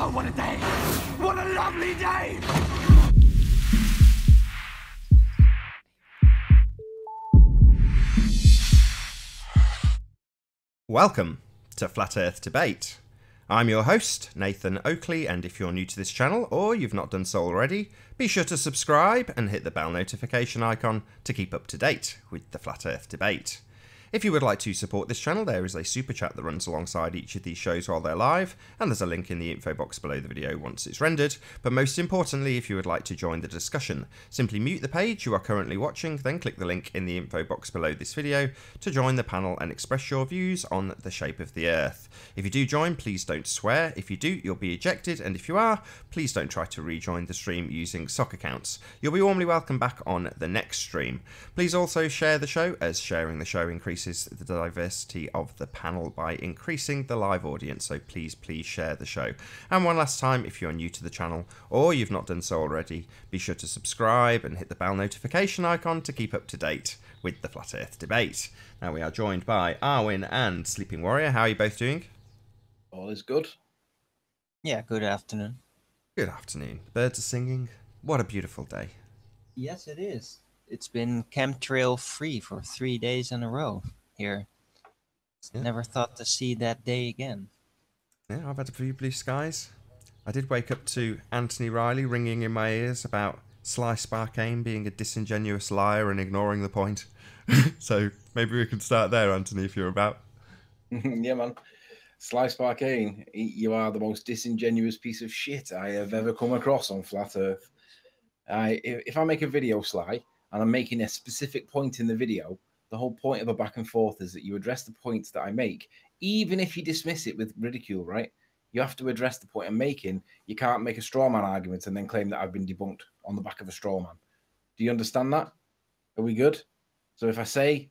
Oh, what a day! What a lovely day! Welcome to Flat Earth Debate. I'm your host, Nathan Oakley, and if you're new to this channel, or you've not done so already, be sure to subscribe and hit the bell notification icon to keep up to date with the Flat Earth Debate. If you would like to support this channel, there is a super chat that runs alongside each of these shows while they're live, and there's a link in the info box below the video once it's rendered. But most importantly, if you would like to join the discussion, simply mute the page you are currently watching, then click the link in the info box below this video to join the panel and express your views on the shape of the Earth. If you do join, please don't swear. If you do, you'll be ejected, and if you are, please don't try to rejoin the stream using sock accounts. You'll be warmly welcome back on the next stream. Please also share the show, as sharing the show increases the diversity of the panel by increasing the live audience, so please share the show. And one last time, if you're new to the channel or you've not done so already, be sure to subscribe and hit the bell notification icon to keep up to date with the Flat Earth Debate. Now we are joined by Arwin and Sleeping Warrior. How are you both doing? All is good. Yeah, good afternoon. Good afternoon. Birds are singing. What a beautiful day. Yes, it is. It's been chemtrail free for 3 days in a row here. Yeah. Never thought to see that day again. Yeah, I've had a few blue skies. I did wake up to Anthony Riley ringing in my ears about Sly Sparkane being a disingenuous liar and ignoring the point. So maybe we can start there, Anthony, if you're about. Yeah, man. Sly Sparkane, you are the most disingenuous piece of shit I have ever come across on Flat Earth. If I make a video, Sly, and I'm making a specific point in the video, the whole point of a back and forth is that you address the points that I make, even if you dismiss it with ridicule, right? You have to address the point I'm making. You can't make a straw man argument and then claim that I've been debunked on the back of a straw man. Do you understand that? Are we good? So if I say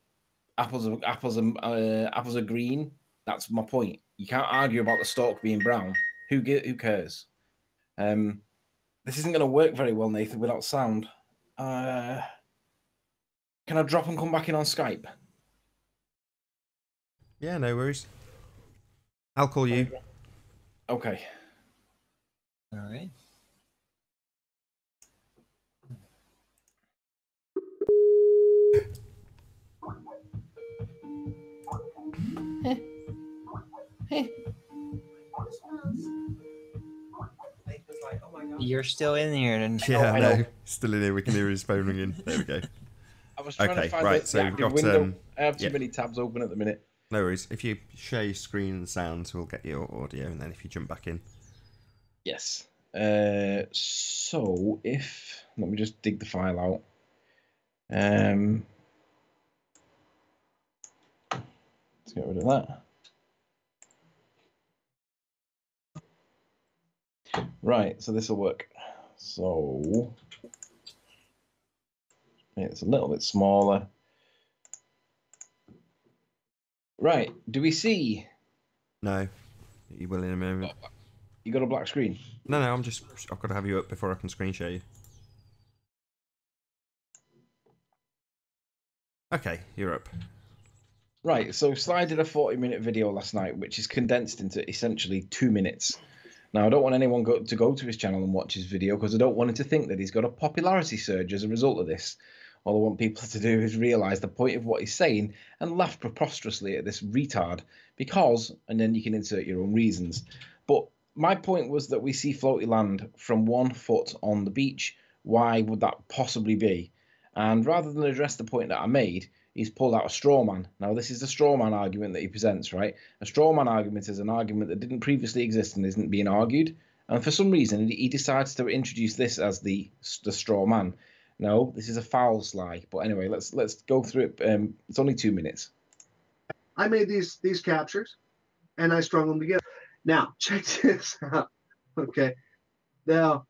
apples are green, that's my point. You can't argue about the stalk being brown. Who cares? This isn't going to work very well, Nathan, without sound. Can I drop and come back in on Skype? Yeah, no worries. I'll call you. Okay. All right. You're still in here, and Yeah, I no, know. still in here. We can hear his phone ringing. There we go. I was trying to find right, the so we've active got, window. I have too yeah. many tabs open at the minute. No worries. If you share your screen and sounds, we'll get your audio, and then if you jump back in. Yes. So if let me just dig the file out. Let's get rid of that. Right, so this will work. So it's a little bit smaller. Right, do we see? No, you will in a moment. You got a black screen? No, I've got to have you up before I can screen share you. Okay, you're up. Right, so Sly did a 40-minute video last night, which is condensed into essentially 2 minutes. Now, I don't want anyone to go to his channel and watch his video because I don't want him to think that he's got a popularity surge as a result of this. All I want people to do is realise the point of what he's saying and laugh preposterously at this retard because, and then you can insert your own reasons. But my point was that we see floaty land from 1 foot on the beach. Why would that possibly be? And rather than address the point that I made, he's pulled out a straw man. Now, this is the straw man argument that he presents, right? A straw man argument is an argument that didn't previously exist and isn't being argued. And for some reason, he decides to introduce this as the straw man. No, this is a foul, Sly. But anyway, let's go through it. It's only 2 minutes. I made these captures, and I strung them together. Now, check this out. Okay. Now,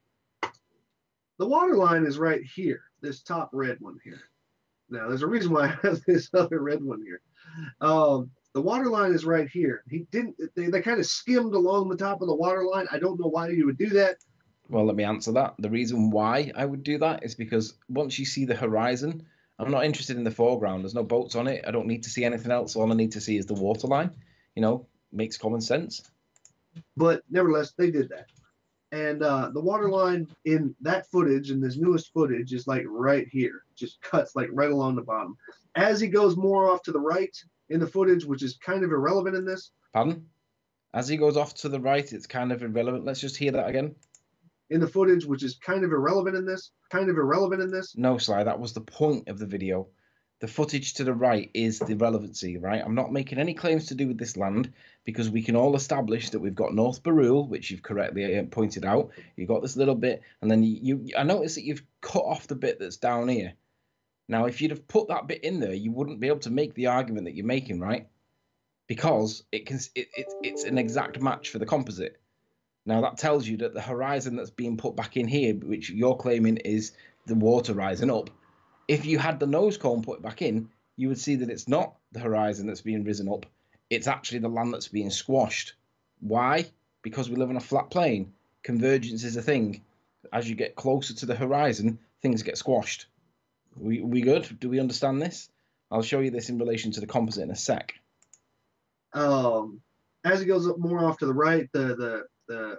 the water line is right here, this top red one here. Now, there's a reason why I have this other red one here. The water line is right here. They kind of skimmed along the top of the water line. I don't know why you would do that. Well, let me answer that. The reason why I would do that is because once you see the horizon, I'm not interested in the foreground. There's no boats on it. I don't need to see anything else. All I need to see is the water line. You know, makes common sense. But nevertheless, they did that. And the water line in that footage, in this newest footage, is like right here. Just cuts like right along the bottom. As he goes more off to the right in the footage, which is kind of irrelevant in this. Pardon? As he goes off to the right, it's kind of irrelevant. Let's just hear that again. In the footage, which is kind of irrelevant in this. Kind of irrelevant in this. No, Sly, that was the point of the video. The footage to the right is the relevancy, right? I'm not making any claims to do with this land because we can all establish that we've got North Barul, which you've correctly pointed out. You've got this little bit, and then I noticed that you've cut off the bit that's down here. Now, if you'd have put that bit in there, you wouldn't be able to make the argument that you're making, right? Because it's an exact match for the composite. Now, that tells you that the horizon that's being put back in here, which you're claiming is the water rising up, if you had the nose cone put back in, you would see that it's not the horizon that's being risen up. It's actually the land that's being squashed. Why? Because we live on a flat plane. Convergence is a thing. As you get closer to the horizon, things get squashed. We good? Do we understand this? I'll show you this in relation to the composite in a sec. As he goes up more off to the right, the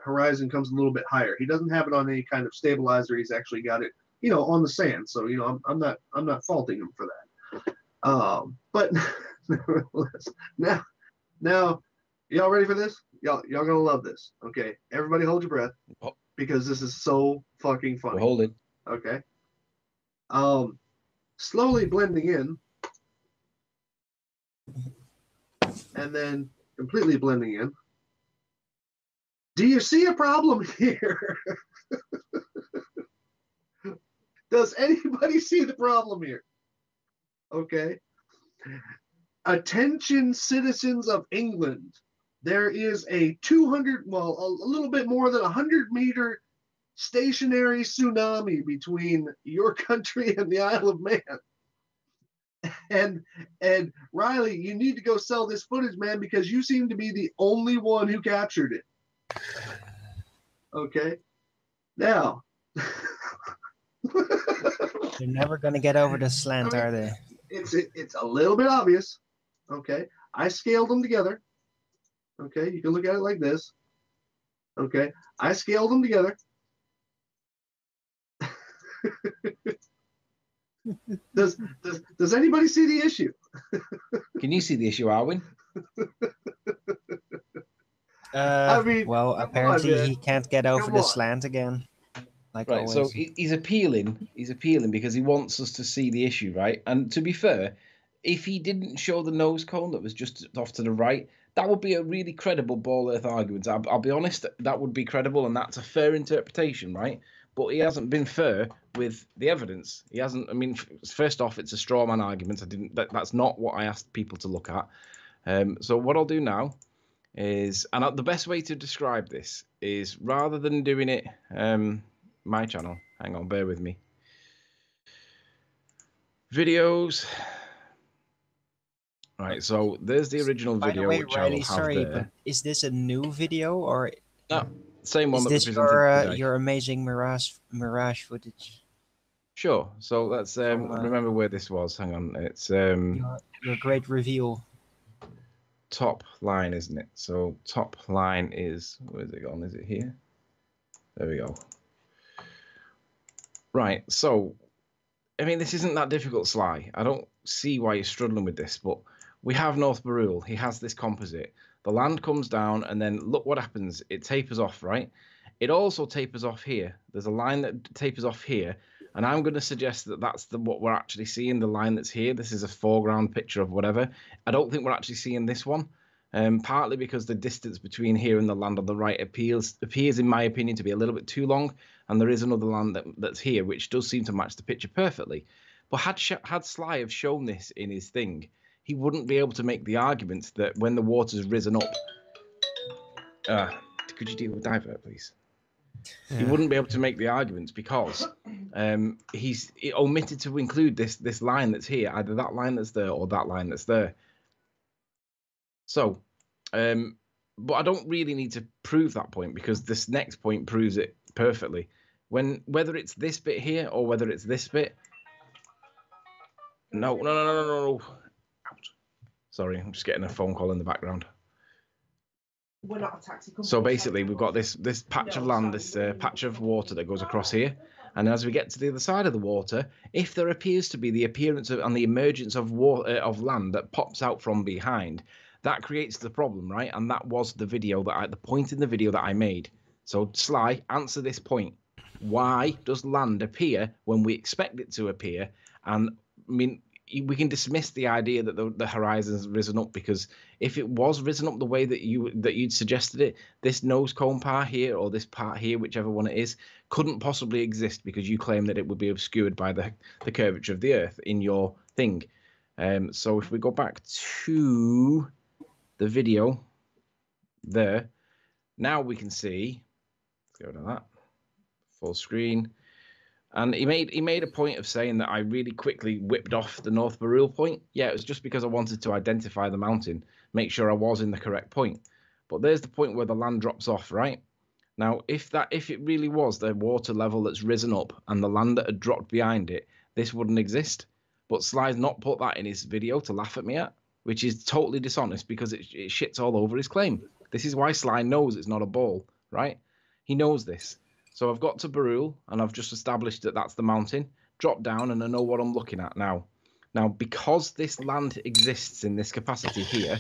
horizon comes a little bit higher. He doesn't have it on any kind of stabilizer. He's actually got it, on the sand. So I'm not faulting him for that. But nevertheless, now, y'all ready for this? Y'all gonna love this. Okay, everybody, hold your breath because this is so fucking funny. We're holding. Okay. Slowly blending in, and then completely blending in. Do you see a problem here? Does anybody see the problem here? Okay. Attention, citizens of England. There is a a little bit more than 100-meter stationary tsunami between your country and the Isle of Man. And Riley, you need to go sell this footage, man, because you seem to be the only one who captured it. Okay. Now. They're never going to get over the slant, are they? It's a little bit obvious. Okay. I scaled them together. Okay. You can look at it like this. Okay. I scaled them together. Does anybody see the issue? Can you see the issue, Arwin? I mean, well, apparently he can't get over the slant again. Like right, always. so he's appealing. He's appealing because he wants us to see the issue, right? And to be fair, if he didn't show the nose cone that was just off to the right, that would be a really credible ball earth argument. I'll be honest, that would be credible, and that's a fair interpretation, right? But he hasn't been fair with the evidence. He hasn't. I mean, first off, it's a straw man argument. That's not what I asked people to look at. So what I'll do now is, and the best way to describe this is rather than doing it, my channel. Hang on, bear with me. Videos. Right, so there's the original video. By the way, which Riley, I will have sorry, there. but is this a new video or No, same one is that we this presented today. your amazing mirage footage? Sure. So let's remember where this was. Hang on, it's your great reveal. Top line, isn't it? So top line is, where's it gone? Is it here? There we go. Right. So, I mean, this isn't that difficult, Sly. I don't see why you're struggling with this, but we have North Barul. He has this composite. The land comes down, and then look what happens. It tapers off, right? It also tapers off here. There's a line that tapers off here, and I'm going to suggest that that's what we're actually seeing, the line that's here. This is a foreground picture of whatever. I don't think we're actually seeing this one, partly because the distance between here and the land on the right appears, in my opinion, to be a little bit too long, and there is another land that's here, which does seem to match the picture perfectly. But had Sly have shown this in his thing, he wouldn't be able to make the argument that when the water's risen up... could you deal with divert, please? Yeah. He wouldn't be able to make the arguments because he's omitted to include this line that's here, either that line that's there or that line that's there. So, but I don't really need to prove that point because this next point proves it perfectly. Whether it's this bit here or whether it's this bit... No. Ouch. Sorry, I'm just getting a phone call in the background. We're not a taxi company. So basically, we've got this patch of land, this patch of water that goes across here, and as we get to the other side of the water, if there appears to be the appearance of and the emergence of water of land that pops out from behind, that creates the problem, right? And that was the video the point in the video that I made. So Sly, answer this point: why does land appear when we expect it to appear? And I mean, we can dismiss the idea that the horizon's risen up, because if it was risen up the way that you'd suggested it, this nose cone part here or this part here, whichever one it is, couldn't possibly exist, because you claim that it would be obscured by the curvature of the Earth in your thing. So if we go back to the video there, now we can see. Let's go to that full screen. And he made a point of saying that I really quickly whipped off the North Barul point. Yeah, it was just because I wanted to identify the mountain, make sure I was in the correct point. But there's the point where the land drops off, right? Now, if it really was the water level that's risen up and the land that had dropped behind it, this wouldn't exist. But Sly's not put that in his video to laugh at me at, which is totally dishonest, because it shits all over his claim. This is why Sly knows it's not a ball, right? He knows this. So I've got to Barul, and I've just established that that's the mountain. Drop down, and I know what I'm looking at now. Now, because this land exists in this capacity here,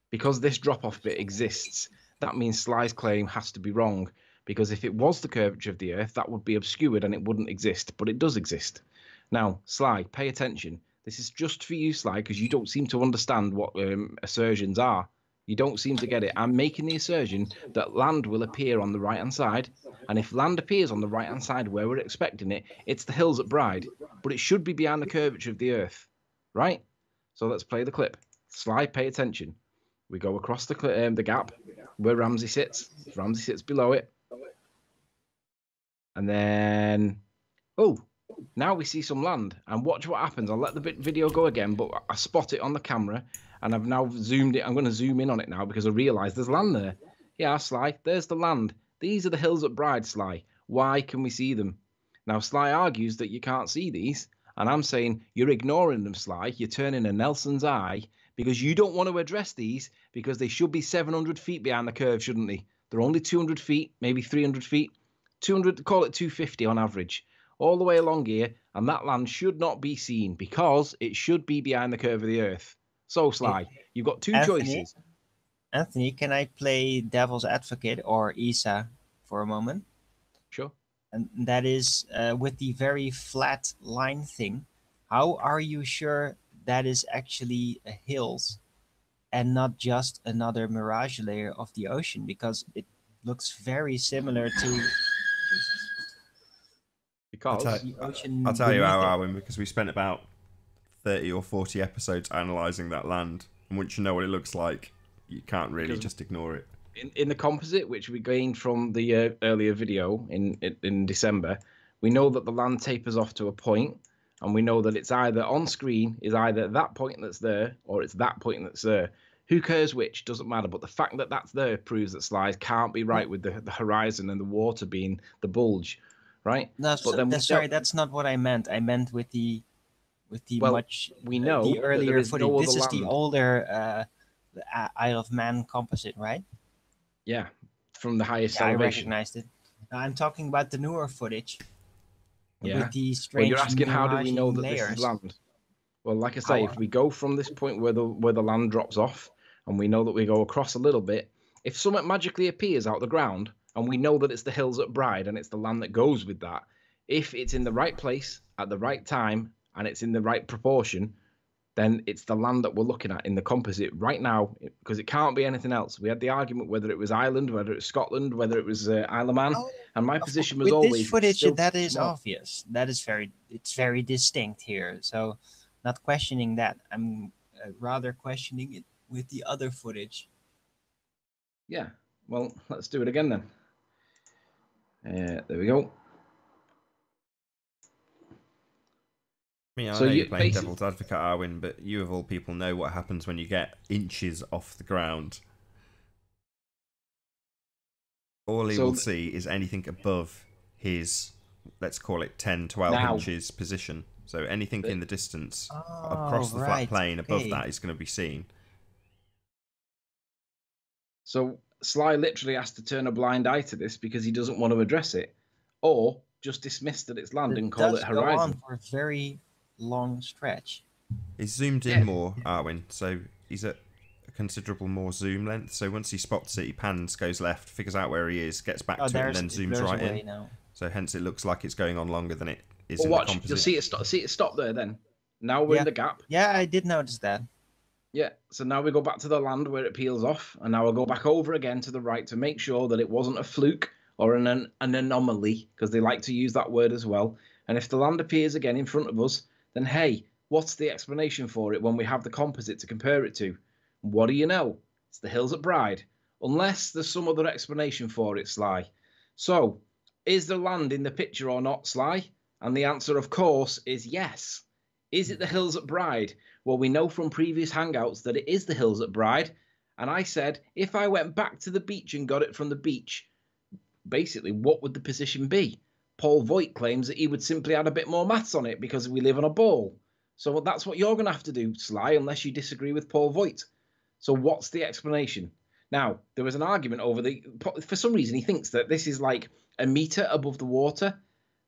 because this drop-off bit exists, that means Sly's claim has to be wrong. Because if it was the curvature of the Earth, that would be obscured and it wouldn't exist. But it does exist. Now, Sly, pay attention. This is just for you, Sly, because you don't seem to understand what assertions are. You don't seem to get it. I'm making the assertion that land will appear on the right-hand side. And if land appears on the right-hand side where we're expecting it, it's the hills at Bride. But it should be behind the curvature of the Earth. Right? So let's play the clip. Sly, pay attention. We go across the gap where Ramsey sits. Ramsey sits below it. And then... oh, now we see some land. And watch what happens. I'll let the video go again, but I spot it on the camera. And I've now zoomed it. I'm going to zoom in on it now because I realise there's land there. Yeah, Sly, there's the land. These are the hills at Bride, Sly. Why can we see them? Now, Sly argues that you can't see these. And I'm saying you're ignoring them, Sly. You're turning a Nelson's eye because you don't want to address these because they should be 700 feet behind the curve, shouldn't they? They're only 200 feet, maybe 300 feet. 200, call it 250 on average. All the way along here. And that land should not be seen because it should be behind the curve of the Earth. So, Sly, you've got two choices. Anthony, can I play devil's advocate or Isa for a moment? Sure. And that is with the very flat line thing. How are you sure that is actually a hills and not just another mirage layer of the ocean? Because it looks very similar to... Because I'll tell you how, Arwen, because we spent about 30 or 40 episodes analysing that land, and once you know what it looks like, you can't really just ignore it. In the composite, which we gained from the earlier video in December, we know that the land tapers off to a point, and we know that it's either on screen is either that point that's there or it's that point that's there. Who cares which? Doesn't matter. But the fact that that's there proves that Slides can't be right with the horizon and the water being the bulge, right? No, but then sorry, that's not what I meant. I meant with the we know the earlier footage. No this is land. the older Isle of Man composite, right? Yeah, from the highest I elevation. recognized it. I'm talking about the newer footage. Yeah. With the strange you're asking how do we know that layers. this is land? Well, like I say, if we go from this point where the land drops off, and we know that we go across a little bit, if something magically appears out the ground, and we know that it's the hills at Bride and it's the land that goes with that, if it's in the right place at the right time and it's in the right proportion, then it's the land that we're looking at in the composite right now, because it can't be anything else. We had the argument whether it was Ireland, whether it was Scotland, whether it was Isle of Man, and my position was with always this footage. That is small. obvious. That is it's very distinct here. So, not questioning that. I'm rather questioning it with the other footage. Yeah. Well, let's do it again then. There we go. I mean, I So know you you're playing basically- devil's advocate, Arwen, but you of all people know what happens when you get inches off the ground. All he will see is anything above his, let's call it 10, 12 Now- inches position. So anything in the distance Oh, across the flat right, plane above okay. that is going to be seen. So Sly literally has to turn a blind eye to this because he doesn't want to address it, or just dismiss that it's land and call it does go on horizon. for a very long stretch. He's zoomed in Yeah. more, Arwen, so he's at a considerable more zoom length. So once he spots it, he pans, goes left, figures out where he is, gets back to it, and then zooms right in. Now. So hence it looks like it's going on longer than it is Well, in watch, the composite. you'll see it stop there then. Now we're in the gap. Yeah, I did notice that. Yeah, so now we go back to the land where it peels off, and now we'll go back over again to the right to make sure that it wasn't a fluke or an anomaly, because they like to use that word as well. And if the land appears again in front of us, then hey, what's the explanation for it when we have the composite to compare it to? What do you know? It's the hills at Bride, unless there's some other explanation for it, Sly. So, is there land in the picture or not, Sly? And the answer, of course, is yes. Is it the hills at Bride? Well, we know from previous hangouts that it is the hills at Bride. And I said, if I went back to the beach and got it from the beach, basically, what would the position be? Paul Voigt claims that he would simply add a bit more maths on it because we live on a ball. So that's what you're going to have to do, Sly, unless you disagree with Paul Voigt. So what's the explanation? Now, there was an argument over for some reason, he thinks that this is like a meter above the water.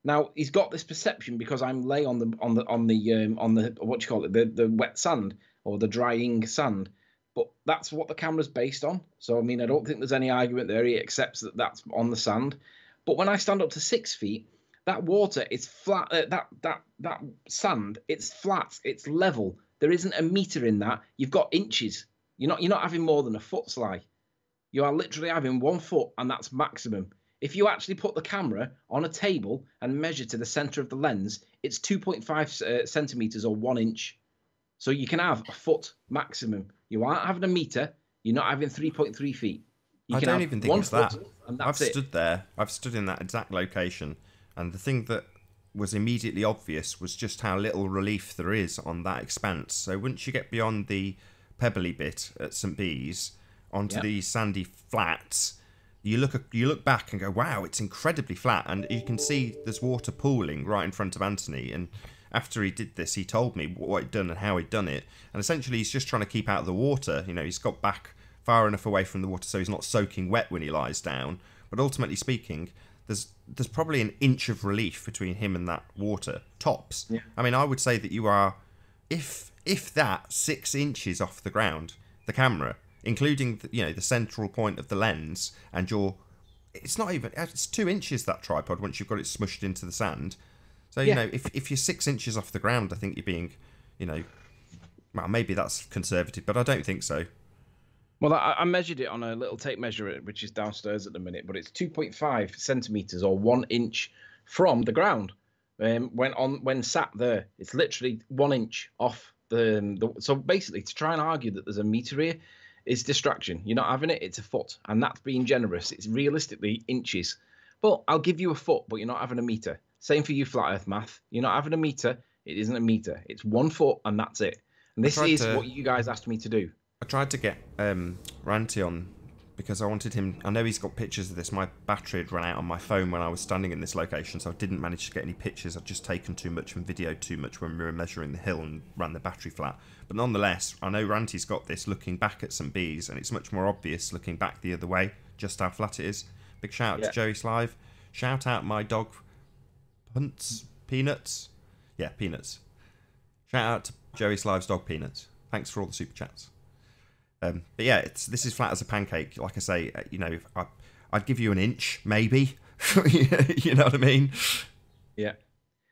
Now, he's got this perception because I'm lay on the what do you call it, the wet sand or the drying sand, but that's what the camera's based on. So I mean, I don't think there's any argument there. He accepts that that's on the sand. But when I stand up to 6 feet, that water is flat. That sand, it's flat, it's level. There isn't a meter in that. You've got inches. You're not having more than a foot, Sly. You are literally having 1 foot, and that's maximum. If you actually put the camera on a table and measure to the center of the lens, it's 2.5 centimeters or 1 inch. So you can have a foot maximum. You aren't having a meter. You're not having 3.3 feet. I don't even think it's that. I've stood there. I've stood in that exact location, and the thing that was immediately obvious was just how little relief there is on that expanse. So once you get beyond the pebbly bit at St Bees onto these sandy flats, you look back and go, wow, it's incredibly flat, and you can see there's water pooling right in front of Anthony. And after he did this, he told me what he'd done and how he'd done it, and essentially he's just trying to keep out of the water. You know, he's got back far enough away from the water so he's not soaking wet when he lies down, but ultimately speaking, there's probably an inch of relief between him and that water, tops. I mean, I would say that you are, if that, 6 inches off the ground, the camera, including the central point of the lens, and it's 2 inches, that tripod, once you've got it smushed into the sand. So if you're 6 inches off the ground, I think you're being, well, maybe that's conservative, but I don't think so. Well, I measured it on a little tape measure, which is downstairs at the minute, but it's 2.5 centimeters or 1 inch from the ground. When sat there, it's literally 1 inch off the. So basically, to try and argue that there's a meter here is distraction. You're not having it; it's a foot, and that's being generous. It's realistically inches, but I'll give you a foot, but you're not having a meter. Same for you, flat Earth math. You're not having a meter. It isn't a meter. It's 1 foot, and that's it. And this is what you guys asked me to do. I tried to get Ranty on because I wanted him. I know he's got pictures of this. My battery had run out on my phone when I was standing in this location, so I didn't manage to get any pictures. I'd just taken too much and videoed too much when we were measuring the hill and ran the battery flat. But nonetheless, I know Ranty's got this looking back at St Bees, and it's much more obvious looking back the other way, just how flat it is. Big shout out to Joey Slive. Shout out my dog Peanuts. Yeah, Peanuts. Shout out to Joey Slive's dog Peanuts. Thanks for all the super chats. But yeah, this is flat as a pancake. Like I say, I'd give you an inch, maybe. You know what I mean? Yeah.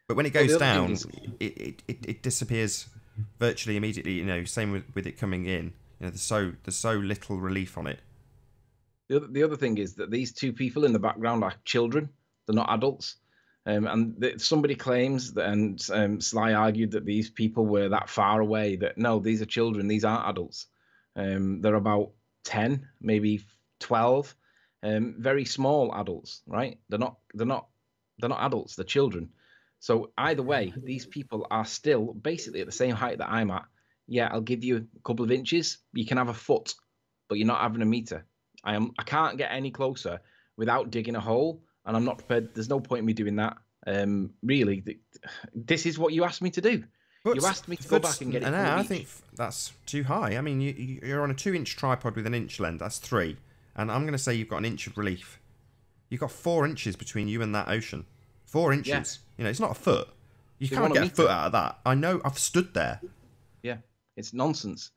But when it goes down, it disappears virtually immediately. Same with it coming in. There's so little relief on it. The other thing is that these two people in the background are children. They're not adults. Somebody claims that, and Sly argued that these people were that far away. That no, these are children. These aren't adults. They're about 10, maybe 12, very small adults, right? They're not adults, they're children. So either way, these people are still basically at the same height that I'm at. Yeah, I'll give you a couple of inches. You can have a foot, but you're not having a meter. I can't get any closer without digging a hole, and I'm not prepared. There's no point in me doing that. Really, this is what you asked me to do. But you asked me to go back and get it. I think that's too high. I mean, you're on a 2-inch tripod with an inch lens. That's 3, and I'm going to say you've got an inch of relief. You've got 4 inches between you and that ocean. 4 inches. Yeah. You know, it's not a foot. You They can't want a get a meter. foot out of that. I know. I've stood there. Yeah, it's nonsense.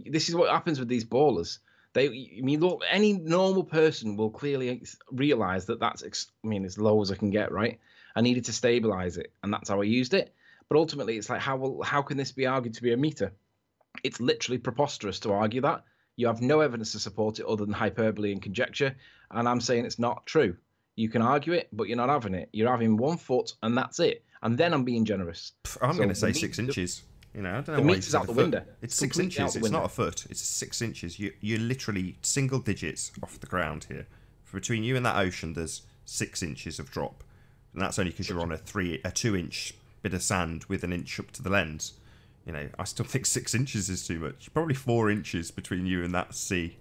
This is what happens with these ballers. I mean, look, any normal person will clearly realize that that's, as low as I can get, right? I needed to stabilize it, and that's how I used it. But ultimately, it's like, how can this be argued to be a meter? It's literally preposterous to argue that. You have no evidence to support it other than hyperbole and conjecture, and I'm saying it's not true. You can argue it, but you're not having it. You're having 1 foot, and that's it. And then I'm being generous. I'm going to say 6 inches. You know, I don't know The why you meter's said out a the foot. window. It's 6 completely out inches. the It's window. not a foot. It's 6 inches. You're literally single digits off the ground here. Between you and that ocean, there's 6 inches of drop, and that's only because you're on a 2-inch bit of sand with an inch up to the lens. You know, I still think 6 inches is too much. Probably 4 inches between you and that sea.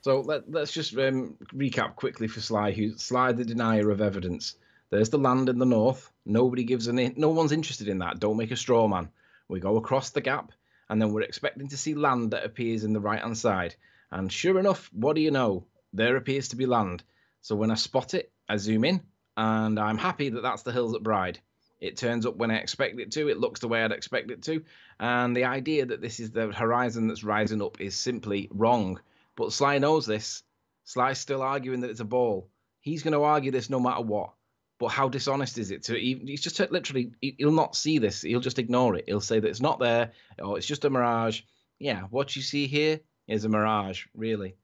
So let's just recap quickly for Sly, who's Sly the denier of evidence. There's the land in the north. No one's interested in that. Don't make a straw man. We go across the gap, and then we're expecting to see land that appears in the right-hand side. And sure enough, what do you know? There appears to be land. So when I spot it, I zoom in, and I'm happy that that's the hills at Bride. It turns up when I expect it to. It looks the way I'd expect it to. And the idea that this is the horizon that's rising up is simply wrong. But Sly knows this. Sly's still arguing that it's a ball. He's going to argue this no matter what. But how dishonest is it? He's just literally, he'll not see this. He'll just ignore it. He'll say that it's not there, or it's just a mirage. Yeah, what you see here is a mirage, really.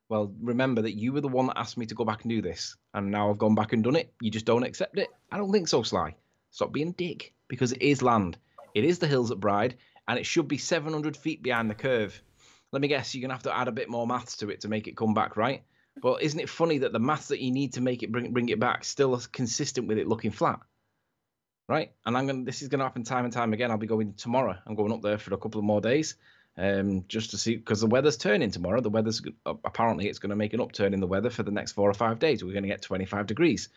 Well, remember that you were the one that asked me to go back and do this, and now I've gone back and done it. You just don't accept it? I don't think so, Sly. Stop being a dick, because it is land. It is the hills at Bride, and it should be 700 feet behind the curve. Let me guess, you're going to have to add a bit more maths to it to make it come back, right? But isn't it funny that the maths that you need to make it bring it back still is consistent with it looking flat? Right? And this is going to happen time and time again. I'll be going tomorrow. I'm going up there for a couple of more days, just to see, because the weather's turning tomorrow. The weather's apparently it's going to make an upturn in the weather for the next 4 or 5 days. We're going to get 25 degrees.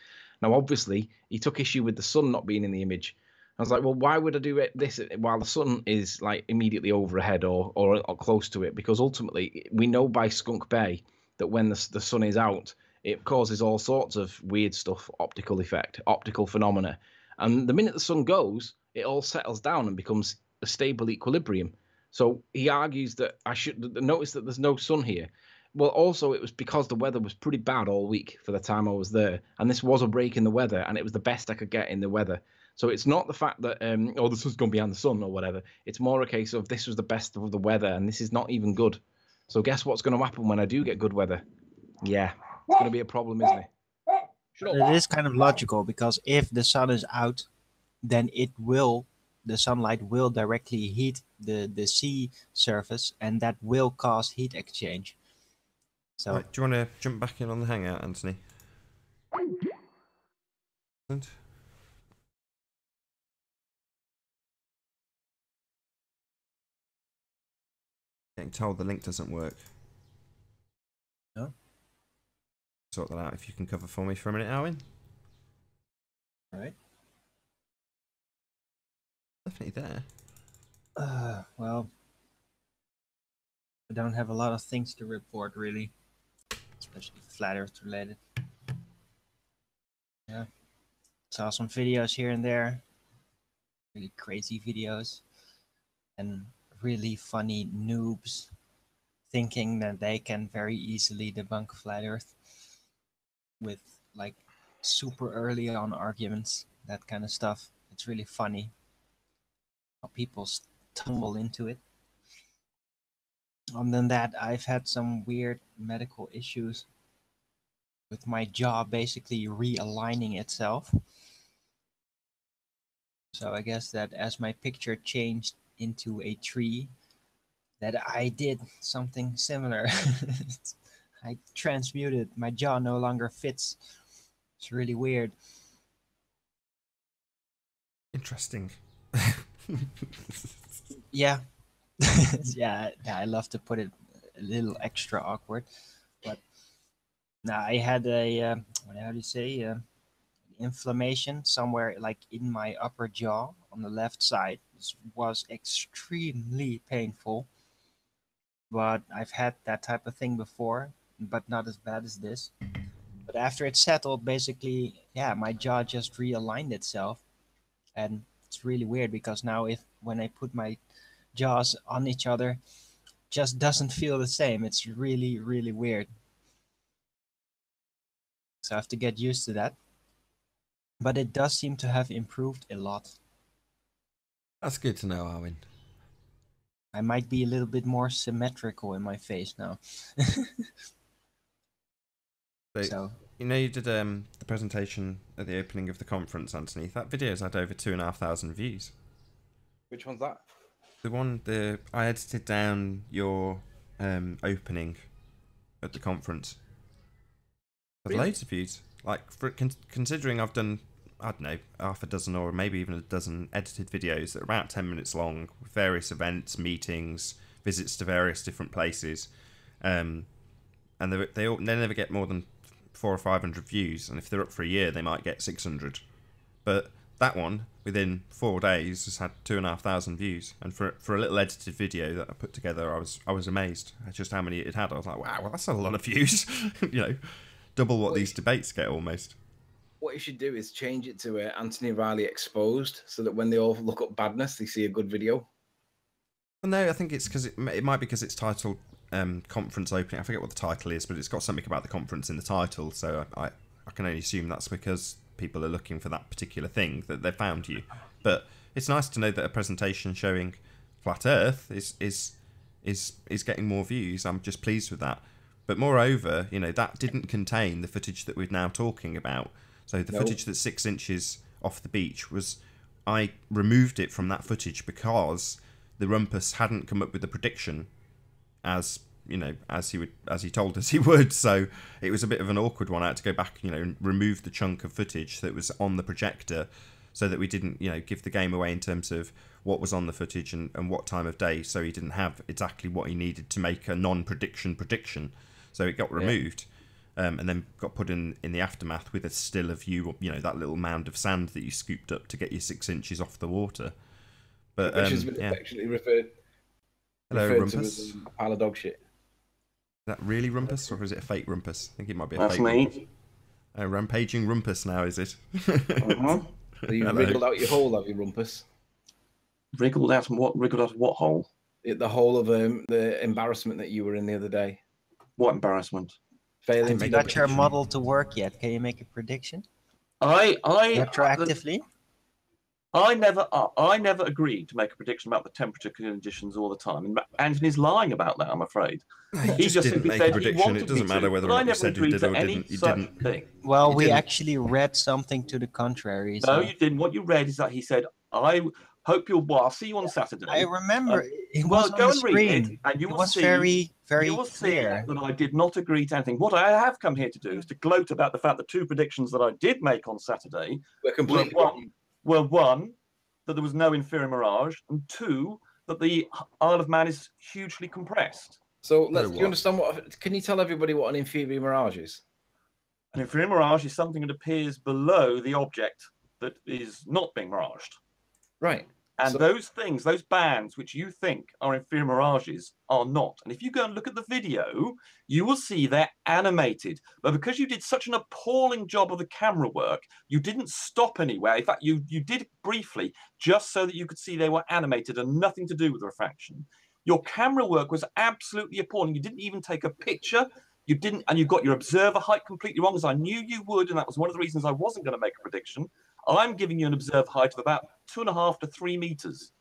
Now, obviously, he took issue with the sun not being in the image. I was like, well, why would I do this while the sun is like immediately overhead or close to it? Because ultimately, we know by Skunk Bay that when the sun is out, it causes all sorts of weird stuff, optical effect, optical phenomena. And the minute the sun goes, it all settles down and becomes a stable equilibrium. So he argues that I should notice that there's no sun here. Well, also, it was because the weather was pretty bad all week for the time I was there. And this was a break in the weather, and it was the best I could get in the weather. So it's not the fact that, the sun's gone behind the sun or whatever. It's more a case of this was the best of the weather, and this is not even good. So guess what's going to happen when I do get good weather? Yeah, it's going to be a problem, isn't it? It is kind of logical, because if the sun is out, then the sunlight will directly heat the sea surface, and that will cause heat exchange. So Right, do you want to jump back in on the hangout, Anthony? Getting told the link doesn't work. No. Sort that out if you can cover for me for a minute, Owen. all right. Definitely there. Well, I don't have a lot of things to report, really, especially flat Earth related. Yeah, saw some videos here and there, really crazy videos, and really funny noobs thinking that they can very easily debunk flat Earth with like super early on arguments, that kind of stuff. It's really funny how people stumble into it. Other than that, I've had some weird medical issues with my jaw basically realigning itself. So I guess that as my picture changed into a tree, that I did something similar. I transmuted. My jaw no longer fits. It's really weird. Interesting. Yeah. yeah, I love to put it a little extra awkward. But now I had a, how do you say, inflammation somewhere like in my upper jaw on the left side. This was extremely painful. But I've had that type of thing before. but not as bad as this. But after it settled, basically, yeah, my jaw just realigned itself, and it's really weird because now when I put my jaws on each other, just doesn't feel the same. It's really, really weird. So I have to get used to that. But it does seem to have improved a lot. That's good to know, Arwen. I might be a little bit more symmetrical in my face now. So you know, you did the presentation at the opening of the conference, Anthony. That video's had over 2,500 views. Which one's that? The one I edited down your opening at the conference. Had Really? loads of views. Like, considering I've done, I don't know, half a dozen or maybe even a dozen edited videos that are about 10 minutes long, with various events, meetings, visits to various different places, and they never get more than 400 or 500 views, and if they're up for a year, they might get 600. But that one, within 4 days, has had 2,500 views, and for a little edited video that I put together, I was amazed at just how many it had. I was like, wow, well, that's a lot of views. You know, double what these debates get almost. What you should do is change it to Anthony Riley Exposed, so that when they all look up badness, they see a good video. Well, no, I think it's because it might be because it's titled conference opening. I forget what the title is, but it's got something about the conference in the title, so I can only assume that's because people are looking for that particular thing that they found you. But it's nice to know that a presentation showing flat Earth is getting more views. I'm just pleased with that. But moreover, you know, that didn't contain the footage that we're now talking about. So the footage that's 6 inches off the beach I removed it from that footage because the rumpus hadn't come up with a prediction as he told us he would. So it was a bit of an awkward one. I had to go back, you know, and remove the chunk of footage that was on the projector so that we didn't, you know, give the game away in terms of what was on the footage and what time of day. So he didn't have exactly what he needed to make a non-prediction prediction. So it got removed, and then got put in the aftermath with a still of you know, that little mound of sand that you scooped up to get you 6 inches off the water. But Which has been affectionately referred to as a pile of dog shit. Is that really rumpus, or is it a fake rumpus? I think it might be a That's fake me. rumpus. A rampaging rumpus now, is it? Uh-huh. So you wriggled out your hole, have you, Rumpus? Wriggled out of what hole? The whole of the embarrassment that you were in the other day. What embarrassment? Failing have to you make got your model to work yet? Can you make a prediction? Retroactively? I never agreed to make a prediction about the temperature conditions all the time. And Anthony's lying about that, I'm afraid. He just didn't make a prediction. It doesn't matter whether or not you said you did or didn't. Thing. Well, we didn't. actually read something to the contrary. No, So you didn't. What you read is that he said, I hope you'll... Well, I'll see you on Saturday. I remember. It well, was on go the and read screen. it, and you It will was see... very, very you will clear. see that I did not agree to anything. What I have come here to do is to gloat about the fact that 2 predictions that I did make on Saturday We're completely were one, that there was no inferior mirage, and 2, that the Isle of Man is hugely compressed. So do you understand can you tell everybody what an inferior mirage is? An inferior mirage is something that appears below the object that is not being miraged. Right. And those things, those bands which you think are inferior mirages are not. And if you go and look at the video, you will see they're animated. But because you did such an appalling job of the camera work, you didn't stop anywhere. In fact, you did briefly, just so that you could see they were animated and nothing to do with the refraction. Your camera work was absolutely appalling. You didn't even take a picture. You didn't, and you got your observer height completely wrong, as I knew you would, and that was one of the reasons I wasn't going to make a prediction. I'm giving you an observer height of about 2.5 to 3 meters.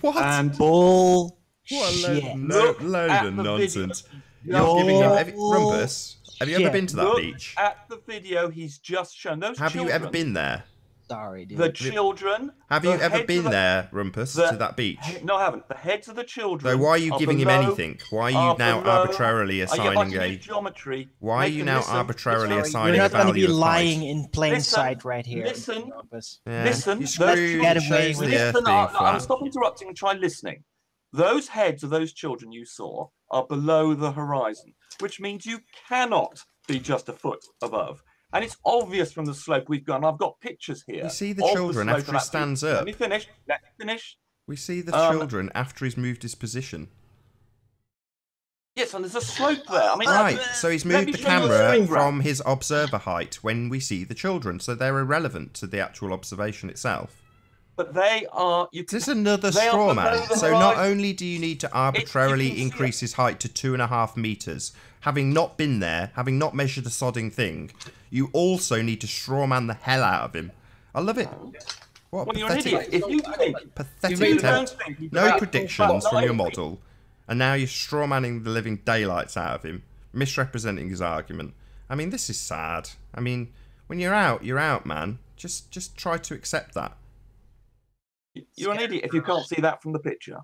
What? And Bull. What a Look load at of the nonsense. video. You're giving him... Rumpus, have you ever Shit. been to that Look beach? at the video he's just shown. Those Have children, you ever been there? Sorry, dude. the children. Have the you ever heads been of the- there, Rumpus, to that beach? No, I haven't. The heads of the children. So why are you giving him below- anything? Why are you now below- arbitrarily assigning I a... use geometry. Why are you now Listen, arbitrarily listen, assigning You're a not going to be value of lying height? in plain Listen, sight right here. listen. Campus. Yeah, Listen, you those screw get shows away the with earth Listen, being I'm flat. stop interrupting and try listening. Those heads of those children you saw are below the horizon, which means you cannot be just a foot above. And it's obvious from the slope we've gone. I've got pictures here. You see the of children slope after of he that stands beach. up. Let me finish. Let me finish. We see the Um, children after he's moved his position. Yes, and there's a slope there. I mean, Right, so he's let moved me the show you a camera screen grab. from his observer height when we see the children, so they're irrelevant to the actual observation itself. But they are. You This is another they are straw below man. the So not horizon. only do you need to you can arbitrarily see increase his height to 2.5 meters, having not been there, having not measured a sodding thing, you also need to straw man the hell out of him. I love it. What a Well, you're an pathetic, idiot. If you think pathetic you attempt. don't think No that- predictions well, from your I- model, and now you're straw manning the living daylights out of him, misrepresenting his argument. I mean, this is sad. I mean, when you're out, man. Just try to accept that. You're an idiot if you can't see that from the picture.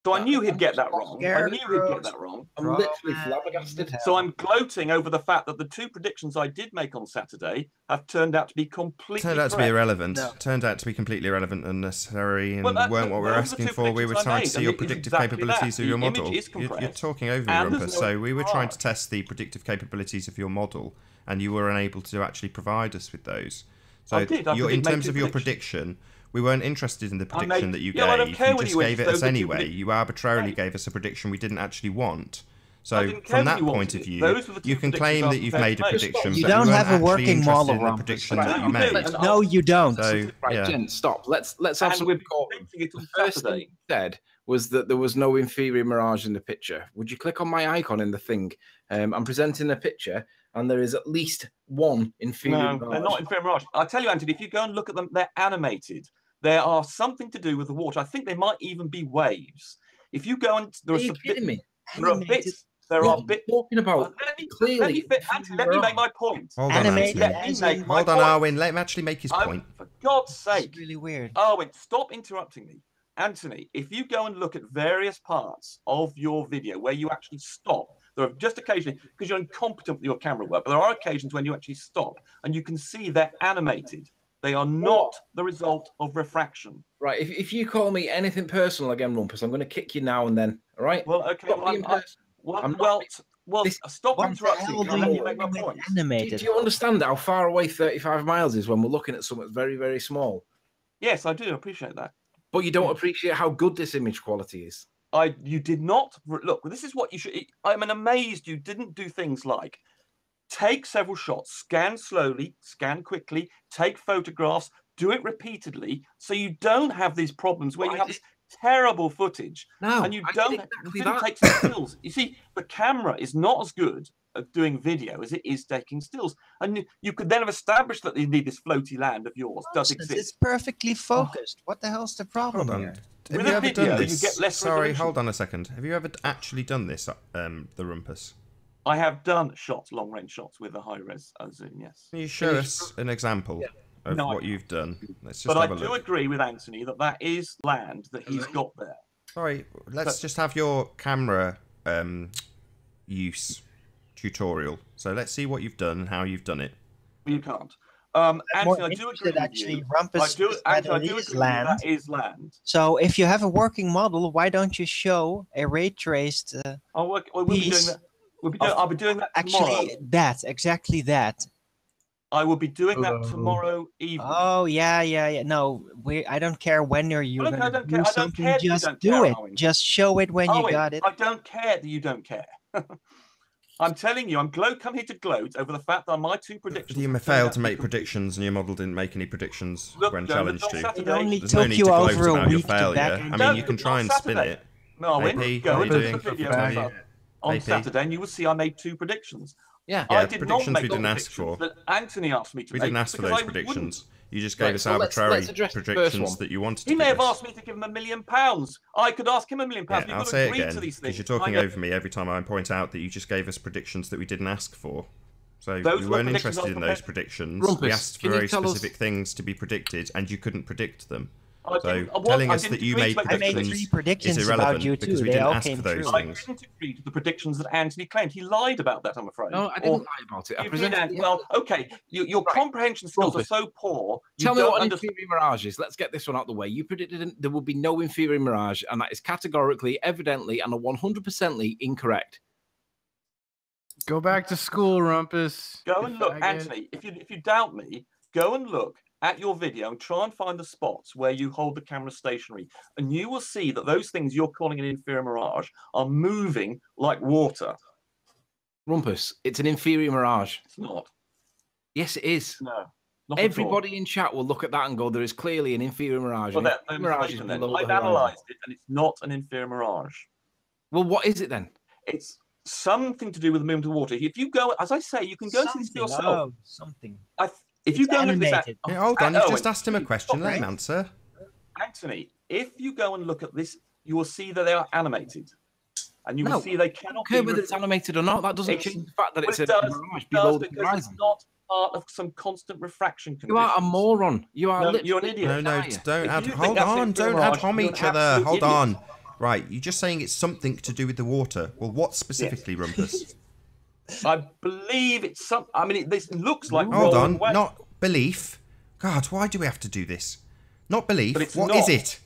So I knew he'd get that wrong. I knew he'd get that wrong. I'm literally flabbergasted. So I'm gloating over the fact that the two predictions I did make on Saturday have turned out to be completely Turned out to be correct. irrelevant. No. Turned out to be completely irrelevant and unnecessary, and Well, weren't what we were those are the asking two for. We were predictions I trying to made, see and your it is predictive exactly capabilities that. of your The image model. is You're compressed, talking over me, and there's Rumpus. no So we were trying to charge. test the predictive capabilities of your model, and you were unable to actually provide us with those. So I did. I in did make terms two of your predictions. prediction, we weren't interested in the I prediction made- that you yeah, I don't gave. care You when just you went gave to it those us are two anyway. predict- You arbitrarily Right. gave us a prediction we didn't actually want. I So didn't care from when that you point wanted of it. view, Those were the two you can predictions claim I that was you've prepared made a to make. prediction, You but don't you have weren't a actually working interested model, in the Rumpus. prediction Right, that you okay, made. let's- No, you don't. So Right, yeah. Jen, stop. Let's have And some we're decorum. predicting it The on first thing Saturday. you said was that there was no inferior mirage in the picture. Would you click on my icon in the thing? I'm presenting a picture, and there is at least one inferior No, mirage. they're not inferior mirage. I tell you, Anthony, if you go and look at them, they're animated. They are something to do with the water. I think they might even be waves. If you go and Are you kidding me? there are Animated. bits. There What are are you bits. talking about? Let me Clearly, Anthony, let me make my point. Hold on, Animated Anthony. Let me as make in- my Hold on, point. Arwin. Let him actually make his point. For God's It's sake. really weird. Arwin, stop interrupting me. Anthony, if you go and look at various parts of your video where you actually stop, there are just occasionally, because you're incompetent with your camera work, but there are occasions when you actually stop and you can see they're animated. They are not the result of refraction. Right, if you call me anything personal again, Rumpus, I'm going to kick you now and then. All right? Well, okay. Stop Well, being I'm personal. well, This- stop What the interrupting hell me do and let you me make my mean point. with Do animated? you understand how far away 35 miles is when we're looking at something very, very small? Yes, I do appreciate that. But you don't appreciate how good this image quality is. You did not look. This is what you should. I'm amazed you didn't do things like take several shots, scan slowly, scan quickly, take photographs, do it repeatedly, so you don't have these problems where you have this terrible footage No, and you I did don't exactly didn't that. take some stills. You see, the camera is not as good at doing video as it is taking stills, and you could then have established that you need this floaty land of yours does Nonsense, exist. It's perfectly focused. What the hell's the problem Hold on. here? Have With you a ever video, done you this? get less Sorry, resolution. hold on a second. Have you ever actually done this, the Rumpus? I have done shots, long range shots with a high res zoom, yes. Can you show us an example of No, I what can't. you've done? Let's just But I have a do look. agree with Anthony that that is land that he's got there. Sorry, let's just have your camera use tutorial. So let's see what you've done and how you've done it. You can't. More Anthony, I do agree interested, with actually, you. Rumpus I do, says that Anthony, I it do is agree with you, land. that is land. So if you have a working model, why don't you show a ray traced We'll be doing piece? that. I'll be doing that tomorrow. Actually, exactly that. I will be doing that tomorrow evening. Oh yeah. No, I don't care when you're Well, look, I gonna don't do care. I don't something. care that you Just don't do care, it. Owen. Just show it when you Owen, got it. I don't care that you don't care. I'm telling you, come here to gloat over the fact that my two predictions. You have turned failed out to make be predictions, and your model didn't make any predictions Look, when Joe, challenged on to. Saturday- It only There's no took need you to gloat over a about your week to failure. back. I mean, Don't, you can but try on and spin Saturday- it. No, I AP, won't. how Go you and look doing? at the video How you- on AP? Saturday, and you will see I made two predictions. Yeah. Yeah, I did not predictions make we the didn't ask predictions for. that Anthony asked me to We make. didn't ask for because those I wouldn't. predictions. You just gave Right, us so arbitrary let's address the first predictions one. that you wanted He to may give have us. asked me to give him £1 million. I could ask him £1 million. Yeah, You've I'll got to say it agree again to these because things. you're talking I know. over me every time I point out that you just gave us predictions that we didn't ask for. So Those we were weren't predictions interested I in was those prepared- predictions. Rumpus, We asked for can you very tell us- specific things to be predicted, and you couldn't predict them. I So didn't- I wa- telling I us didn't that you agree made to make I made predictions 3 predictions is about irrelevant you because too. we They didn't all ask came for those true. I things. didn't agree to the predictions that Anthony claimed. He lied about that, I'm afraid. No, I didn't lie about it. I You did, presented Anthony. the- Well, okay. Your comprehension skills Rumpus. are so poor. You Tell me don't what an understand. inferior mirage is. Let's get this one out of the way. You predicted there would be no inferior mirage, and that is categorically, evidently, and 100%ly incorrect. Go back to school, Rumpus. Go you and look, faggot. Anthony. If you doubt me, go and look at your video and try and find the spots where you hold the camera stationary, and you will see that those things you're calling an inferior mirage are moving like water. Rumpus, it's an inferior mirage. It's not. Yes, it is. No. Not at all. Everybody in chat will look at that and go, there is clearly an inferior mirage. Well, Mirage is below I've the horizon. analysed it, and it's not an inferior mirage. Well, what is it then? It's something to do with the movement of water. If you go, as I say, you can go to this for yourself. Oh, something. If you It's go and look at this, animated. Yeah, hold on, you've Owen, just asked him a question. Let him right? answer. Anthony, if you go and look at this, you will see that they are animated, and you will No, see they I cannot don't care be whether it's animated or not. That doesn't It's- change the fact that Well, it's it a does, mirage below the because horizon. it's not part of some constant refraction condition. You are a moron. You are No, literally... you're an idiot. No, no, Are you? don't If add. you think Hold that's on, inferior don't add mirage, hom you're each an other. absolute Hold idiot. on. Right, you're just saying it's something to do with the water. Well, what specifically, Rumpus? I believe it's some. I mean, this looks like Hold rolling on, waves. not belief. God, why do we have to do this? Not belief. But it's What is not. it?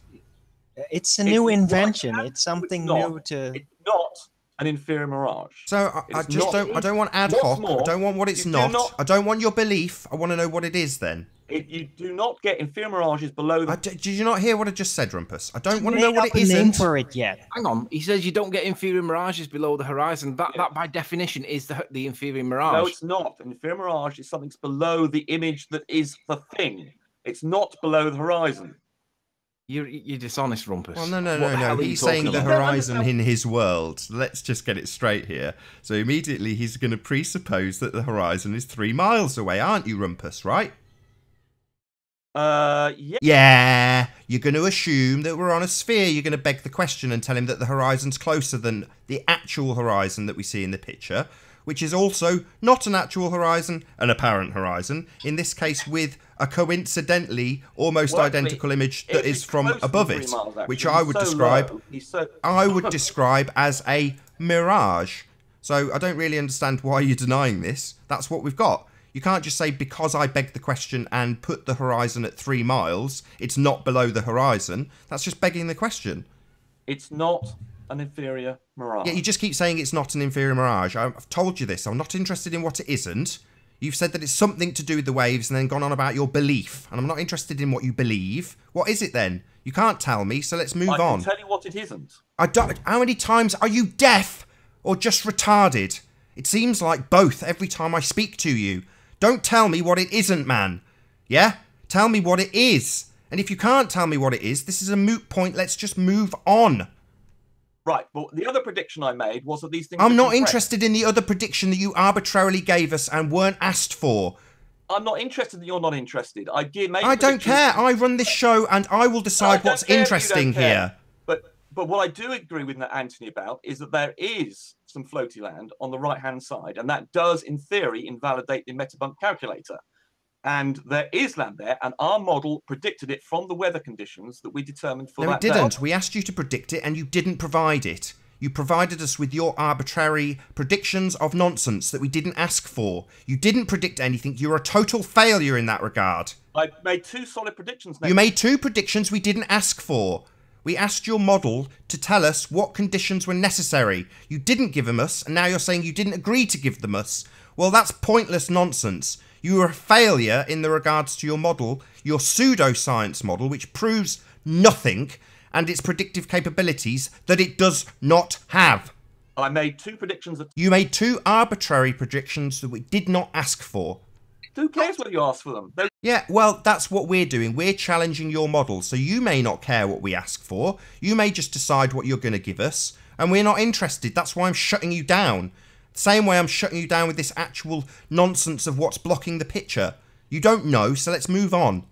It's a new It's invention. not- It's something not. new to. It's not an inferior mirage. So I It's just not- don't. I don't want ad What's hoc. more, I don't want what it's you do not. not- I don't want your belief. I want to know what it is. Then. You do not get inferior mirages below the. Did you not hear what I just said, Rumpus? I don't want to Made know what up it a name isn't. for it yet. Hang on. He says you don't get inferior mirages below the horizon. That by definition, is the inferior mirage. No, it's not. An inferior mirage is something's below the image that is the thing. It's not below the horizon. You're dishonest, Rumpus. Well, no, What the hell are you He's saying talking the about? horizon in his world. Let's just get it straight here. So immediately he's going to presuppose that the horizon is 3 miles away, aren't you, Rumpus? Right? Yeah. Yeah. You're going to assume that we're on a sphere. You're going to beg the question and tell him that the horizon's closer than the actual horizon that we see in the picture, which is also not an actual horizon, an apparent horizon. In this case, with a coincidentally almost Well, identical image that it's is from close to above 3 it, miles, actually. which I He's would so describe. low. He's so. I would describe as a mirage. So I don't really understand why you're denying this. That's what we've got. You can't just say because I begged the question and put the horizon at 3 miles, it's not below the horizon. That's just begging the question. It's not an inferior mirage. Yeah, you just keep saying it's not an inferior mirage. I've told you this. I'm not interested in what it isn't. You've said that it's something to do with the waves and then gone on about your belief. And I'm not interested in what you believe. What is it then? You can't tell me, so let's move I on. can tell you what it isn't. I don't. How many times are you deaf or just retarded? It seems like both every time I speak to you. Don't tell me what it isn't, man. Yeah? Tell me what it is. And if you can't tell me what it is, this is a moot point. Let's just move on. Right, but the other prediction I made was that these things. I'm are not compressed. interested in the other prediction that you arbitrarily gave us and weren't asked for. I'm not interested that you're not interested. I did make. I don't care. I run this show and I will decide what's interesting here. But what I do agree with Anthony about is that there is some floaty land on the right-hand side, and that does, in theory, invalidate the metabump calculator. And there is land there, and our model predicted it from the weather conditions that we determined for No, that it didn't. day. We asked you to predict it and you didn't provide it. You provided us with your arbitrary predictions of nonsense that we didn't ask for. You didn't predict anything. You're a total failure in that regard. I made 2 solid predictions. You made 2 predictions we didn't ask for. We asked your model to tell us what conditions were necessary. You didn't give them us, and now you're saying you didn't agree to give them us. Well, that's pointless nonsense. You are a failure in the regards to your model, your pseudoscience model, which proves nothing, and its predictive capabilities that it does not have. I made 2 predictions that. You made 2 arbitrary predictions that we did not ask for. Who cares whether you ask for them? Yeah, well, that's what we're doing. We're challenging your model, so you may not care what we ask for. You may just decide what you're going to give us, and we're not interested. That's why I'm shutting you down. Same way I'm shutting you down with this actual nonsense of what's blocking the picture. You don't know, so let's move on.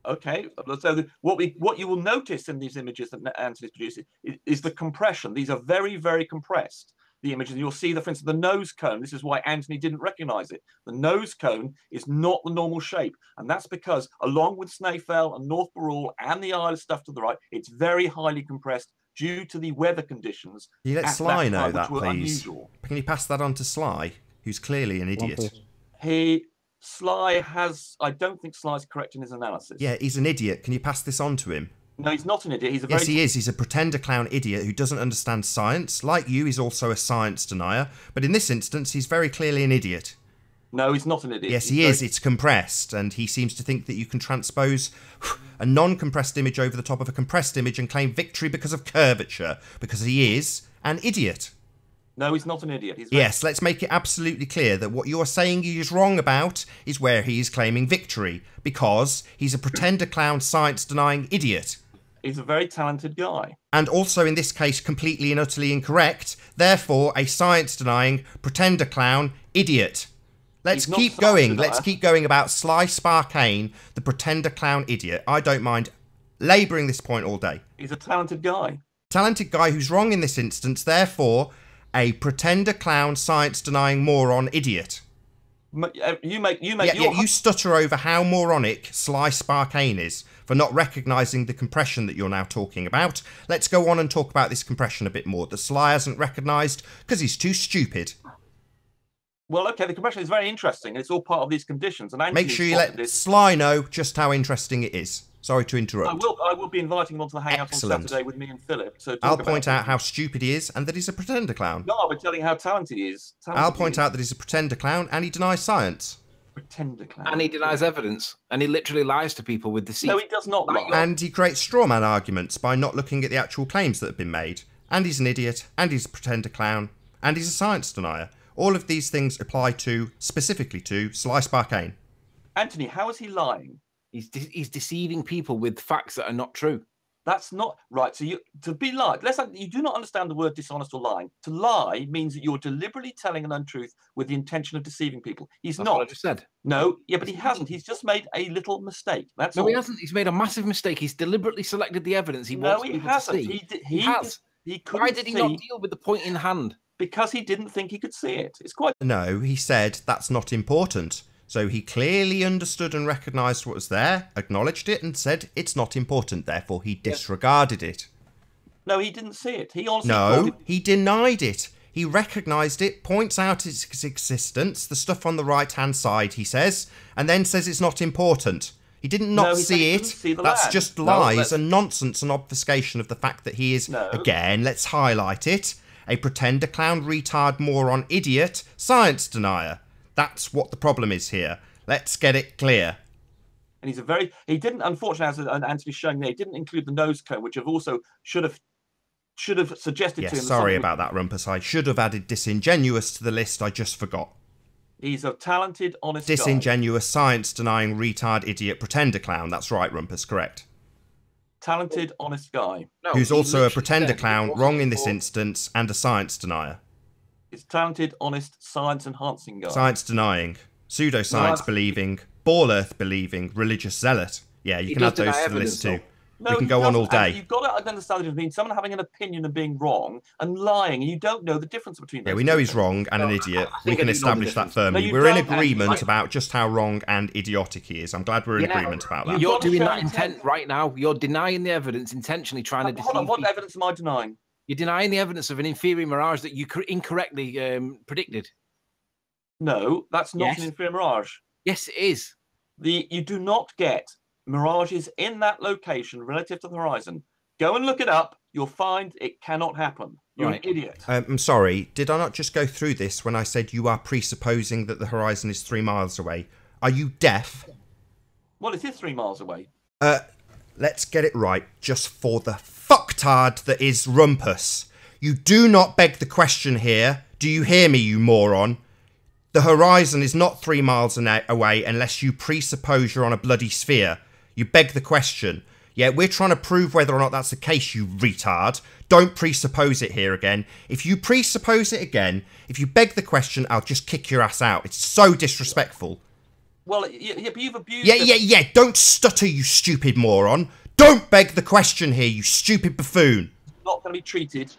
Okay, so what you will notice in these images that Anthony's producing is the compression. These are very, very compressed. The images, and you'll see that, for instance, the nose cone. This is why Anthony didn't recognize it. The nose cone is not the normal shape, and that's because, along with Snaefell and North Barrule and the Isle of stuff to the right, it's very highly compressed due to the weather conditions. Can you let at Sly that know time, that, which were please? unusual. Can you pass that on to Sly, who's clearly an idiot? Sly has. I don't think Sly's correct in his analysis. Yeah, he's an idiot. Can you pass this on to him? No, he's not an idiot. He's a Yes, very. he is. He's a pretender clown idiot who doesn't understand science. Like you, he's also a science denier. But in this instance, he's very clearly an idiot. No, he's not an idiot. Yes, he is. It's compressed, and he seems to think that you can transpose a non-compressed image over the top of a compressed image and claim victory because of curvature, because he is an idiot. No, he's not an idiot. Yes, let's make it absolutely clear that what you are saying he is wrong about is where he is claiming victory, because he's a pretender clown, science-denying idiot. He's a very talented guy. And also, in this case, completely and utterly incorrect, therefore a science-denying, pretender clown, idiot. Let's keep going. Let's keep going about Sly Sparkane, the pretender clown idiot. I don't mind labouring this point all day. He's a talented guy. Talented guy who's wrong in this instance, therefore a pretender clown, science-denying moron idiot. You stutter over how moronic Sly Sparkane is for not recognising the compression that you're now talking about. Let's go on and talk about this compression a bit more that Sly hasn't recognised because he's too stupid. Well, okay, the compression is very interesting, and it's all part of these conditions. And make sure you let Sly know just how interesting it is. Sorry to interrupt. I will be inviting him onto the Hangout on Saturday with me and Philip. So I'll point out how stupid he is and that he's a pretender clown. No, I'll be telling how talented he is. I'll point out that he's a pretender clown and he denies science. Pretender clown. And he denies evidence. And he literally lies to people with deceit. No, he does not lie. And he creates straw man arguments by not looking at the actual claims that have been made. And he's an idiot, and he's a pretender clown, and he's a science denier. All of these things apply specifically to Sly Sparkane. Anthony, how is he lying? He's deceiving people with facts that are not true. That's not right. So you do not understand the word dishonest or lying. To lie means that you're deliberately telling an untruth with the intention of deceiving people. That's not. What I just said. No, yeah, but he hasn't. He's just made a little mistake. That's all. No, he hasn't. He's made a massive mistake. He's deliberately selected the evidence he wants people to see. He has. Why did he not deal with the point in hand? Because he didn't think he could see it. It's quite. No, he said that's not important. So he clearly understood and recognised what was there, acknowledged it, and said it's not important. Therefore, he disregarded it. No, he didn't see it. He honestly. No, he denied it. He recognised it, points out its existence, the stuff on the right-hand side, he says, and then says it's not important. He didn't not see it. That's just lies and nonsense and obfuscation of the fact that he is, again, let's highlight it, a pretender clown, retard, moron, idiot, science denier. That's what the problem is here. Let's get it clear. And he didn't, unfortunately, as Anthony's showing there, he didn't include the nose cone, which should have suggested to him. Sorry about that, Rumpus. I should have added disingenuous to the list. I just forgot. He's a talented, honest guy. Disingenuous, science-denying, retard, idiot, pretender clown. That's right, Rumpus, correct. Talented, honest guy. No, who's also a pretender clown, wrong in this instance, and a science denier. He's talented, honest, science-enhancing guy. Science-denying, pseudoscience-believing, ball-earth-believing, religious zealot. Yeah, you can add those to the list too. No, we can go on all day. You've got to understand the difference between someone having an opinion and being wrong and lying, and you don't know the difference between those. Yeah, we know he's wrong and an idiot. We can establish that firmly. We're in agreement about just how wrong and idiotic he is. I'm glad we're in agreement about that. You're doing that intent right now. You're denying the evidence, intentionally trying to deceive people. Hold on, what people. evidence am I denying? You're denying the evidence of an inferior mirage that you incorrectly predicted. No, that's not an inferior mirage. Yes, it is. You do not get mirages in that location relative to the horizon. Go and look it up. You'll find it cannot happen. You're an idiot. I'm sorry. Did I not just go through this when I said you are presupposing that the horizon is 3 miles away? Are you deaf? Well, it is 3 miles away. Let's get it right, just for the fucktard that is Rumpus. You do not beg the question here. Do you hear me, you moron? The horizon is not 3 miles away unless you presuppose you're on a bloody sphere. You beg the question. Yeah, we're trying to prove whether or not that's the case, you retard. Don't presuppose it here again. If you presuppose it again, if you beg the question, I'll just kick your ass out. It's so disrespectful. Well, yeah, but you've abused... Yeah. Don't stutter, you stupid moron. Don't beg the question here, you stupid buffoon. Not going to be treated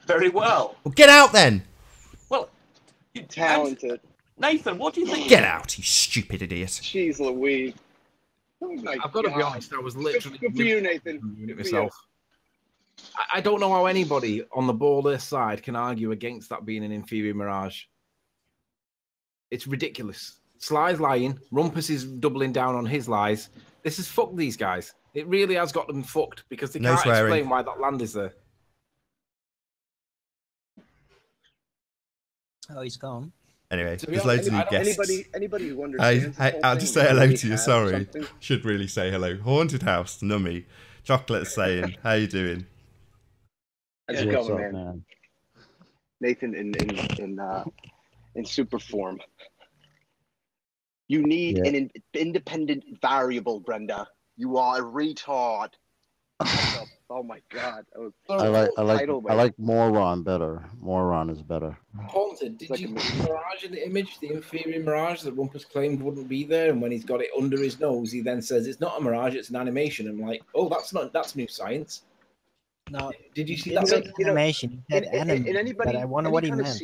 very well. Well, get out then. Well, talented. Nathan, what do you think? Get out, you stupid idiot. Jeez Louise. Oh I've got to be honest, I was literally... Good for you, Nathan. Myself. I don't know how anybody on the baller side can argue against that being an inferior mirage. It's ridiculous. Sly's lying. Rumpus is doubling down on his lies. This has fucked these guys. It really has got them fucked because they can't explain why that land is there. Oh, he's gone. Anyway, To be there's honest, loads of new guests. Anybody who Hey, understands hey, this whole I'll thing just would say hello already to you. have Sorry, something. should really say hello. Haunted House, Nummy, Chocolate saying, how you doing? How's it What's going, up, man? man? Nathan in super form. You need Yeah. an independent variable, Brenda. You are a retard. Oh my god. That was I like moron better. Moron is better. Haunted, did like you a see the mirage in the image, the inferior mirage that Rumpus claimed wouldn't be there? And when he's got it under his nose, he then says it's not a mirage, it's an animation. I'm like, oh, that's new science. No, Did you he see didn't that? say animation. He said animation, but I wonder what he meant.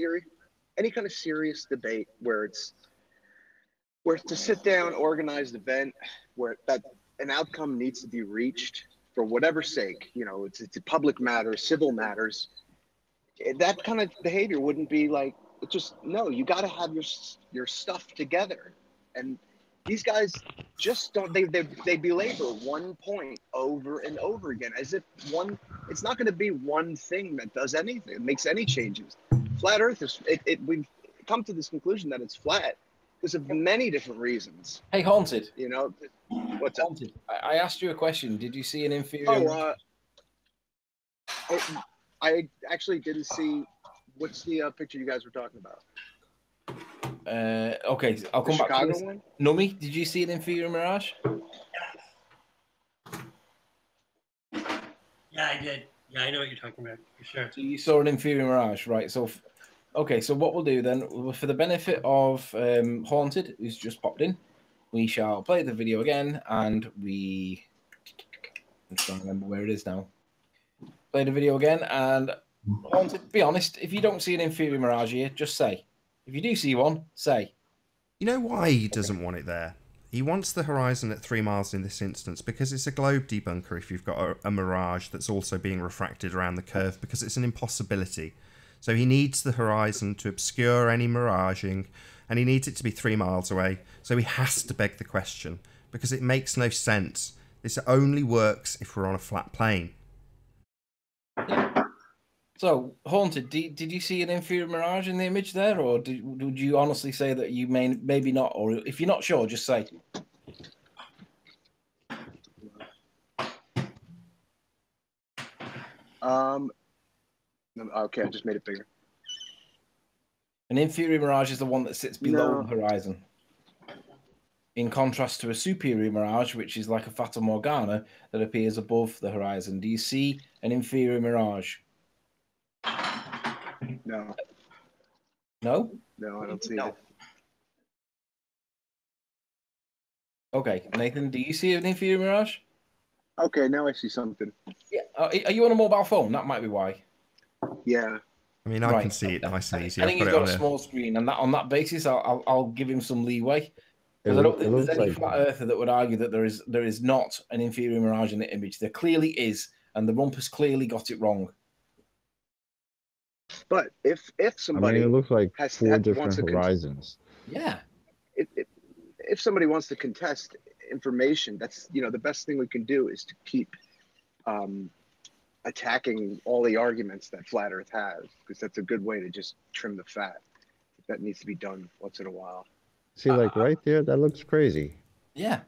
Any kind of serious debate where to sit down, organize the event, where that an outcome needs to be reached for whatever sake, it's a public matter, civil matters. That kind of behavior wouldn't be like it. Just no, you got to have your stuff together, and these guys just don't. They belabor one point over and over again as if it's not going to be one thing that does anything, it makes any changes. Flat Earth is we've come to this conclusion that it's flat because of many different reasons. Hey, Haunted. What's up? Haunted. I asked you a question. Did you see an inferior? I actually didn't see. What's the picture you guys were talking about? Okay, I'll come back to Chicago this. one. Nummy, did you see an inferior mirage? Yeah, I did. Yeah, I know what you're talking about, for sure. So you saw an inferior mirage, right? So, okay, so what we'll do then, for the benefit of Haunted, who's just popped in, we shall play the video again, and I'm trying to remember where it is now. Play the video again, and Haunted, be honest, if you don't see an inferior mirage here, just say. If you do see one, say. You know why he doesn't want it there? He wants the horizon at 3 miles in this instance because it's a globe debunker if you've got a mirage that's also being refracted around the curve, because it's an impossibility. So he needs the horizon to obscure any miraging, and he needs it to be 3 miles away. So he has to beg the question because it makes no sense. This only works if we're on a flat plane. So, Haunted, did you see an inferior mirage in the image there, or would you honestly say that you maybe not, or if you're not sure, just say. Okay, I just made it bigger. An inferior mirage is the one that sits below No. the horizon. In contrast to a superior mirage, which is like a Fata Morgana that appears above the horizon. Do you see an inferior mirage? No. No? No, I don't see it. Okay, Nathan, do you see an inferior mirage? Okay, now I see something. Yeah. Are you on a mobile phone? That might be why. Yeah. I mean, I can see it nice and easy. I think I've he's got got it a on small screen, and on that basis, I'll give him some leeway. Because I don't think there's any flat earther that would argue that there is not an inferior mirage in the image. There clearly is, and the Rumpus clearly got it wrong. But if somebody it looks like has, four wants different to horizons. Yeah. If somebody wants to contest information, that's the best thing we can do is to keep attacking all the arguments that Flat Earth has, because that's a good way to just trim the fat. That needs to be done once in a while. See, like right there, that looks crazy. Yeah,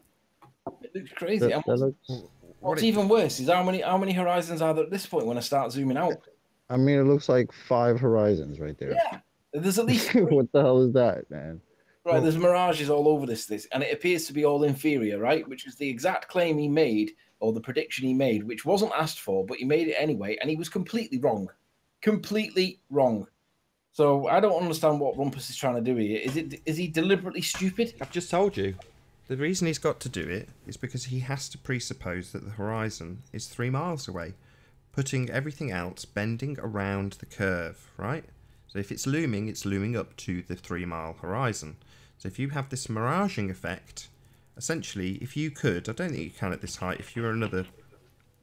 it looks crazy. That looks... What's even worse is how many horizons are there at this point when I start zooming out? I mean, it looks like 5 horizons right there. Yeah, there's at least what the hell is that, man? Right, there's mirages all over this, and it appears to be all inferior, right? Which is the exact claim he made, or the prediction he made, which wasn't asked for, but he made it anyway, and he was completely wrong. Completely wrong. So I don't understand what Rumpus is trying to do here. Is he deliberately stupid? I've just told you. The reason he's got to do it is because he has to presuppose that the horizon is 3 miles away, putting everything else bending around the curve, right? So if it's looming up to the 3 mile horizon. So if you have this miraging effect, essentially, if you could, I don't think you can at this height, if you were another,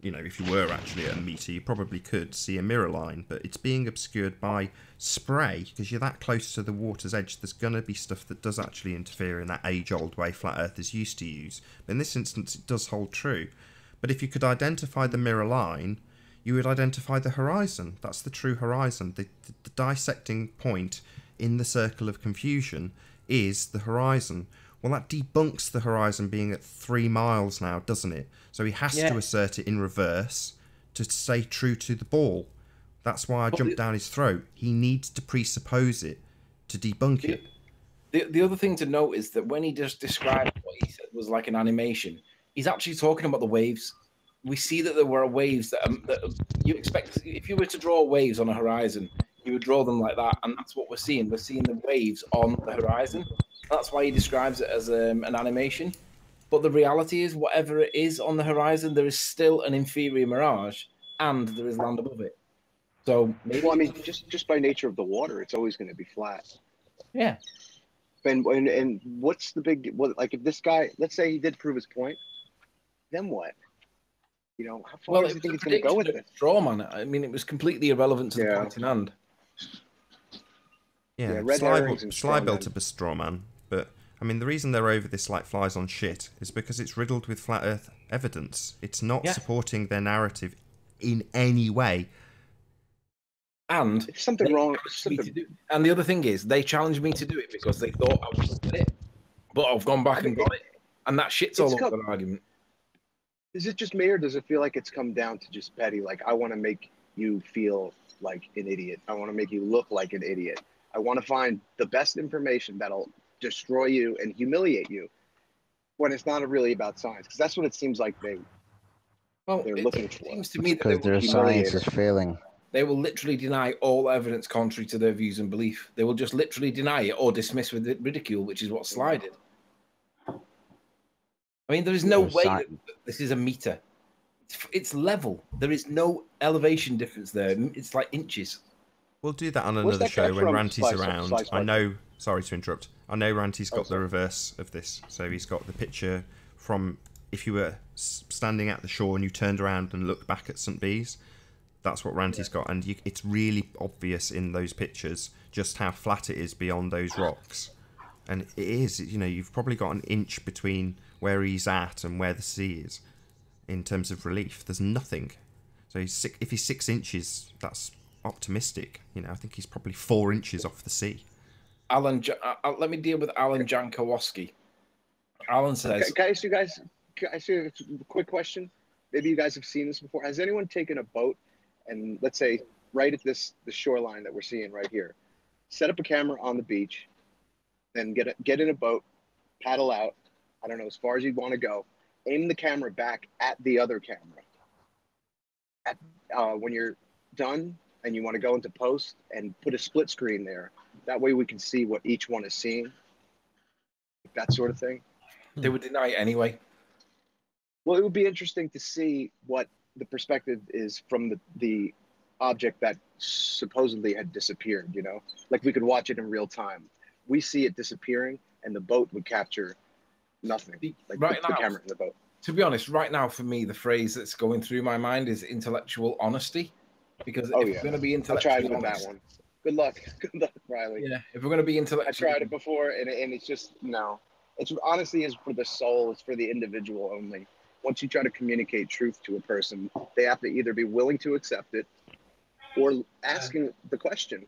if you were actually at a meter, you probably could see a mirror line, but it's being obscured by spray, because you're that close to the water's edge, there's going to be stuff that does actually interfere in that age-old way Flat Earthers used to use. But in this instance, it does hold true. But if you could identify the mirror line, you would identify the horizon. That's the true horizon. The dissecting point in the circle of confusion is the horizon. Well, that debunks the horizon being at 3 miles now, doesn't it? So he has to assert it in reverse to stay true to the ball. That's why I jumped down his throat. He needs to presuppose it to debunk it. The other thing to note is that when he just described what he said was like an animation, he's actually talking about the waves. We see that there were waves that you expect. If you were to draw waves on a horizon, you would draw them like that, and that's what we're seeing. We're seeing the waves on the horizon. That's why he describes it as an animation. But the reality is, whatever it is on the horizon, there is still an inferior mirage, and there is land above it. So maybe, well, I mean, just by nature of the water, it's always going to be flat. Yeah. And what's the big like if this guy, let's say he did prove his point, then what? You know, how far does he think he's going to go with it? Draw, man. I mean, it was completely irrelevant to the point in hand. Yeah, Sly built up a straw man, but I mean, the reason they're over this like flies on shit is because it's riddled with flat Earth evidence. It's not supporting their narrative in any way. And it's something wrong. And the other thing is, they challenged me to do it because they thought I was good at it, but I've gone back and got it, and that shit's all over an argument. Is it just me, or does it feel like it's come down to just petty? Like, I want to make you feel like an idiot. I want to make you look like an idiot. I want to find the best information that'll destroy you and humiliate you, when it's not really about science. Because that's what it seems like they're looking for. Seems to me that Because their science is failing. They will literally deny all evidence contrary to their views and belief. They will just literally deny it or dismiss with ridicule, which is what Sly did. I mean, there is no way that this is a meter. It's level. There is no elevation difference there. It's like inches. We'll do that on another show when Ranty's around. I know, sorry to interrupt. I know Ranty's got the reverse of this. So he's got the picture from if you were standing at the shore and you turned around and looked back at St. Bees. That's what Ranty's got, and it's really obvious in those pictures just how flat it is beyond those rocks. And it is, you know, you've probably got an inch between where he's at and where the sea is in terms of relief. There's nothing. So if he's 6 inches, that's optimistic. You know, I think he's probably 4 inches off the sea. Let me deal with Alan Jankowski. Alan says, can I ask you guys? Can I ask you a quick question? Maybe you guys have seen this before. Has anyone taken a boat and, let's say, right at the shoreline that we're seeing right here, set up a camera on the beach, then get in a boat, paddle out, I don't know, as far as you want to go, aim the camera back at the other camera. When you're done and you want to go into post, and put a split screen there, that way we can see what each one is seeing, that sort of thing. They would deny it anyway. Well, it would be interesting to see what the perspective is from the object that supposedly had disappeared, you know? Like, we could watch it in real time. We see it disappearing, and the boat would capture nothing. Like, the camera in the boat. To be honest, right now, for me, the phrase that's going through my mind is intellectual honesty. Because if we're going to be intellectually honest... I tried with that one. Good luck. Good luck, Riley. Yeah, if we're going to be intellectually... I tried it before, and it's just, no. It's honesty is for the soul. It's for the individual only. Once you try to communicate truth to a person, they have to either be willing to accept it or asking the question.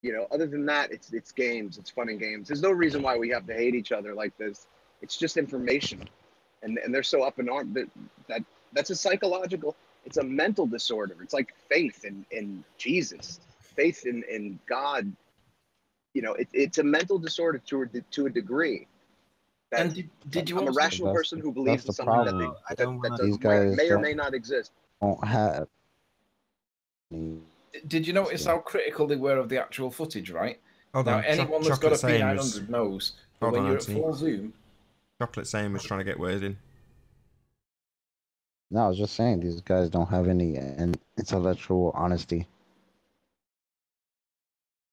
You know, other than that, it's games. It's fun and games. There's no reason why we have to hate each other like this. It's just information. And they're so up in arms that's a psychological, it's a mental disorder. It's like faith in Jesus, faith in God. You know, it's a mental disorder to a degree. And did you? I'm a rational person who believes in something that may or may not exist. Don't have. Did you notice how critical they were of the actual footage? Right. Hold now, on. anyone that's got a P900 knows that when you're at full zoom. Chocolate saying was trying to get word in. No, I was just saying these guys don't have any intellectual honesty.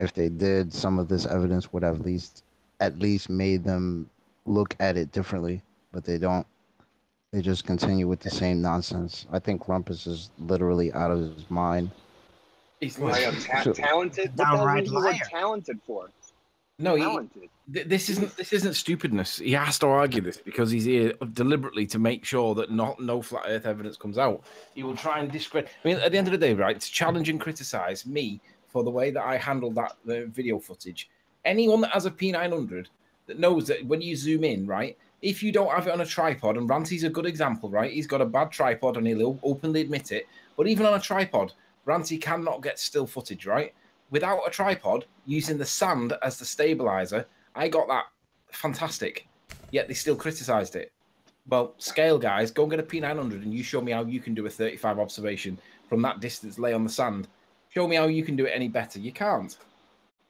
If they did, some of this evidence would have at least made them look at it differently, but they don't. They just continue with the same nonsense. I think Rumpus is literally out of his mind. He's talented. Downright liar. Talented for? No, talented. This isn't stupidness. He has to argue this because he's here deliberately to make sure that no flat Earth evidence comes out. He will try and discredit. I mean, at the end of the day, right, to challenge and criticize me for the way that I handled the video footage. Anyone that has a P900 that knows that when you zoom in, right, if you don't have it on a tripod, and Ranty's a good example, right? He's got a bad tripod and he'll openly admit it. But even on a tripod, Ranty cannot get still footage, right? Without a tripod, using the sand as the stabilizer, I got that fantastic. Yet they still criticized it. Well, scale guys, go and get a P900 and you show me how you can do a 35 observation from that distance, lay on the sand. Show me how you can do it any better. You can't.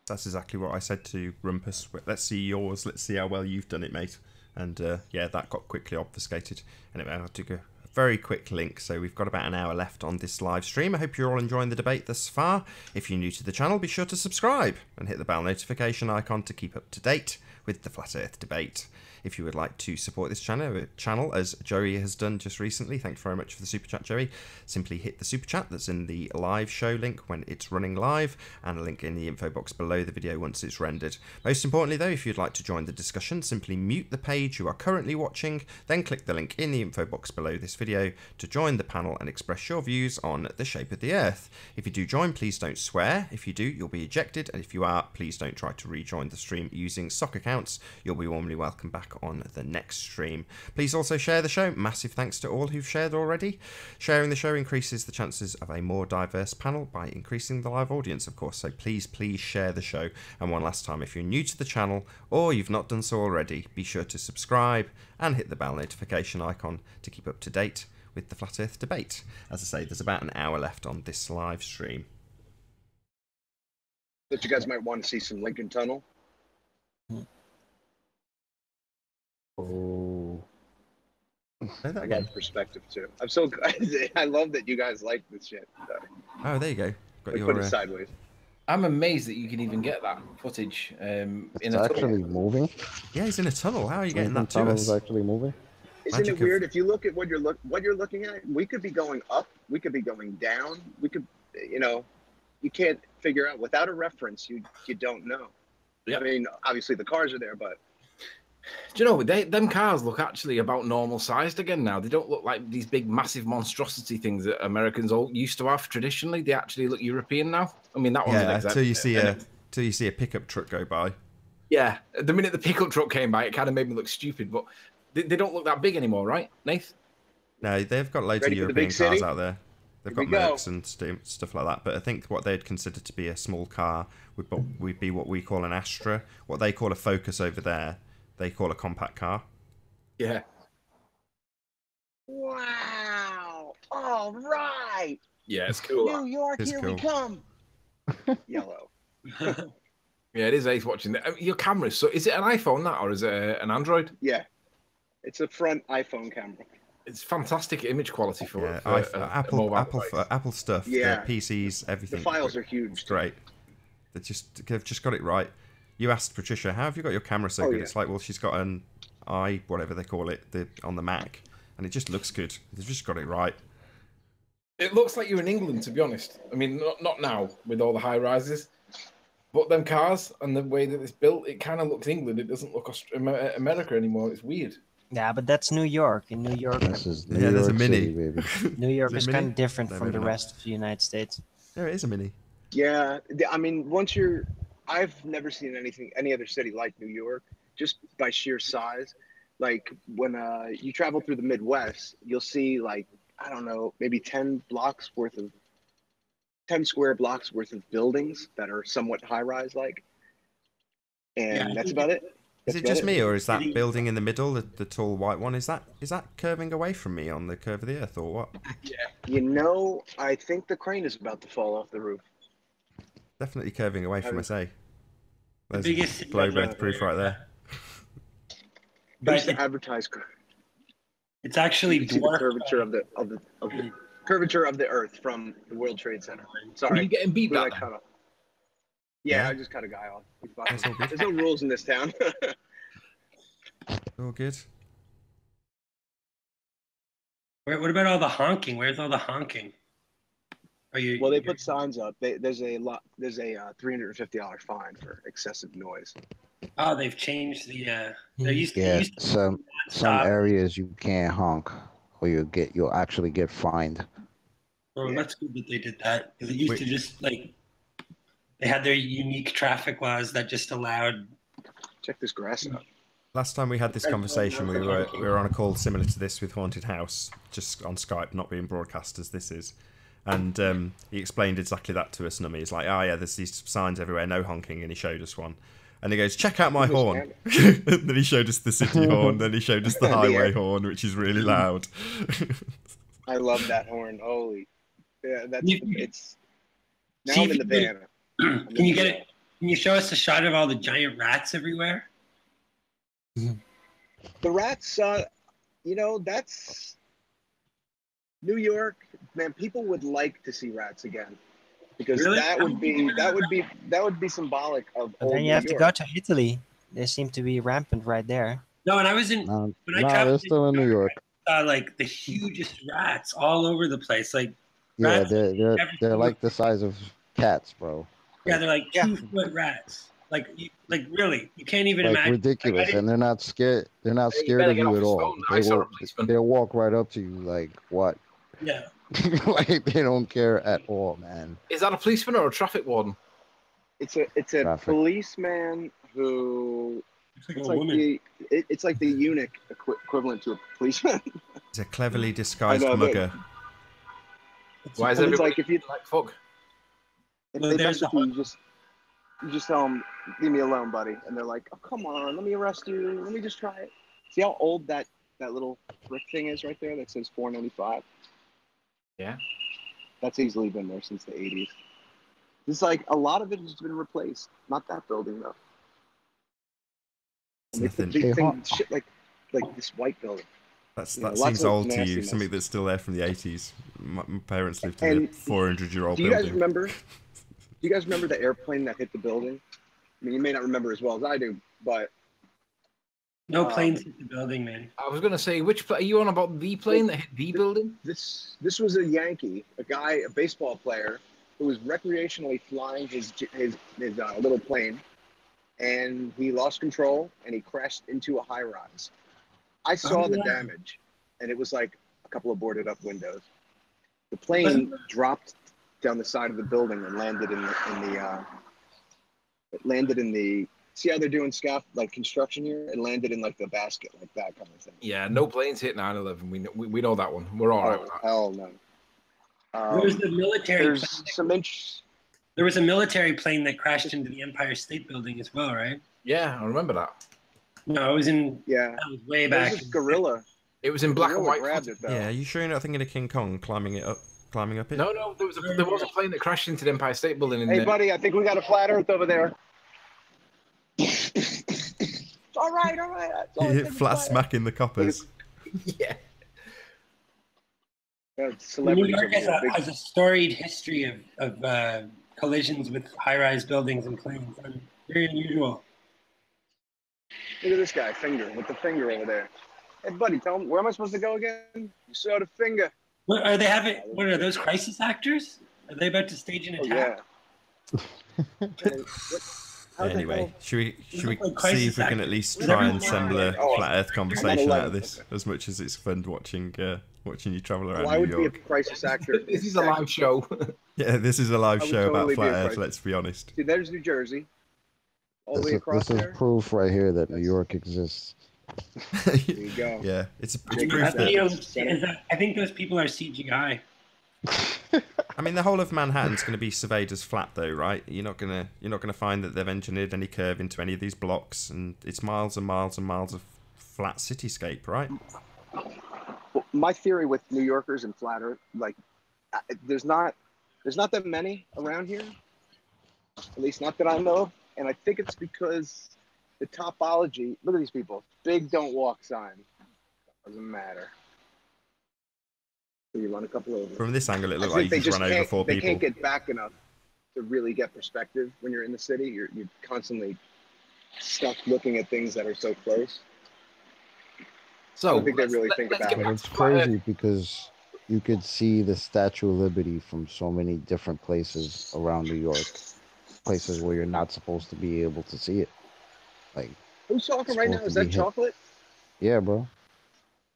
That's exactly what I said to Rumpus. Let's see yours. Let's see how well you've done it, mate. And yeah, that got quickly obfuscated. Anyway, I'll do a very quick link. So we've got about an hour left on this live stream. I hope you're all enjoying the debate thus far. If you're new to the channel, be sure to subscribe and hit the bell notification icon to keep up to date with the Flat Earth debate. If you would like to support this channel, as Joey has done just recently, thanks very much for the super chat, Joey. Simply hit the super chat that's in the live show link when it's running live, and a link in the info box below the video once it's rendered. Most importantly, though, if you'd like to join the discussion, simply mute the page you are currently watching, then click the link in the info box below this video to join the panel and express your views on the shape of the Earth. If you do join, please don't swear. If you do, you'll be ejected, and if you are, please don't try to rejoin the stream using sock accounts. You'll be warmly welcome back on the next stream. Please also share the show. Massive thanks to all who've shared already. Sharing the show increases the chances of a more diverse panel by increasing the live audience, of course, so please share the show. And one last time, if you're new to the channel or you've not done so already, be sure to subscribe and hit the bell notification icon to keep up to date with the Flat Earth debate. As I say, there's about an hour left on this live stream. That you guys might want to see some Lincoln Tunnel. Oh. Say that I again. love perspective too. I'm so I love that you guys like this shit. Oh, there you go. Got Put it sideways. I'm amazed that you can even get that footage in It's a actually moving. Yeah, he's in a tunnel. How are you getting that to Tunnel us? is actually moving. Isn't Magic it of- weird? If you look at what you're looking at, we could be going up, we could be going down, we could, you know, you can't figure out without a reference. You don't know. Yeah. I mean, obviously the cars are there, but Do you know, them cars look actually about normal sized again now. They don't look like these big, massive monstrosity things that Americans all used to have traditionally. They actually look European now. I mean, that one's an Yeah, example. till you see a pickup truck go by. Yeah, the minute the pickup truck came by, it kind of made me look stupid. But they don't look that big anymore, right, Nath? No, they've got loads Ready of for the European big cars city? out there. They've Here got we go. Mercs and stuff like that. But I think what they'd consider to be a small car would be what we call an Astra. What they call a Focus over there, they call a compact car. Yeah. wow! All right, Yeah, it's cool. New York, It's here cool. we come. Yellow. Yeah, it is ace watching that. Your camera, so is it an iPhone that, or is it an Android? Yeah, it's a front iPhone camera. It's fantastic image quality for, Yeah, for a Apple mobile device. Apple stuff. Yeah. The PCs, everything. The files are It's huge. great. They've just got it right. You asked Patricia, how have you got your camera so Oh, good? yeah. It's like, well, she's got an whatever they call it, on the Mac, and it just looks good. They've just got it right. It looks like you're in England, to be honest. I mean, not now with all the high rises, but them cars and the way that it's built, it kind of looks England. It doesn't look America anymore. It's weird. Yeah, but that's New York. In New York, This is New Yeah, there's a York Mini. City, baby. New York Is is it kind mini? of different No, from the maybe not. rest of the United States. Yeah, it is a Mini. Yeah, I mean, I've never seen any other city like New York, just by sheer size. Like when you travel through the Midwest, you'll see like, I don't know, maybe 10 square blocks worth of buildings that are somewhat high rise like. And Yeah, that's about it. Is That's it about just me, or is that City- building in the middle, the tall white one, is that curving away from me on the curve of the Earth, or what? You know, I think the crane is about to fall off the roof. Definitely curving away from us, eh? There's biggest city Globehead ever. proof right there. There's But the advertised. it's actually You can see the dwarfed curvature of the curvature of the Earth from the World Trade Center. Sorry. Are you getting beat Where back? did I cut off? Yeah, Yeah. I just cut a guy off. He's fine. That's all good. There's no rules in this town. All good. What about all the honking? Where's all the honking? Are you? Well, they put signs up. There's a $350 fine for excessive noise. Oh, they've changed the. There used to. Yeah, used to some stop. areas you can't honk, or you'll actually get fined. Oh, that's good that they did that because it used Wait. to just like They had their unique traffic laws that just allowed. Check this grass out. Last time we had this conversation, we were on a call similar to this with Haunted House, just on Skype, not being broadcast as this is. And he explained exactly that to us, Nummy. He's like, oh yeah, there's these signs everywhere, no honking, and he showed us one. And he goes, check out my horn. And then he showed us the city horn, then he showed us the highway horn, which is really loud. I love that horn. Holy. Yeah, it's... Now I'm in the van. Can you get it? Can you show us a shot of all the giant rats everywhere? The rats, that's New York, man. People would like to see rats again, because Really? that would be symbolic of But old then you New have to York. go to Italy. They seem to be rampant right there. No, and I was in No, when I they're traveled still in New York. I saw like the hugest rats all over the place. Like Yeah, rats they're like the size of cats, bro. yeah, they're like 2-foot rats. Like really, you can't even Like imagine. ridiculous, and they're not scared. They're not Hey, you scared better of get you off at his all. phone. I saw a policeman. They'll walk right up to you like what? Yeah. Like they don't care at all, man. Is that a policeman or a traffic warden? It's a Traffic. policeman who it's like the eunuch equivalent to a policeman. It's a cleverly disguised I know, mugger. Why is It's everybody like if you like fuck? if Well, they there's mess with you just tell them, leave me alone, buddy, and they're like, oh come on, let me arrest you, let me just try it. See how old that little brick thing is right there that says 495? Yeah. That's easily been there since the 80s. It's like a lot of it has been replaced. Not that building though. It's Like the nothing. big thing, shit like this white building. That lots seems of old to you. nastiness. Something that's still there from the 80s. My parents lived in a And 400-year-old Do you building. guys remember? Do you guys remember the airplane that hit the building? I mean, you may not remember as well as I do, but No planes hit the building, man. I was gonna say, which are you on about? The plane that hit the building? this was a Yankee, a baseball player who was recreationally flying his little plane, and he lost control and he crashed into a high rise. I saw the damage, and it was like a couple of boarded up windows. The plane dropped down the side of the building and landed in the see how they're doing like construction here? It landed in like the basket, like that kind of thing. Yeah, no planes hit 9/11. We know that one. We're all right with that. Hell no. There was the military. There's some There was a military plane that crashed into the Empire State Building as well, right? Yeah, I remember that. No, it was in. Yeah. That was way back. There's this gorilla. It was in black and white. Grabbed it, though. Yeah, are you sure you're not thinking of King Kong climbing up it? No, there was a plane that crashed into the Empire State Building. In Hey, the... buddy, I think we got a flat Earth over there. all right. He hit flat smack in the coppers. Yeah. New York has a storied history of collisions with high-rise buildings and planes. Very unusual. Look at this guy, with the finger over there. Hey, buddy, tell him, where am I supposed to go again? You saw the finger. What are they having? What are those crisis actors? Are they about to stage an attack? Anyway, should we like see if we can crisis at least actors. try and assemble a flat Earth I'm conversation not out of this? As much as it's fun watching you travel around Why New would be a York. crisis actor? This is a live show. Yeah, this is a live I would show totally about be a flat Earth. crisis. Let's be honest. See, there's New Jersey. All the way This across is there. proof right here that New York exists. There you go. Yeah, it's Big proof That that. video I think those people are CGI. I mean, the whole of Manhattan's going to be surveyed as flat, though, right? You're not gonna find that they've engineered any curve into any of these blocks, and it's miles and miles and miles of flat cityscape, right? Well, my theory with New Yorkers and flat Earth, like, there's not that many around here, at least not that I know of, and I think it's because the topology. Look at these people. Big don't walk sign. Doesn't matter. So you run a couple over. From this angle, it I looks think like you just run over 4 they people. can't get back enough to really get perspective when you're in the city. You're constantly stuck looking at things that are so close. So I don't think they really think let's about get it. But back it's to flat Earth. crazy because you could see the Statue of Liberty from so many different places around New York, places where you're not supposed to be able to see it. Like, Who's talking right now? supposed Is to be that hit. chocolate? yeah, bro.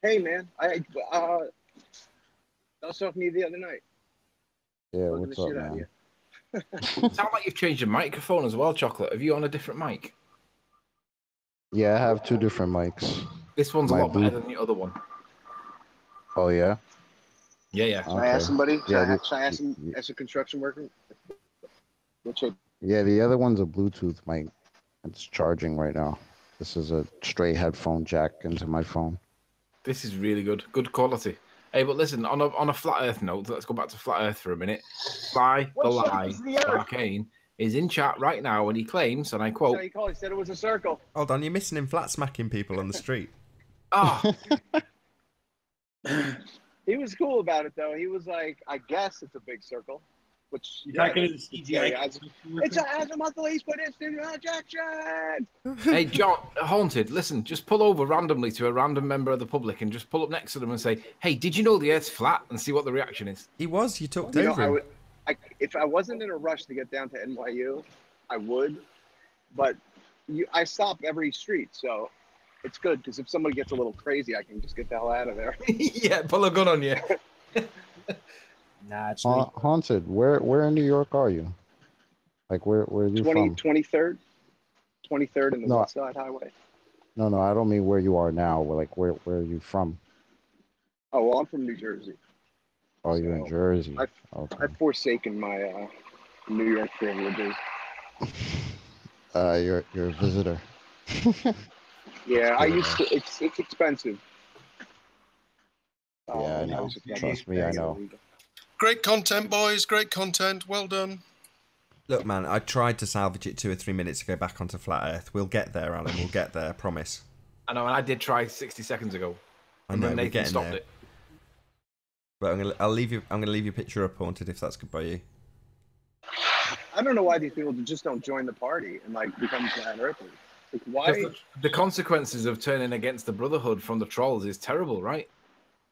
Hey man, I was talking to you the other night. Yeah, Bugging what's the up, shit out of man? you. Sound like you've changed your microphone as well, Chocolate. Have you on a different mic? Yeah, I have 2 different mics. This one's a My lot better than the other one. Oh yeah. Yeah. Should I ask somebody? Yeah, Should I ask a construction worker? Yeah, the other one's a Bluetooth mic. It's charging right now. This is a straight headphone jack into my phone. This is really good. Good quality. Hey, but listen, on a flat Earth note, let's go back to flat Earth for a minute. Fly the Lie, Arcane, is in chat right now, and he claims, and I quote, He said it was a circle. Hold on, you're missing him flat smacking people on the street. "Ah, He was cool about it though. He was like, I guess it's a big circle. Which It's a azimuthal pedestrian projection. hey, John, Haunted, listen, just pull over randomly to a random member of the public and just pull up next to them and say, hey, did you know the Earth's flat? And see what the reaction is." He was. You talked over him. If I wasn't in a rush to get down to NYU, I would. But I stop every street, so it's good because if somebody gets a little crazy, I can just get the hell out of there. Yeah, pull a gun on you. Nah, it's Haunted, where in New York are you? Like where are you from? 23rd in the No. West Side Highway. No, I don't mean where you are now. Like where are you from? Oh, well, I'm from New Jersey. Oh, you're in Jersey. I've forsaken my New York privileges. You're a visitor. Yeah, I used to. It's expensive. Yeah, I know. Trust me, I know. Great content, boys. Great content. Well done. Look, man, I tried to salvage it 2 or 3 minutes to go back onto flat Earth. We'll get there, Alan. We'll get there. I promise. I know, and I did try 60 seconds ago. I know. And then We're Nathan getting stopped there. it. But I'm gonna leave your picture up, Haunted, if that's good by you. I don't know why these people just don't join the party and like become flat earthers. Like, why? The consequences of turning against the Brotherhood from the trolls is terrible, right?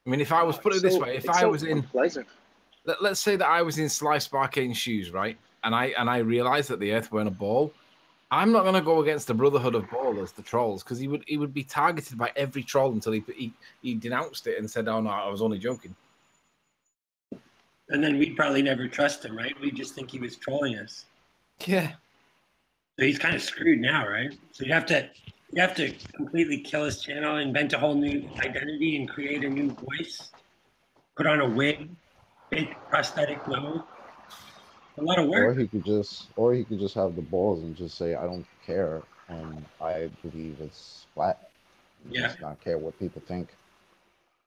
I mean, if I was put it this way, if I was in, let's say that I was in Sly Sparkane's shoes, right, and I realized that the Earth weren't a ball, I'm not going to go against the Brotherhood of Ballers, the trolls, because he would be targeted by every troll until he denounced it and said, "Oh no, I was only joking." And then we'd probably never trust him, right? We'd just think he was trolling us. Yeah. So he's kind of screwed now, right? So you have to completely kill his channel, invent a whole new identity, and create a new voice. Put on a wig, fake prosthetic nose. A lot of work. Or he could just have the balls and just say, "I don't care, and I believe it's flat." Yeah. Just not care what people think.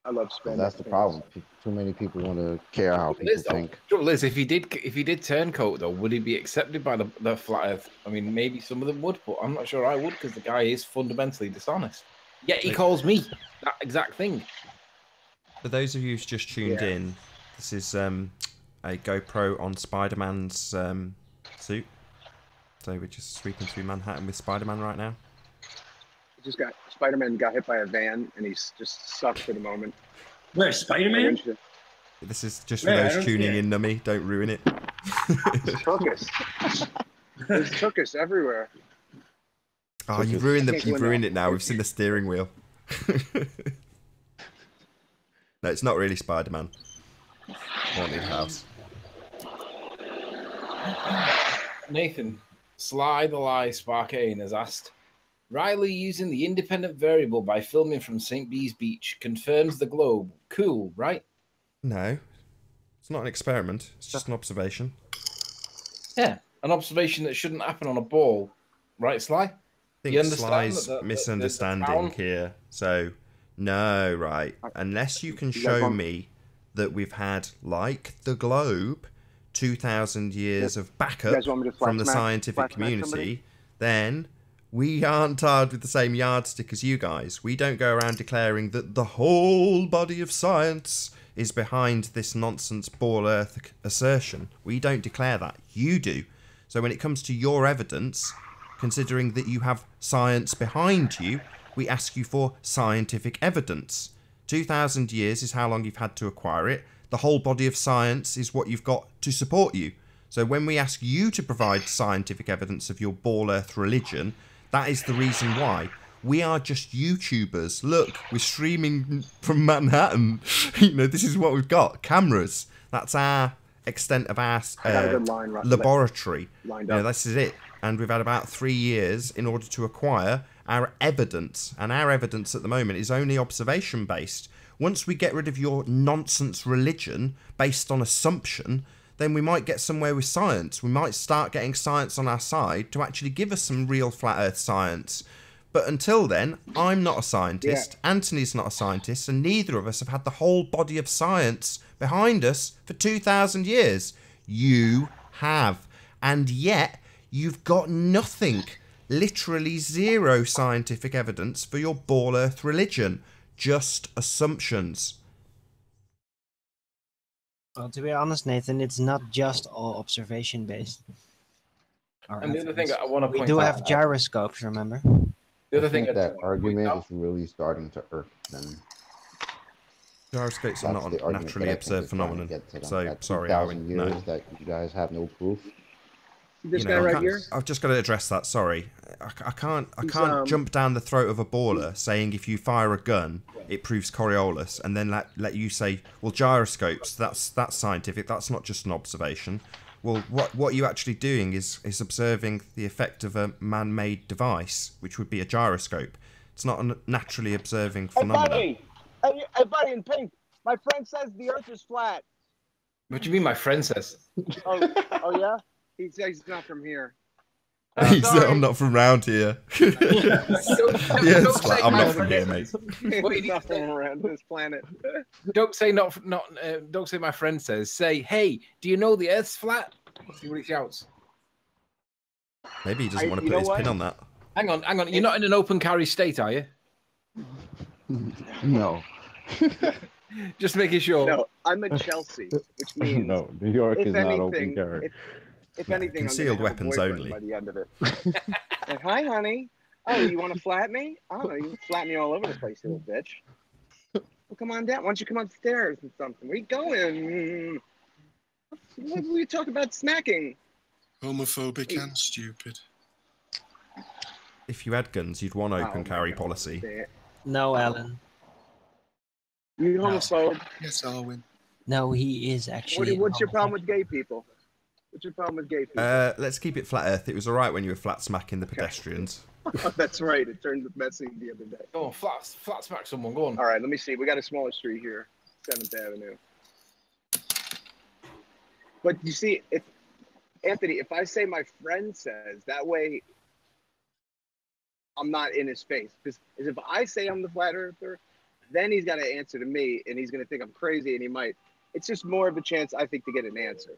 I love spending. That's the problem. Too many people want to care how people think. Liz, if he did turncoat though, would he be accepted by the flat Earth? I mean, maybe some of them would, but I'm not sure I would because the guy is fundamentally dishonest. Yet he calls me that exact thing. For those of you who's just tuned in, this is a GoPro on Spider-Man's suit. So we're just sweeping through Manhattan with Spider-Man right now. Spider-Man got hit by a van and he's just sucked for the moment. Where's Spider-Man? This is just for those tuning in, Nummy. Don't ruin it. It took us everywhere. Oh, you've ruined it now. We've seen the steering wheel. No, it's not really Spider-Man. Haunted house. Nathan, Sly the Lie Sparkane has asked, Riley using the independent variable by filming from St. Bees Beach confirms the globe. Cool, right? No. It's not an experiment. It's just an observation. Yeah, an observation that shouldn't happen on a ball. Right, Sly? I think Sly's misunderstanding here. So, no, right. Unless you can show me that we've had, like the globe, 2,000 years of backup from the scientific community, then we aren't tarred with the same yardstick as you guys. We don't go around declaring that the whole body of science is behind this nonsense ball earth assertion. We don't declare that. You do. So when it comes to your evidence, considering that you have science behind you, we ask you for scientific evidence. 2,000 years is how long you've had to acquire it. The whole body of science is what you've got to support you. So when we ask you to provide scientific evidence of your ball earth religion, that is the reason why. We are just YouTubers. Look, we're streaming from Manhattan. You know, this is what we've got. Cameras. That's our extent of our I got a good line laboratory. lined You know, up. this is it. And we've had about 3 years in order to acquire our evidence. And our evidence at the moment is only observation based. Once we get rid of your nonsense religion based on assumption, then we might get somewhere with science. We might start getting science on our side to actually give us some real flat earth science. But until then, I'm not a scientist, Anthony's not a scientist, and neither of us have had the whole body of science behind us for 2,000 years. You have. And yet, you've got nothing, literally zero scientific evidence for your ball earth religion. Just assumptions. Well, to be honest, Nathan, it's not just all observation based. And the other thing I want to point out, we do have gyroscopes, remember? The other I thing think that argument is really starting to irk them. Gyroscopes are That's not the a argument naturally that I think observed is trying to phenomenon. get to them. So, That sorry, 2,000 Owen. years No. that you guys have no proof. This You guy know, right here. I've just got to address that. Sorry, I can't He's, jump down the throat of a baller saying if you fire a gun, it proves Coriolis, and then let you say, well, gyroscopes, that's scientific. That's not just an observation. Well, what you're actually doing is observing the effect of a man-made device, which would be a gyroscope. It's not a naturally observing phenomenon. Hey, buddy in pink. My friend says the Earth is flat. what do you mean my friend says? Oh yeah. He says he's not from here. He said, I'm not from round here. Yes, like, I'm not from here, mate. He's not from around this planet. Don't say don't say my friend says. Say, hey, do you know the Earth's flat? See what he shouts. Maybe he doesn't want to put his pin on that. Hang on. You're not in an open carry state, are you? No. Just making sure. No, I'm at Chelsea, which means No, New York if is not anything, open carry. if anything, concealed I'm gonna have a weapons boyfriend only. by the end of it. Like, hi, honey. Oh, you want to flat me? I don't know. You can flat me all over the place, you little bitch. Well, come on down. Why don't you come upstairs and something? Where you going? What were you talking about smacking? Homophobic and stupid. If you had guns, you'd want open carry policy. No, Alan. You homophobe. Yes, Arwen. No, he is actually. What's your problem with gay people? What's your problem with gay people? Let's keep it flat earth. It was all right when you were flat smacking the pedestrians. Oh, that's right. It turned messy the other day. Go on, flat smack someone. Go on. All right, let me see. We got a smaller street here, 7th Avenue. But you see, if Anthony, if I say my friend says, that way I'm not in his face. Because if I say I'm the flat earther, then he's got to answer to me, and he's going to think I'm crazy, and he might. It's just more of a chance, I think, to get an answer.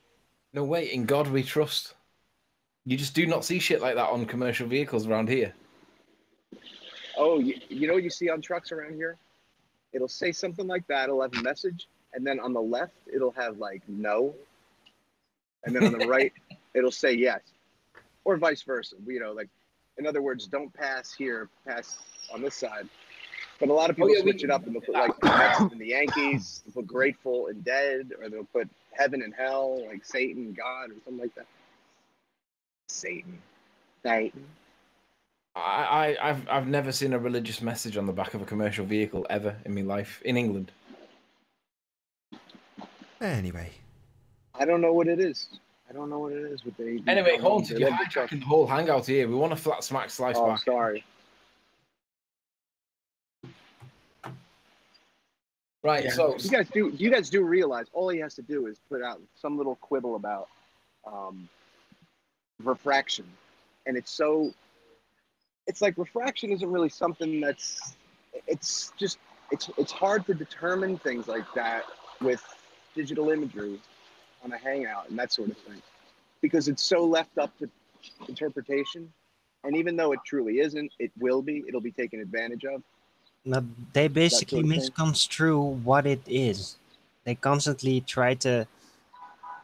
No way. In God we trust. You just do not see shit like that on commercial vehicles around here. Oh, you know what you see on trucks around here? It'll say something like that. It'll have a message, and then on the left, it'll have like no, and then on the right, it'll say yes, or vice versa. You know, like in other words, don't pass here, pass on this side. But a lot of people switch it up and they'll put like the Mets and the Yankees, they'll put Grateful and Dead, or they'll put Heaven and Hell, like Satan and God, or something like that. Satan. I've never seen a religious message on the back of a commercial vehicle ever in my life in England. Anyway, I don't know what it is. I don't know what it is. Anyway, Haunted, you're hijacking the whole hangout here. We want a flat smack slice back. Oh, sorry. Right, Yeah. so you guys do realize all he has to do is put out some little quibble about refraction, and it's like refraction isn't really something it's hard to determine things like that with digital imagery on a hangout and that sort of thing, because it's so left up to interpretation, and even though it truly isn't, it'll be taken advantage of. Now, they basically sort of thing. misconstrue what it is. They constantly try to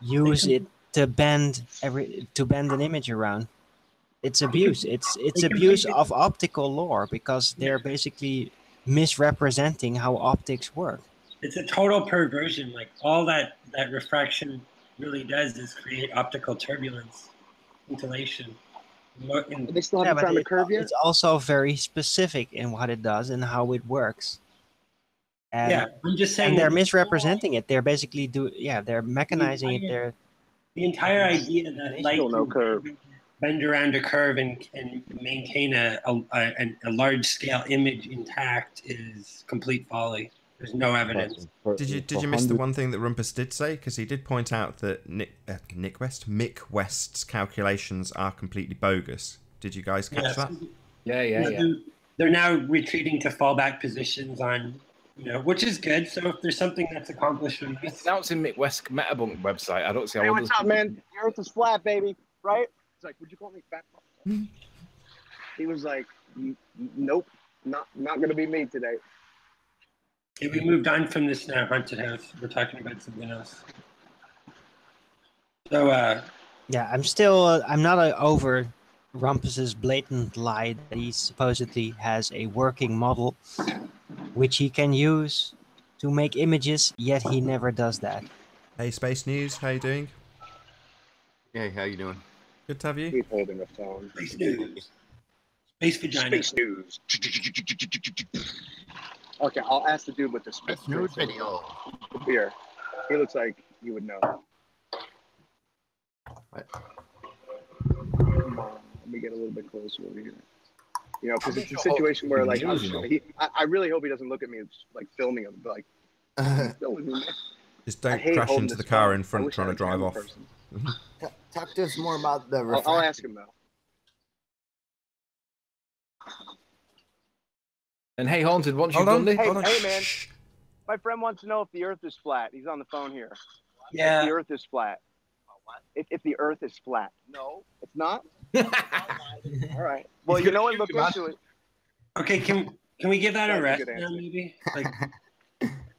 use it to bend an image around. It's abuse. It's abuse of optical lore, because they're basically misrepresenting how optics work. It's a total perversion. Like all that refraction really does is create optical turbulence, scintillation. They still haven't found the curve yet? It's also very specific in what it does and how it works. And, Yeah, I'm just saying. and they're that misrepresenting it. They're basically they're mechanizing it. They're the entire idea that light Still no curve. can bend around a curve and maintain a large scale image intact is complete folly. There's no evidence. Did you miss the one thing that Rumpus did say? Because he did point out that Mick West's calculations are completely bogus. Did you guys catch that? Yeah. They're now retreating to fallback positions on, which is good. So if there's something that's accomplished from this, Now it's in Mick West's Metabunk website. I don't see how. Hey, what's up, man? The Earth is flat, baby. Right? It's like, would you call me fat? He was like, nope, not gonna be me today. Okay, we moved on from this now, haunted house. We're talking about something else. So, yeah, I'm not over Rumpus's blatant lie that he supposedly has a working model, which he can use to make images, yet he never does that. Hey, Space News, how you doing? Hey, how you doing? Good to have you. He's holding a phone. Space News. Space Vagina. Space News. Okay, I'll ask the dude with the space News video. Here, he looks like you would know. What? Come on, let me get a little bit closer over here. Because it's a situation where, like, I really hope he doesn't look at me like filming him, but like, filming me. Just don't crash into the car in front trying to drive off. Talk to us more about the I'll ask him though. And hey, Haunted, once you've done this, hey man, my friend wants to know if the Earth is flat. He's on the phone here. Yeah. If the Earth is flat. If the Earth is flat. No, it's not. All right. Well, you know what? Look into it. Okay, can we give that a rest now, maybe? Like,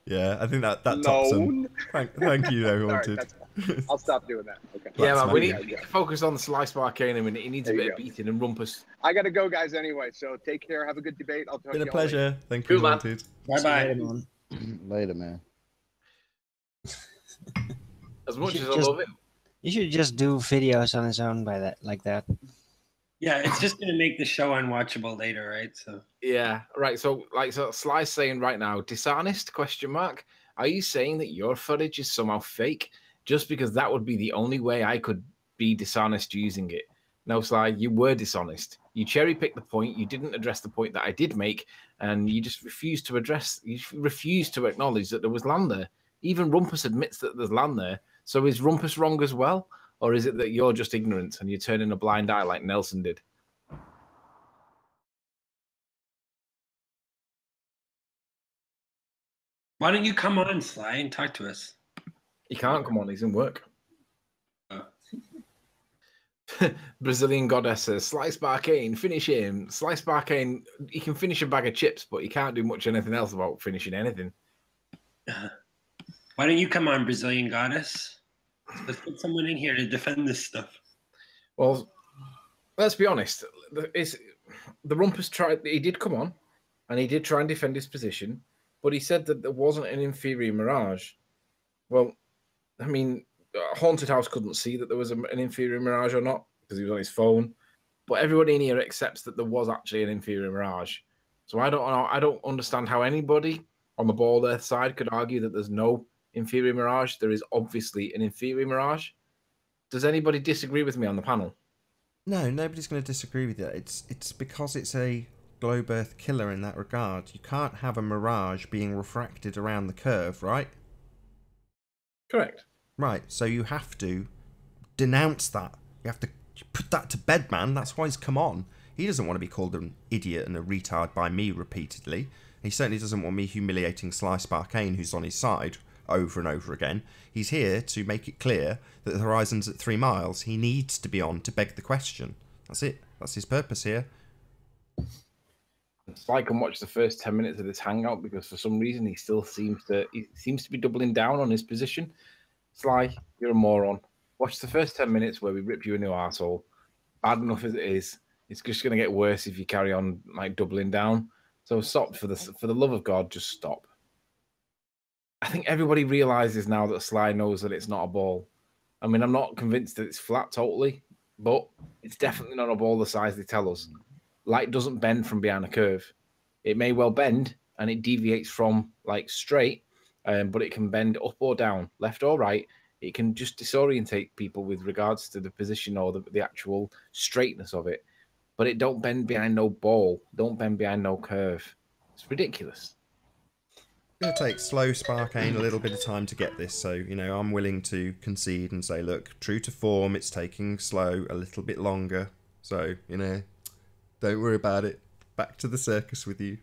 yeah, I think that tops him. Thank you, though, Haunted. Right, I'll stop doing that. Okay. Yeah, man, we need to focus on the Slice Arcane a minute. He needs a bit of beating and Rumpus. I got to go, guys, anyway, so take care. Have a good debate. I'll talk to you. Been a pleasure. Later. Thank you, Haunted. Bye-bye. Later, man. As much as I love it. You should just do videos on his own like that. Yeah, it's just going to make the show unwatchable later, right? So yeah, right. So Sly's saying right now, dishonest ? Are you saying that your footage is somehow fake just because that would be the only way I could be dishonest using it? No, Sly, you were dishonest. You cherry-picked the point. You didn't address the point that I did make, and you just refused to acknowledge that there was land there. Even Rumpus admits that there's land there. So is Rumpus wrong as well? Or is it that you're just ignorant and you're turning a blind eye like Nelson did? why don't you come on, Sly, and talk to us? He can't come on. He's in work. Brazilian Goddess says, Slice Arcane, finish him. Slice Arcane, he can finish a bag of chips, but he can't do much anything else about finishing anything. Why don't you come on, Brazilian Goddess? Let's put someone in here to defend this stuff. Well, let's be honest. The Rumpus tried. He did come on, and he did try and defend his position, but he said that there wasn't an inferior mirage. Well, I mean, Haunted House couldn't see that there was an inferior mirage or not because he was on his phone. But everybody in here accepts that there was actually an inferior mirage. So I don't know. I don't understand how anybody on the Bald Earth side could argue that there's no inferior mirage. There is obviously an inferior mirage. Does anybody disagree with me on the panel? No, nobody's going to disagree with you. It's because it's a globe Earth killer in that regard. You can't have a mirage being refracted around the curve, right? Correct. Right, so you have to denounce that. You have to put that to bed, man. That's why he's come on. He doesn't want to be called an idiot and a retard by me repeatedly. He certainly doesn't want me humiliating Slice Arcane, who's on his side, over and over again. He's here to make it clear that the horizon's at 3 miles. He needs to be on to beg the question. That's it. That's his purpose here. Sly can watch the first 10 minutes of this hangout because for some reason he still seems to be doubling down on his position. Sly, you're a moron. Watch the first 10 minutes where we rip you a new arsehole. Bad enough as it is, it's just going to get worse if you carry on like doubling down. So stop, for the love of God, just stop. I think everybody realizes now that Sly knows that it's not a ball. I mean, I'm not convinced that it's flat totally, but it's definitely not a ball the size they tell us. Light doesn't bend from behind a curve. It may well bend, and it deviates from like straight, but it can bend up or down, left or right. It can just disorientate people with regards to the position or the actual straightness of it. But it don't bend behind no ball, don't bend behind no curve. It's ridiculous. It's going to take slow Sparkane a little bit of time to get this, so, you know, I'm willing to concede and say, look, true to form, it's taking slow a little bit longer. So, you know, don't worry about it. Back to the circus with you.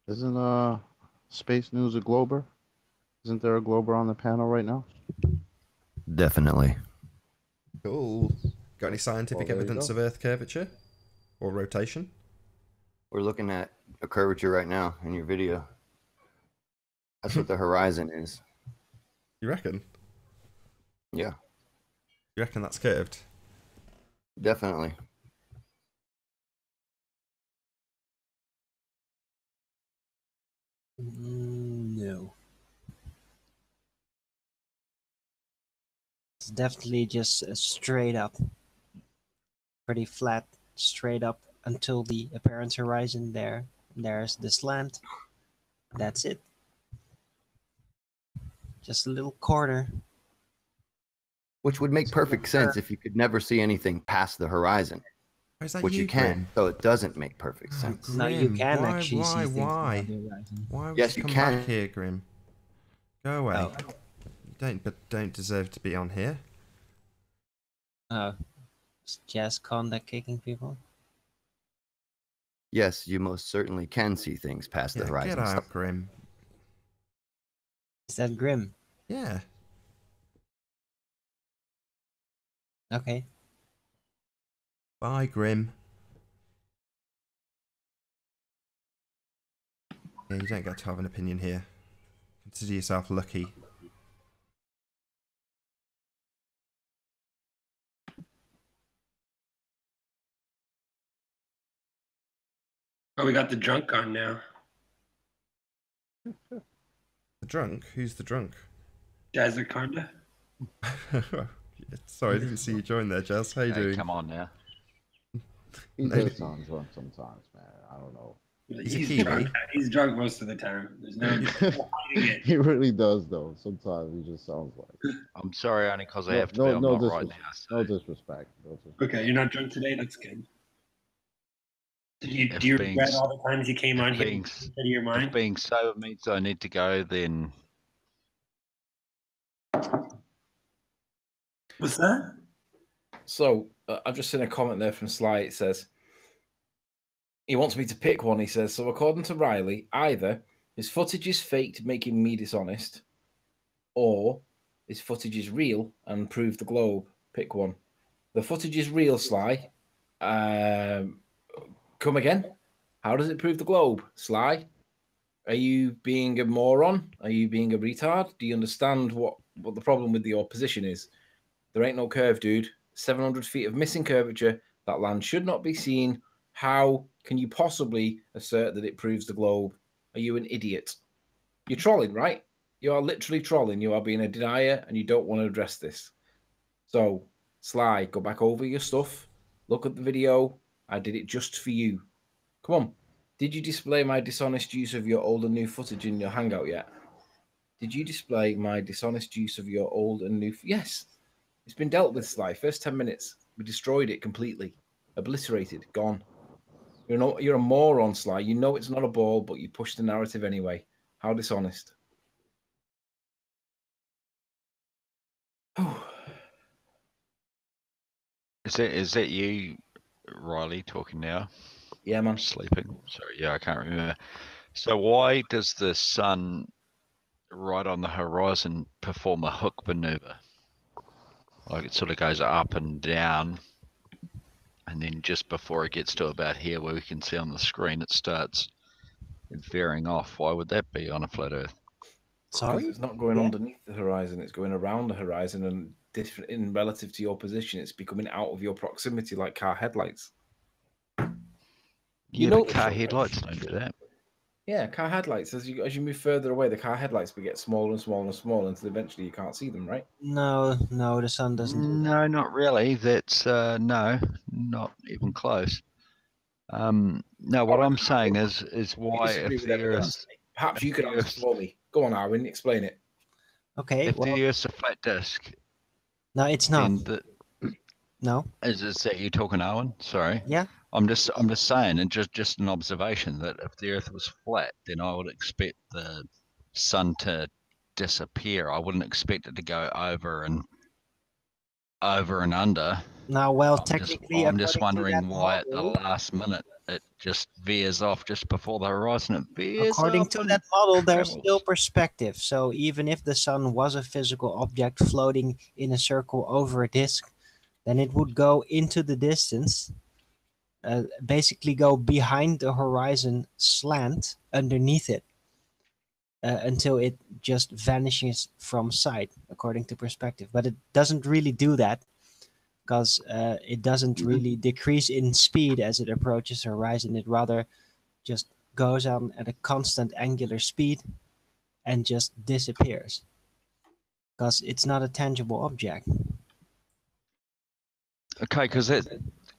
Isn't Space News a Glober? Isn't there a Glober on the panel right now? Definitely. Cool. Got any scientific Well, there you evidence go. of Earth curvature? Or rotation? We're looking at a curvature right now in your video. That's what the horizon is. You reckon? Yeah, You reckon that's curved? definitely. No. It's definitely just straight up. Pretty flat, straight up until the apparent horizon there. There's the slant. That's it. Just a little corner. Which would make perfect sense if you could never see anything past the horizon. Or is that Which you can, Grim? so it doesn't make perfect sense. No, you Grim, can why, actually see things why? beyond the horizon. Why would Yes, you you come can. back here, Grim? Go away. Oh. You don't deserve to be on here. Oh. It's just conduct kicking people. Yes, you most certainly can see things past the Yeah, horizon. get out, Grim. Is that grim? Yeah. Okay. Bye, Grim. Yeah, you don't get to have an opinion here. Consider yourself lucky. Oh, we got the drunk on now. The drunk? Who's the drunk? Jazzerconda. Sorry, I didn't see you join there, Jazz. How you doing? Come on now. He does sound drunk sometimes, man. I don't know. He's drunk. He's drunk most of the time. There's no hiding it. He really does, though. Sometimes he just sounds like. I'm sorry, only because I No, have to be. I'm not right now. So. No disrespect. No disrespect. Okay, you're not drunk today. That's good. Do you regret all the times you came on here instead of your mind? If being sober means I need to go, then What's that? So I've just seen a comment there from Sly. It says he wants me to pick one. He says, so according to Riley, either his footage is faked, making me dishonest, or his footage is real and prove the globe. Pick one. The footage is real, Sly. Come again? How does it prove the globe, Sly? Are you being a moron? Are you being a retard? Do you understand what the problem with your position is? There ain't no curve, dude. 700 feet of missing curvature. That land should not be seen. How can you possibly assert that it proves the globe? Are you an idiot? You're trolling, right? You are literally trolling. You are being a denier and you don't want to address this. So, Sly, go back over your stuff. Look at the video. I did it just for you. Come on. Did you display my dishonest use of your old and new footage in your Hangout yet? Did you display my dishonest use of your old and new... Yes. It's been dealt with, Sly. First 10 minutes. We destroyed it completely. Obliterated. Gone. You're a moron, Sly. You know it's not a ball, but you push the narrative anyway. How dishonest. Is that you, Riley, talking now? Yeah, man. Sleeping. Sorry, yeah, I can't remember. So why does the sun right on the horizon perform a hook maneuver? Like it sort of goes up and down, and then just before it gets to about here where we can see on the screen, it starts veering off. Why would that be on a flat Earth? Because it's not going underneath the horizon, it's going around the horizon, and different in relative to your position, it's becoming out of your proximity like car headlights. Yeah, but car headlights don't do that. Yeah, car headlights. As you move further away, the car headlights will get smaller and smaller and smaller until eventually you can't see them, right? No, no, the sun doesn't do that. No, not really. That's no, not even close. No, what I'm saying is why Disagree if with the evidence. Earth, Perhaps you could the answer Earth, for me. Go on, Arwin, explain it. Okay, if well, the Earth's a flat disk, no, it's not. then the No. is that you talking, Owen? Sorry. Yeah. I'm just saying, and just an observation that if the Earth was flat, then I would expect the sun to disappear. I wouldn't expect it to go over and under. Now, well, technically, I'm just according to that wondering why at the model, last minute it just veers off just before the horizon. It veers according off to and that model, there's travels. still perspective. So even if the sun was a physical object floating in a circle over a disk, then it would go into the distance, basically go behind the horizon slant underneath it, until it just vanishes from sight, according to perspective. But it doesn't really do that, because it doesn't really decrease in speed as it approaches the horizon. It rather just goes on at a constant angular speed and just disappears, because it's not a tangible object. Okay, because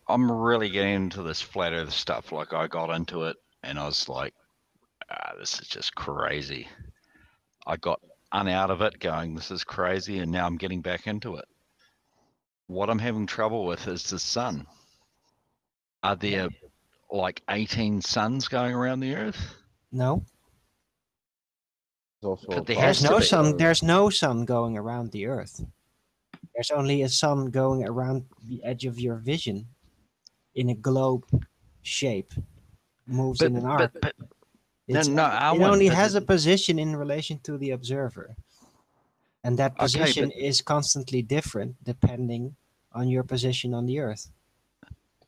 I'm really getting into this flat Earth stuff. Like I got into it and I was like, this is just crazy. I got out of it going, this is crazy, and now I'm getting back into it. What I'm having trouble with is the sun. Are there like 18 suns going around the Earth? No. But there There's has to no be. sun. There's no sun going around the Earth. There's only a sun going around the edge of your vision in a globe shape, moves in an arc. It only has a position in relation to the observer, and that position is constantly different depending on your position on the Earth.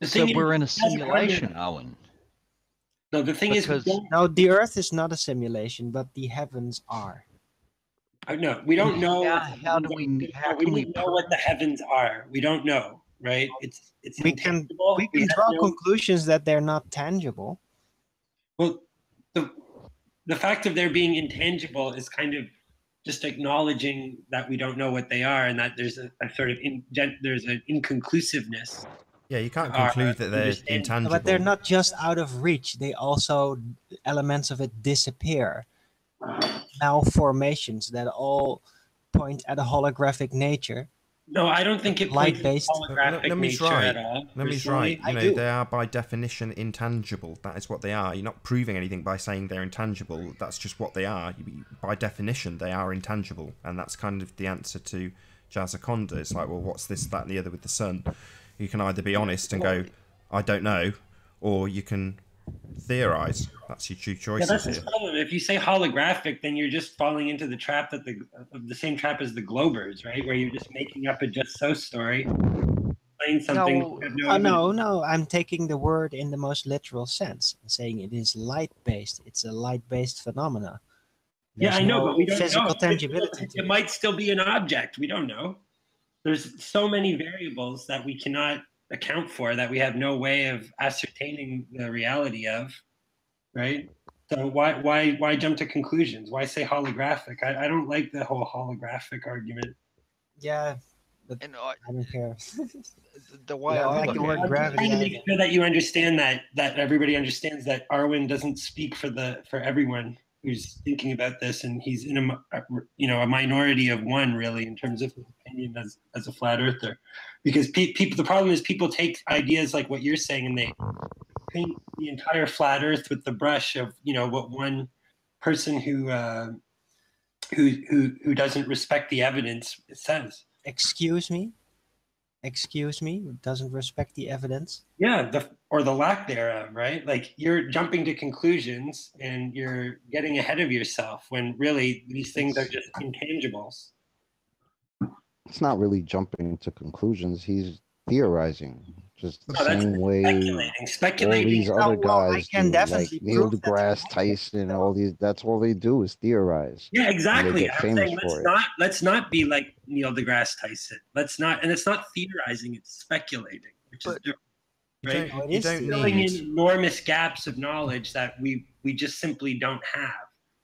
So we're in a simulation, Owen. No, the thing is, no, the Earth is not a simulation, but the heavens are. No, we don't know. How do we? How can we know what the heavens are? We don't know, right? It's we can intangible. we can draw conclusions that they're not tangible. Well, the fact of their being intangible is kind of just acknowledging that we don't know what they are, and that there's a sort of there's an inconclusive-ness. Yeah, you can't conclude that they're intangible. But they're not just out of reach. They also, elements of it disappear. Malformations that all point at a holographic nature. No, I don't think it points at holographic nature at all. Nemi's right. You know, they are by definition intangible. That is what they are. You're not proving anything by saying they're intangible. That's just what they are. By definition, they are intangible. And that's kind of the answer to Jazzaconda. It's like, well, what's this, that, and the other with the sun? You can either be honest and go, I don't know, or you can theorize. That's your two choices. Yeah, that's the problem. If you say holographic, then you're just falling into the trap that the same trap as the Globers, right? Where you're just making up a just so story, saying something. No. I'm taking the word in the most literal sense, saying it is light-based. It's a light-based phenomena. There's I know, but we don't physical know. tangibility. It might still be an object. We don't know. There's so many variables that we cannot account for, that we have no way of ascertaining the reality of, right? So why jump to conclusions? Why say holographic? I don't like the whole holographic argument. Yeah, but I don't care. The way I like the word I'm gravity. trying to make sure that you understand that everybody understands that Arwin doesn't speak for everyone who's thinking about this, and he's in a minority of one, really, in terms of his opinion as a flat earther. Because the problem is people take ideas like what you're saying and they paint the entire flat earth with the brush of what one person who doesn't respect the evidence says. Excuse me, doesn't respect the evidence. Yeah, or the lack thereof, right? Like you're jumping to conclusions and you're getting ahead of yourself when really these things are just intangibles. It's not really jumping to conclusions. He's theorizing, just the same way speculating. all these other guys can do, definitely like Neil deGrasse Tyson, all these. That's all they do is theorize. Yeah, exactly. And they get I'm famous saying for it. let's not be like Neil deGrasse Tyson. Let's not, and it's not theorizing; it's speculating, which is different. right? You It's don't filling need. in enormous gaps of knowledge that we just simply don't have.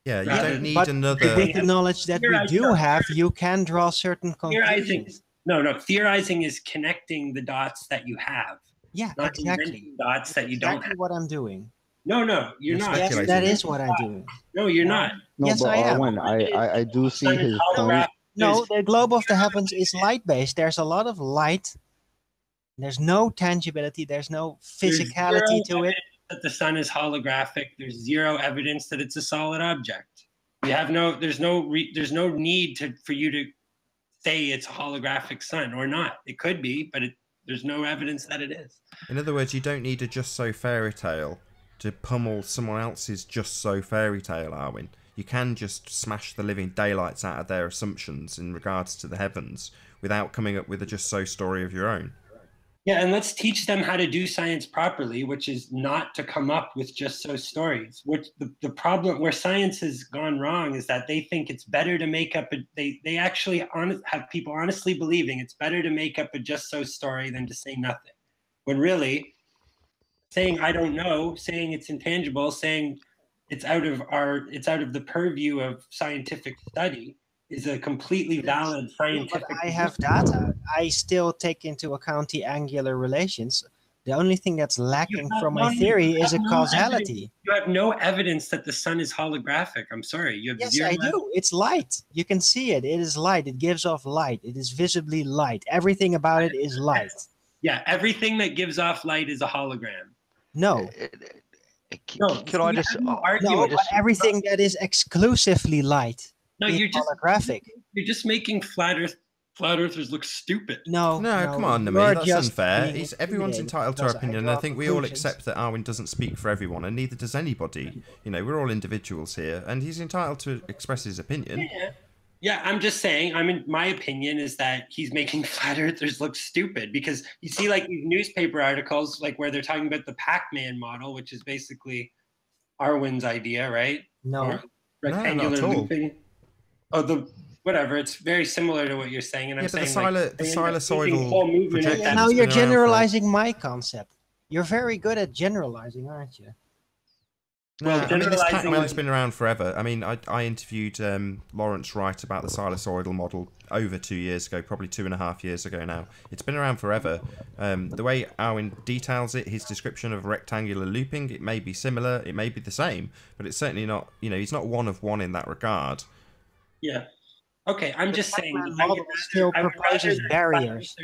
Yeah, you Rather don't need But another. with the knowledge that we do have, you can draw certain Theorizing, conclusions. no, theorizing is connecting the dots that you have. Yeah, not exactly. inventing dots that you don't Exactly have. what I'm doing. No, You're you're not. Yes, speculating. that is what I'm doing. No, you're not. No, Yes, but I am. Arwen, I do see his point. No, the globe of the heavens is light-based. There's a lot of light. There's no tangibility. There's no physicality to it. That the sun is holographic. There's zero evidence that it's a solid object. You have no. There's no need for you to say it's a holographic sun or not. It could be, but there's no evidence that it is. In other words, you don't need a just so fairy tale to pummel someone else's just so fairy tale, Arwen. You can just smash the living daylights out of their assumptions in regards to the heavens without coming up with a just so story of your own. Yeah, and let's teach them how to do science properly, which is not to come up with just so stories. Which the problem where science has gone wrong is that they think it's better to make up they actually have people honestly believing it's better to make up a just so story than to say nothing. When really saying I don't know, saying it's intangible, saying it's out of the purview of scientific study is a completely valid scientific. But I have data. I still take into account the angular relations. The only thing that's lacking from my theory is a causality. You have no evidence that the sun is holographic. I'm sorry. You have Yes, zero I do. It's light. You can see it. It is light. It gives off light. It is visibly light. Everything about it is light. Yeah, everything that gives off light is a hologram. No. Could I just? No, but everything that is exclusively light. No, is you're just holographic. You're just making flat earthers look stupid. No, come on, Nami, you're that's just unfair. being Everyone's intimidated entitled to our because I opinion, and draw I think we all conclusions. accept that Arwen doesn't speak for everyone, and neither does anybody. You know, we're all individuals here, and he's entitled to express his opinion. Yeah, I'm just saying. My opinion is that he's making flat earthers look stupid because you see, like these newspaper articles, like where they're talking about the Pac-Man model, which is basically Arwen's idea, right? No, or rectangular not at all. looping. Oh, whatever. It's very similar to what you're saying, and I'm Yeah, but saying the sinusoidal projection. Now you're generalizing my concept. You're very good at generalizing, aren't you? No, I mean, this Pac-Man's been around forever. I mean, I interviewed Lawrence Wright about the sinusoidal model over 2 years ago, probably 2.5 years ago now. It's been around forever. The way Arwen details it, his description of rectangular looping, it may be similar, it may be the same, but it's certainly not, you know, he's not one of one in that regard. Yeah. Okay, I'm just saying. Model still proposes barriers.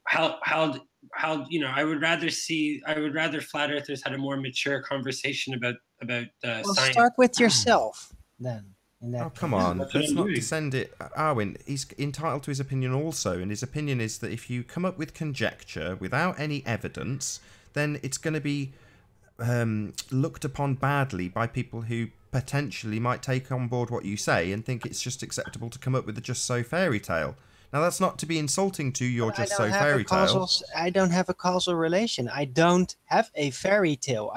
How you know? I would rather flat earthers had a more mature conversation about Well, science. start with yourself then. In that Come on, let's not descend it. Arwen, he's entitled to his opinion also, and his opinion is that if you come up with conjecture without any evidence, then it's going to be looked upon badly by people who potentially might take on board what you say and think it's just acceptable to come up with a just so fairy tale. Now, that's not to be insulting to your just so fairy tale. I don't have a causal relation. I don't have a fairy tale.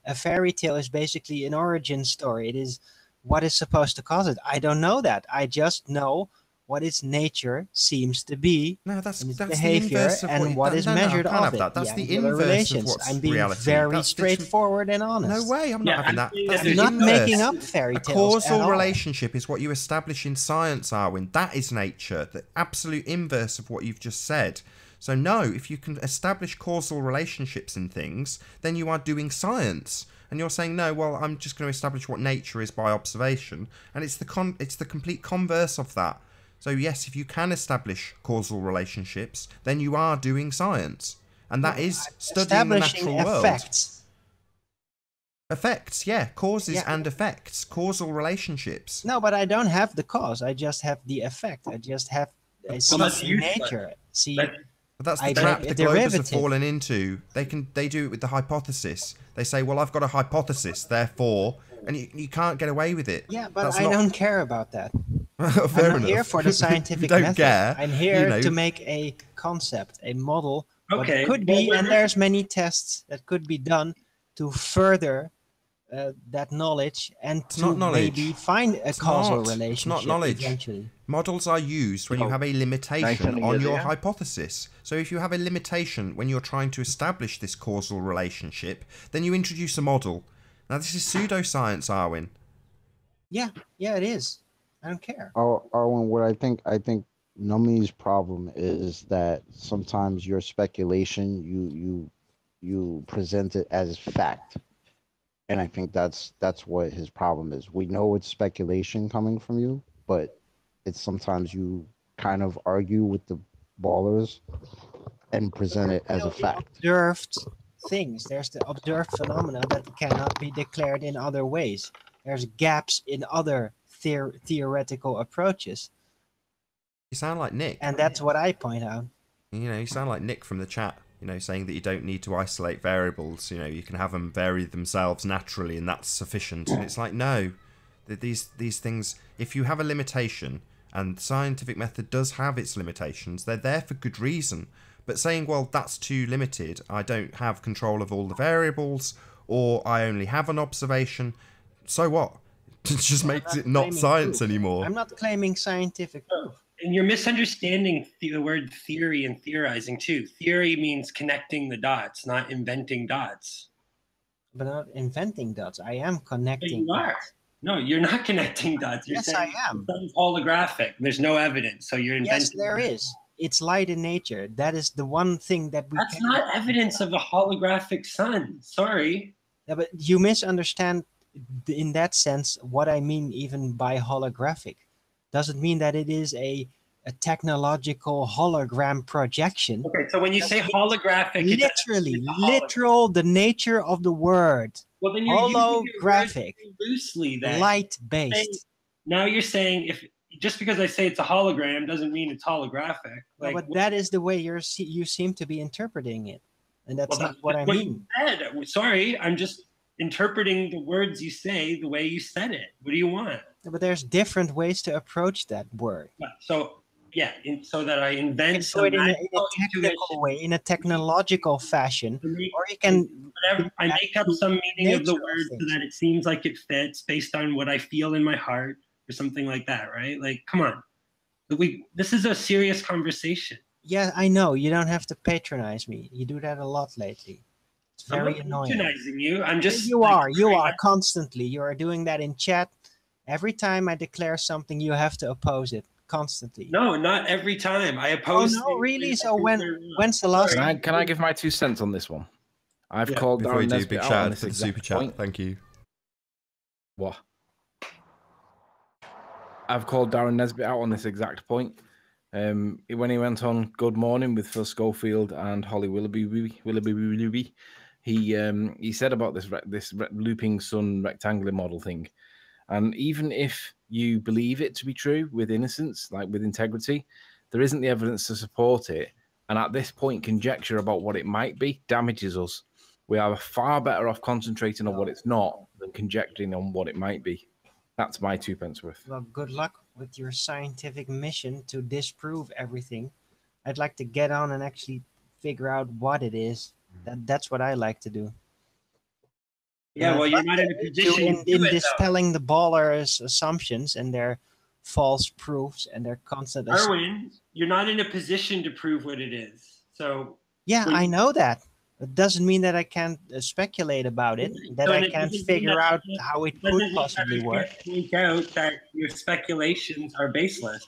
A fairy tale is basically an origin story. It is what is supposed to cause it. I don't know that. I just know what its nature seems to be. No, that's behavior the inverse of and what is measured of it. That's the angular inverse relations. of what's I'm being reality. very straightforward and honest. No way, I'm not having that. That's I'm the not inverse. making up fairy A tales at causal all. relationship is what you establish in science, Arwen. That is nature, the absolute inverse of what you've just said. So no, if you can establish causal relationships in things, then you are doing science. And you're saying, no, well, I'm just going to establish what nature is by observation. And it's the complete converse of that. So yes, if you can establish causal relationships, then you are doing science. And that is studying the natural world. Effects, yeah. Causes and effects. Causal relationships. No, but I don't have the cause. I just have the effect. I just have a sense in nature. See, But that's the I trap make a the Globers have derivative. fallen into. They do it with the hypothesis. They say, well, I've got a hypothesis, therefore, and you can't get away with it. Yeah, but That's I not... don't care about that. Fair I'm not here enough. for the scientific You don't method. care, I'm here you know. to make a concept, a model. What Okay, it could be, and there's many tests that could be done to further that knowledge and It's to not knowledge. maybe find a causal relationship It's not knowledge. eventually. Models are used when you have a limitation on your hypothesis. So if you have a limitation when you're trying to establish this causal relationship, then you introduce a model. Now this is pseudoscience, Arwin. Yeah, it is. I don't care. Arwen, what I think Numi's problem is that sometimes your speculation you present it as fact. And I think that's what his problem is. We know it's speculation coming from you, but it's sometimes you kind of argue with the ballers and present it as a fact. Observed things. There's the observed phenomena that cannot be declared in other ways. There's gaps in other theoretical approaches. You sound like Nick. And that's what I point out. You know, you sound like Nick from the chat. You know, saying that you don't need to isolate variables. You know, you can have them vary themselves naturally, and that's sufficient. And it's like, no, these things. If you have a limitation, and the scientific method does have its limitations, they're there for good reason. But saying, well, that's too limited. I don't have control of all the variables, or I only have an observation. So what? It just makes it not science anymore. I'm not claiming scientific proof. And you're misunderstanding the word theory and theorizing too. Theory means connecting the dots, not inventing dots. But not inventing dots. I am connecting. You are. dots. No, you're not connecting dots. You're Yes, saying I am. It's holographic. There's no evidence, so you're inventing. Yes, there is. It's light in nature. That is the one thing that we. That's not evidence of a holographic sun. Sorry. Yeah, but you misunderstand in that sense what I mean even by holographic. Doesn't mean that it is a technological hologram projection. Okay, so when you say holographic, literally, literal, the nature of the word. Well, then you're holographic, loosely. Then light-based. Now you're saying if just because I say it's a hologram doesn't mean it's holographic. Like, but that is the way you seem to be interpreting it, and that's not what I mean. Sorry, I'm just interpreting the words you say the way you said it. What do you want? But there's different ways to approach that word. So yeah, so that I invent so in a technical way, in a technological fashion, or you can I make up some meaning of the word so that it seems like it fits based on what I feel in my heart or something like that, right? Like, come on, this is a serious conversation. Yeah, I know. You don't have to patronize me. You do that a lot lately. It's very annoying. I'm not patronizing you. I'm just. You are constantly. You are doing that in chat. Every time I declare something, you have to oppose it constantly. No, not every time. I oppose. Oh no, really? So when's the last? Can I give my 2 cents on this one? I've called before you Darren do, big Nesbitt shout out on out this to the exact super chat. point. Thank you. What? I've called Darren Nesbitt out on this exact point. When he went on Good Morning with Phil Schofield and Holly Willoughby, he said about this looping sun rectangular model thing. And even if you believe it to be true with innocence, like with integrity, there isn't the evidence to support it. And at this point, conjecture about what it might be damages us. We are far better off concentrating on what it's not than conjecturing on what it might be. That's my 2 pence worth. Well, good luck with your scientific mission to disprove everything. I'd like to get on and actually figure out what it is. That's what I like to do. Yeah, well, you're not in a position in dispelling the ballers' assumptions and their false proofs and their constant. Erwin, you're not in a position to prove what it is. So. Yeah, I know that. It doesn't mean that I can't speculate about it. That I can't figure out how it could possibly work. Point out that your speculations are baseless.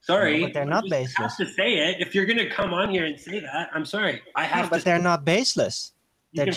Sorry, no, but they're not baseless. I have to say it. If you're going to come on here and say that, I'm sorry. I have to. But they're not baseless. They're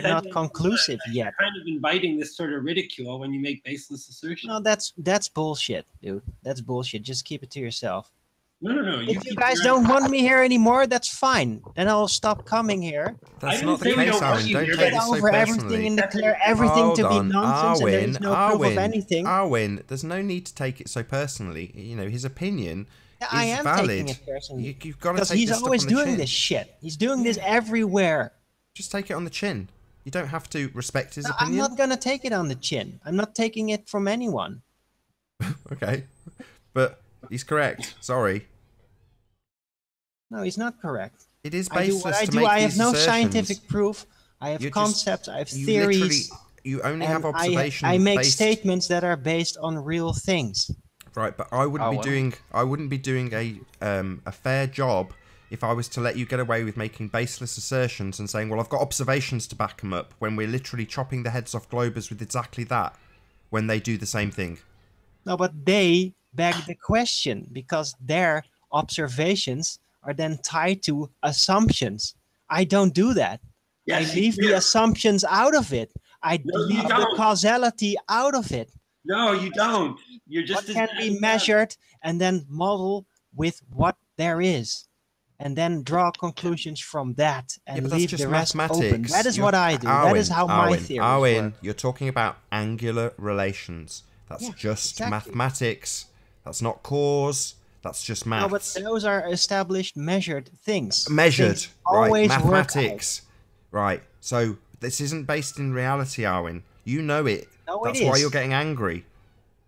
not conclusive yet. Kind of inviting this sort of ridicule when you make baseless assertions. No, that's bullshit, dude. That's bullshit. Just keep it to yourself. No. If you guys don't want me here anymore, that's fine. Then I'll stop coming here. That's not the case, Aaron. Don't take this so over everything personally. and declare everything to be nonsense, and there's no proof of anything. Arwin, there's no need to take it so personally. You know, his opinion is I am valid. taking it personally. You've got to take because he's this always stuff on the doing chin. this shit. He's doing this everywhere. Just take it on the chin. You don't have to respect his opinion. I'm not gonna take it on the chin. I'm not taking it from anyone. Okay, but he's correct. Sorry. No, he's not correct. It is baseless to I make have these no assertions. scientific proof I have You're concepts. I have you theories. you only and have observations. I make based... statements that are based on real things. Right, but I wouldn't be doing a fair job if I was to let you get away with making baseless assertions and saying, well, I've got observations to back them up, when we're literally chopping the heads off Globers with exactly that, when they do the same thing. No, but they beg the question because their observations are then tied to assumptions. I don't do that. Yes, I leave the assumptions out of it. I No, you leave the don't. causality out of it. No, you don't. You're just What can be measured and then model with what there is, and then draw conclusions from that and but leave that's just the rest open. mathematics. That is what I do. That is how my theories work. You're talking about angular relations. That's just mathematics. That's not cause. That's just maths. No, but those are established, measured things. Measured, Things right? always Mathematics, right? So this isn't based in reality, Arwen. You know it. No, That's it is. why you're getting angry.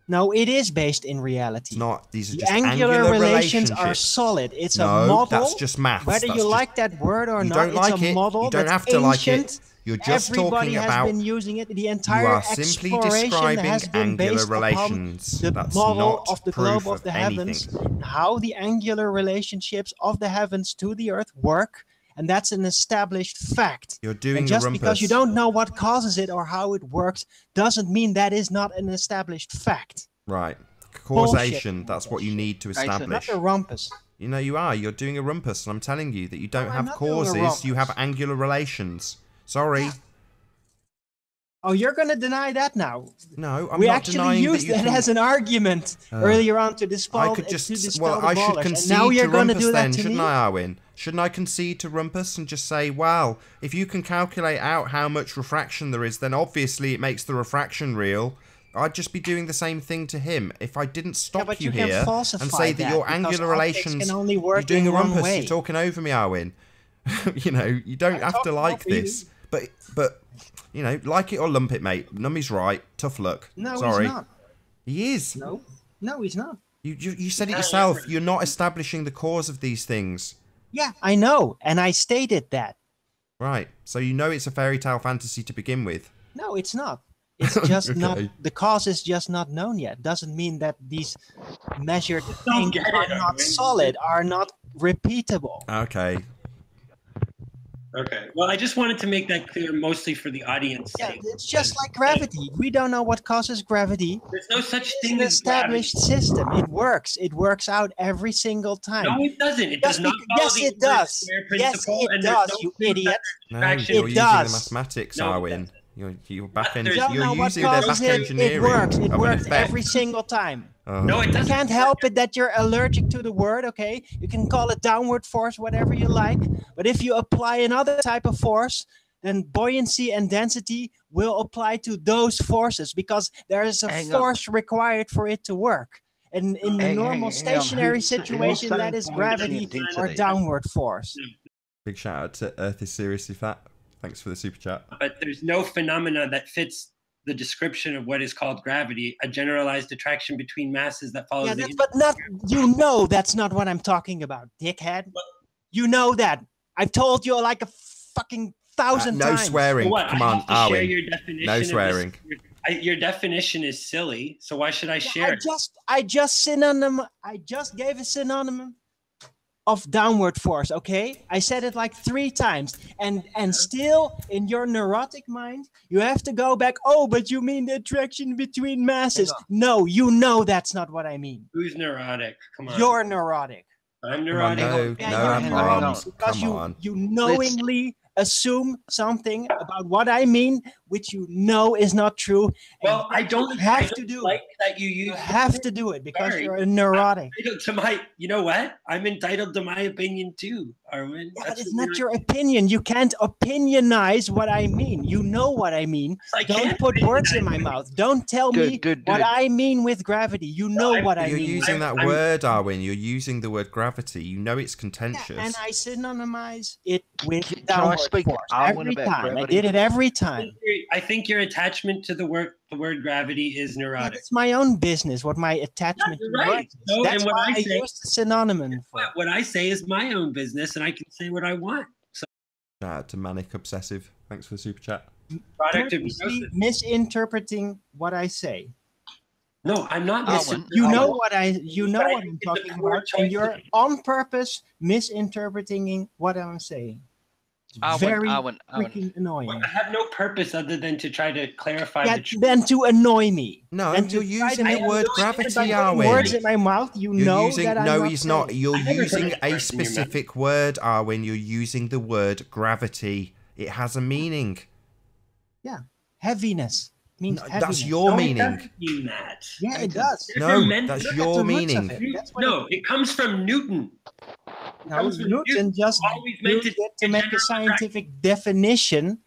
No, it is based in reality. It's not. These are the just angular relations are relationships. solid. It's no, a model. That's just maths. Whether that's you just, like that word or you not, don't like it's a it. model. You don't that's have to like ancient. it. You're just Everybody talking has about. been using it. The You entire are simply exploration describing has been angular based relations. upon the That's model not of the proof globe of the heavens, anything. how the angular relationships of the heavens to the earth work. And that's an established fact. You're doing and just because you don't know what causes it or how it works doesn't mean that is not an established fact. Right. Causation, that's what you need to establish. Not a rumpus. You know you are. You're doing a rumpus, and I'm telling you that you don't I'm have not doing a causes, you rumpus. have angular relations. Sorry. Oh, you're going to deny that now? No, I'm we not actually denying used that, as an argument earlier on to dispel. I could just, the I should ballers. concede And now you're to going to rumpus do that then, to shouldn't me? I, Arwen? Shouldn't I concede to rumpus and just say, well, if you can calculate out how much refraction there is, then obviously it makes the refraction real. I'd just be doing the same thing to him. If I didn't stop but you you can here and falsify say that your that, because angular optics relations, can only you're work doing in a one rumpus, way. you're talking over me, Arwen. You know, you don't have to like this. But you know, like it or lump it, mate. Nummy's right. Tough luck. No, Sorry. he's not. He is. No, he's not. You said it yourself. You're not establishing the cause of these things. Yeah, I know, and I stated that. Right. So you know it's a fairy tale fantasy to begin with. No, it's not. It's just Okay. not. The cause is just not known yet. Doesn't mean that these measured things are not solid, are not repeatable. Okay. Okay. Well, I just wanted to make that clear, mostly for the audience. Yeah, it's just like gravity. We don't know what causes gravity. There's no such It's thing an as established system. It works. It works out every single time. No, it doesn't. It does not follow Yes, the it does. square Yes, principle, it and there's does, no you proof idiot. that No, refraction- you're It using does. the mathematics, No, it Arwen. You're back There's you're Don't know what using their causes back it. engineering. It works. It of an works effect. every single time. No, it doesn't. You can't help it that you're allergic to the word, okay? You can call it downward force, whatever you like. But if you apply another type of force, then buoyancy and density will apply to those forces because there is a force required for it to work. And in the normal stationary situation, that is gravity or downward force. Big shout out to Earth is Seriously Fat. Thanks for the super chat. But there's no phenomena that fits the description of what is called gravity, a generalized attraction between masses that follows the... But not, that's not what I'm talking about, dickhead. You know that. I've told you like a fucking 1,000 no times. swearing. What, Come I on, have to share Arwen. your definition No of this- swearing. Your definition is silly, so why should I share it? I just gave a synonym of downward force, okay? I said it like 3 times. And still, in your neurotic mind, you have to go back, oh, but you mean the attraction between masses. No, you know that's not what I mean. Who's neurotic? Come on. You're neurotic. I'm Come on, neurotic. Because you knowingly assume something about what I mean, which you know is not true. Well, I don't have to do like it. that you have to do it because Sorry. you're a neurotic. You know what? I'm entitled to my opinion too, Arwen. That is not your opinion. You can't opinionize what I mean. You know what I mean. Don't put words in my mouth. Don't tell me what I mean with gravity. You know what I mean. You're using that word, Arwen. You're using the word gravity. You know it's contentious. And I synonymize it with Can I downward speak to force Arwen every about time. I gravity? did it every time. I think your attachment to the word gravity is Yeah, neurotic. it's my own business what my attachment you're to right. words is. No, That's and what why I I say- used the synonym for it. What I say is my own business, and I can say what I want. Shout out to Manic Obsessive. Thanks for the super chat. Product of Purposely neurosis. misinterpreting what I say. No, I'm not. You know what I'm It's a talking poor about, and choice you're of- on purpose misinterpreting what I'm saying. It's very freaking annoying. I have no purpose other than to try to clarify Yeah, the truth. then to annoy me. No, Then to you're try using to the make word me stupid by gravity, putting Arwin. words in my mouth. You You're know using, that I'm no, not he's not. saying. You're I never using put a words in your mouth. specific word, Arwin. You're using the word gravity. It has a meaning. Yeah, heaviness means heaviness. That's your meaning. It doesn't mean that. Yeah, it does. No, Never that's meant- your the roots of meaning. it. That's what No, it comes from Newton. No, Newton just Always meant used it to make a scientific definition,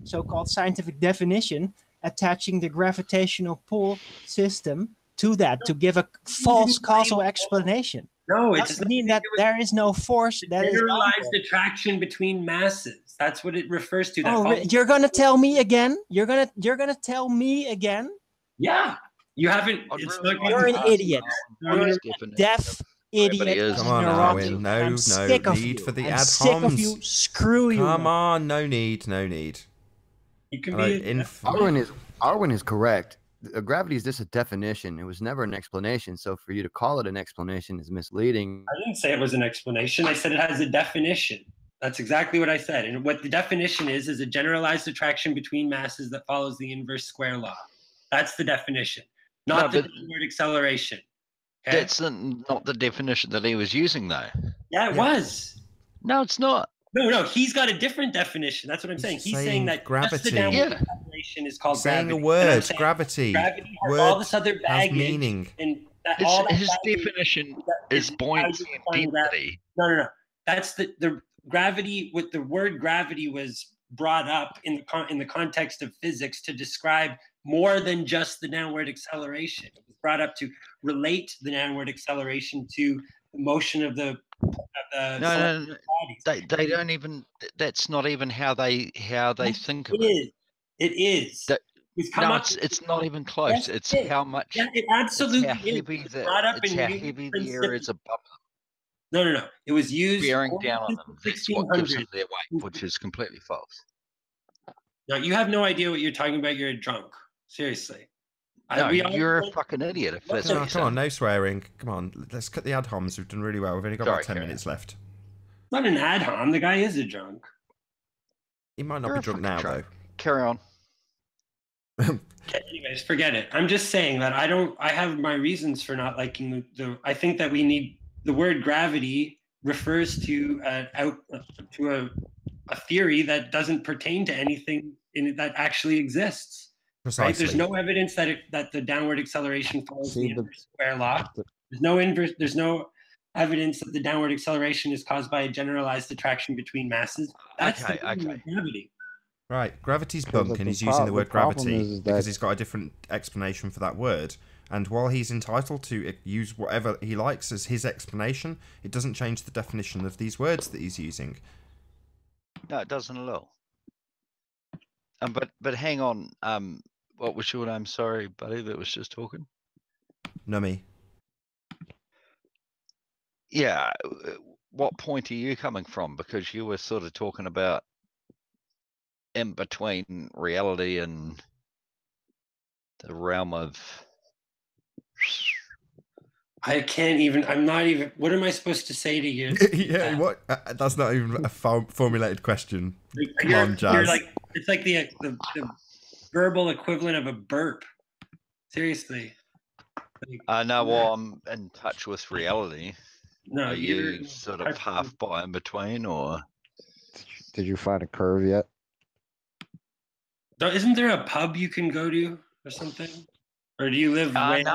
so-called scientific definition, attaching the gravitational pull system to that to give a false causal explanation. No, it doesn't doesn't mean that there is no force that is generalized attraction between masses. That's what it refers to. That Oh, follows- you're gonna tell me again? You're gonna tell me again? Yeah, you haven't. It's not You're an idiot. You're a deaf idiot. Come on, neurotic. Arwin. No, I'm no sick of need you. for the I'm ad sick of homs. you. Screw you. Come on, no need, no need. You can Hello, be. Arwin is correct. Gravity is just a definition. It was never an explanation. So for you to call it an explanation is misleading. I didn't say it was an explanation. I said it has a definition. That's exactly what I said. And what the definition is a generalized attraction between masses that follows the inverse square law. That's the definition, not the downward acceleration. Okay? That's not the definition that he was using, though. Yeah, it was. No, it's not. No, he's got a different definition. That's what I'm saying. He's saying that just the gravity. downward acceleration is called Saying gravity. a word, And I'm saying gravity. Gravity has Word all this other has baggage. meaning. And that, all that His baggage definition is buoyancy and density. No. That's the gravity. With the word gravity was brought up in the context of physics to describe more than just the downward acceleration. It was brought up to relate the downward acceleration to the motion of the No. They don't even. That's not even how they think of it. It is. It's not even close. Yes, it's it is. how much. Yeah, it absolutely it's how heavy is. the, Brought up it's in how Newton's heavy the principle. air is above No. It was used bearing only down on since them. the That's what gives them 1600s. their weight, which is completely false. No, you have no idea what you're talking about. You're a drunk. Seriously. No, We all you're a know- fucking idiot. If that's Come what on, you're come on, saying. no swearing. Come on, let's cut the ad homs. We've done really well. We've only got Sorry, about 10 carry minutes left. Not an ad hom. The guy is a drunk. He might not You're be a drunk now, fucking drunk. Carry on. Okay, anyways, forget it. I'm just saying that I have my reasons for not liking I think that we need the word gravity refers to a theory that doesn't pertain to anything that actually exists. Precisely. Right? There's no evidence that the downward acceleration follows the inverse square law. There's no evidence that the downward acceleration is caused by a generalized attraction between masses. That's the meaning of gravity. Right, gravity's Yeah, bunk, but and the he's using the word problem gravity is because that- he's got a different explanation for that word. And while he's entitled to use whatever he likes as his explanation, it doesn't change the definition of these words that he's using. No, it doesn't at all. But hang on. What was your name? Sorry, buddy, that was just talking. Nummy. Yeah. What point are you coming from? Because you were sort of talking about in between reality and the realm of. I'm not even. What am I supposed to say to you? Yeah, what? That's not even a formulated question. Come You're on, Jazz. like, it's like the verbal equivalent of a burp. Seriously. No, well, I'm in touch with reality. No, are you're you sort of half by in between, or? Did you find a curve yet? Isn't there a pub you can go to or something? Or do you live way No,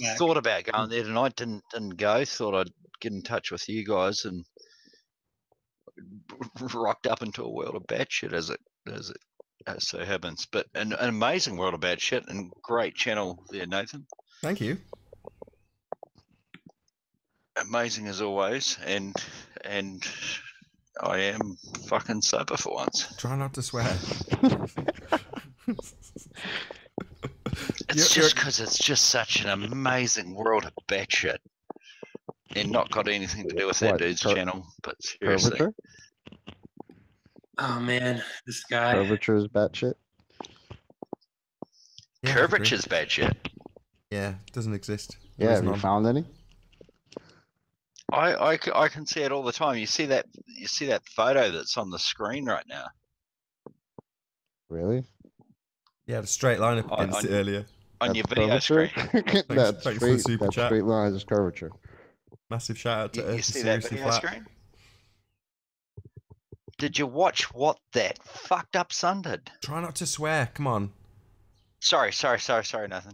back? thought about going there tonight, didn't go. Thought I'd get in touch with you guys and rocked up into a world of batshit as so happens. But an amazing world of batshit and great channel there, Nathan. Thank you. Amazing as always, and I am fucking sober for once. Try not to swear. It's just because it's just such an amazing world of batshit, and not got anything to do with that dude's channel. But seriously, Oh man, this guy. Curvature is batshit. Yeah, Curvature's bad shit. Yeah, it doesn't exist. Yeah, have you found any? I can see it all the time. You see that photo that's on the screen right now. Really? Yeah, the straight line up against it earlier. On your video Curvature? screen. That thanks for the straight, super that chat. straight line is curvature. Massive shout out to You Earth see that Seriously video Flat. screen? Did you watch what that fucked up son did? Try not to swear. Come on. Sorry, Nathan.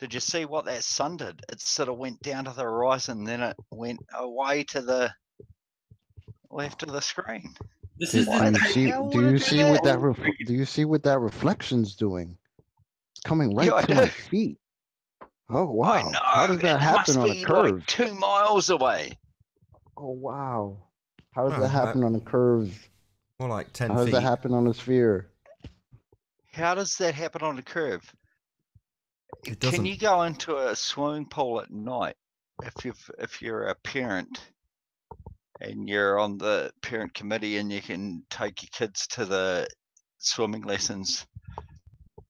Did you see what that sun did? It sort of went down to the horizon, then it went away to the left of the screen. This Do is Why you the see? hell Do would you it see do what that? do you see what that reflection's doing? It's coming right Yeah, I to my do. feet. Oh I wow! know. How does that it happen must on a be curve? like 2 miles away. Oh wow! How does Well, that happen on a curve? More like 10 How does feet. that happen on a sphere? How does that happen on a curve? It Can doesn't. you go into a swimming pool at night if you're a parent and you're on the parent committee and you can take your kids to the swimming lessons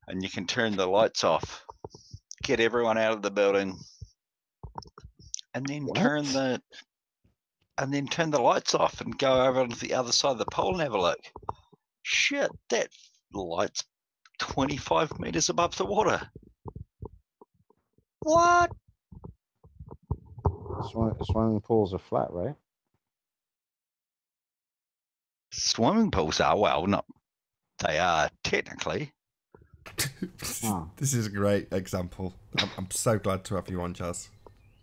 and you can turn the lights off, get everyone out of the building, and then turn the lights off and go over to the other side of the pool and have a look. Shit, that light's 25 meters above the water. What? Swimming pools are flat, right? Swimming pools are, well, not, they are technically. This is a great example. I'm so glad to have you on, Jazz.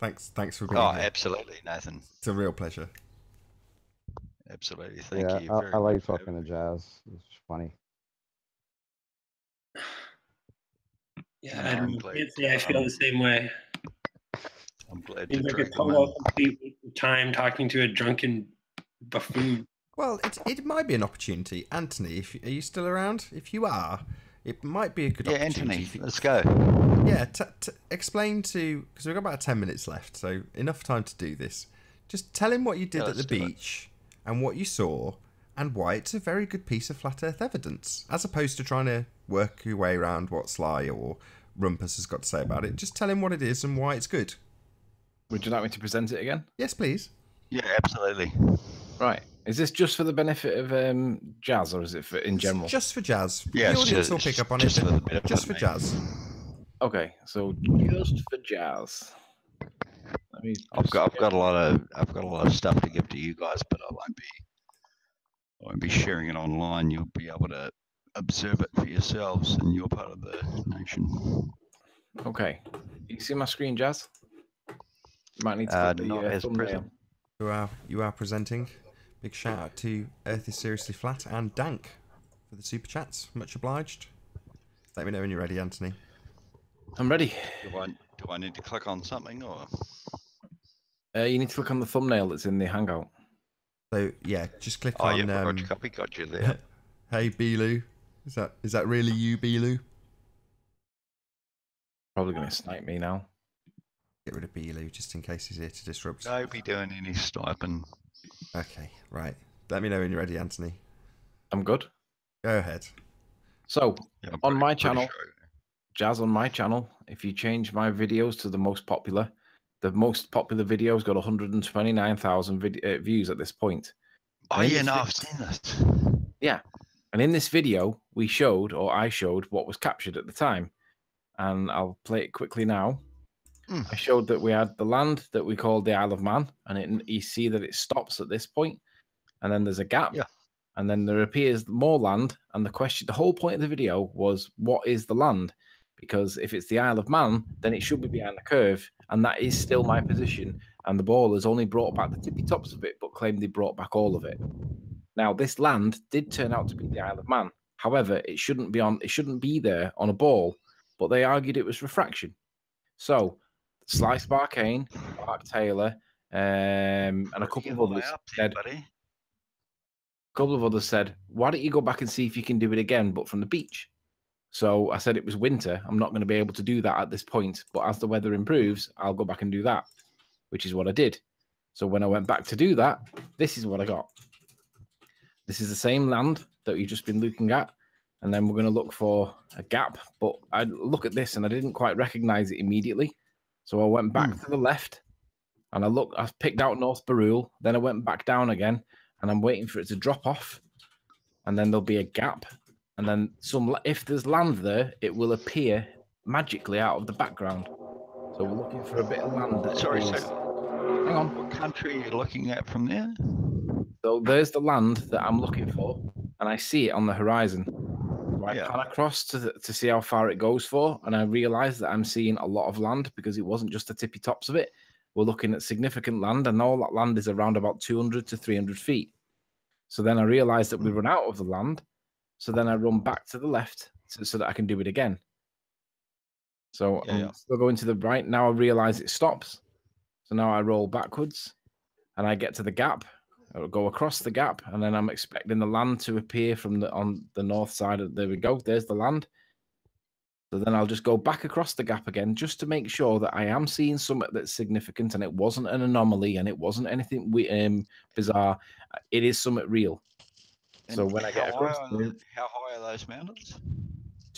Thanks for being Oh, here. absolutely, Nathan. It's a real pleasure. Absolutely, thank you. I very like much. talking to Jazz. It's funny. Yeah, No, I'm I glad. can't say I feel the same way. I'm glad to Seems like a drag them total in. complete waste of time talking to a drunken buffoon. Well, it might be an opportunity. Anthony, are you still around? If you are, it might be a good Yeah, opportunity. Anthony, let's go. Yeah, explain to, because we've got about 10 minutes left, so enough time to do this. Just tell him what you did Yeah, at the let's do it. beach and what you saw and why it's a very good piece of flat earth evidence, as opposed to trying to work your way around what Sly or Rumpus has got to say about it. Just tell him what it is and why it's good. Would you like me to present it again? Yes, please. Yeah, absolutely. Right. Is this just for the benefit of Jazz, or is it for in general? Just for Jazz. Yeah, the it's audience just- will pick up on just it. for the benefit Just of for me. Jazz. Okay, so just for Jazz. Let me I've got a lot of stuff to give to you guys, but I won't be sharing it online. You'll be able to observe it for yourselves, and you're part of the nation. Okay. You see my screen, Jazz? You might need to click Not the as thumbnail. present. You are presenting. Big shout out to Earth is Seriously Flat and Dank for the super chats. Much obliged. Let me know when you're ready, Anthony. I'm ready. Do I need to click on something or? You need to click on the thumbnail that's in the Hangout. So yeah, just click Oh, on. yeah, Roger copy. Got you there. Hey Beeloo, is that really you, Beeloo? Probably going to snipe me now. Get rid of Beeloo just in case he's here to disrupt. Don't be doing any sniping. Okay, right. Let me know when you're ready, Anthony. I'm good. Go ahead. So, Yeah, on my pretty channel, sure. Jazz on my channel, if you change my videos to the most popular video's got 129,000 views at this point. Oh And in yeah, this no, vi- I've seen this. Yeah. And in this video, I showed what was captured at the time. And I'll play it quickly now. I showed that we had the land that we called the Isle of Man, and you see that it stops at this point, and then there's a gap, Yeah. and then there appears more land. And the whole point of the video was, what is the land? Because if it's the Isle of Man, then it should be behind the curve, and that is still my position. And the ball has only brought back the tippy tops of it, but claimed they brought back all of it. Now, this land did turn out to be the Isle of Man. However, it shouldn't be there on a ball, but they argued it was refraction. So, Slice Barkane, Mark Taylor, and a couple of others said, why don't you go back and see if you can do it again, but from the beach? So I said it was winter. I'm not going to be able to do that at this point, but as the weather improves, I'll go back and do that, which is what I did. So when I went back to do that, this is what I got. This is the same land that you've just been looking at, and then we're going to look for a gap. But I look at this and I didn't quite recognize it immediately. So I went back to the left and I picked out North Barul. Then I went back down again and I'm waiting for it to drop off. And then there'll be a gap. And then if there's land there, it will appear magically out of the background. So we're looking for a bit of land that Sorry, is... so Hang on. what country are you looking at from there? So there's the land that I'm looking for, and I see it on the horizon. So I pan across to see how far it goes for, and I realize that I'm seeing a lot of land because it wasn't just the tippy tops of it. We're looking at significant land, and all that land is around about 200 to 300 feet. So then I realize that we run out of the land. So then I run back to the left so that I can do it again. So I'm still going to the right. Now I realize it stops. So now I roll backwards and I get to the gap. I'll go across the gap, and then I'm expecting the land to appear on the north side. There we go. There's the land. So then I'll just go back across the gap again, just to make sure that I am seeing something that's significant, and it wasn't an anomaly, and it wasn't anything bizarre. It is something real. And so when I get across, how high are those mountains?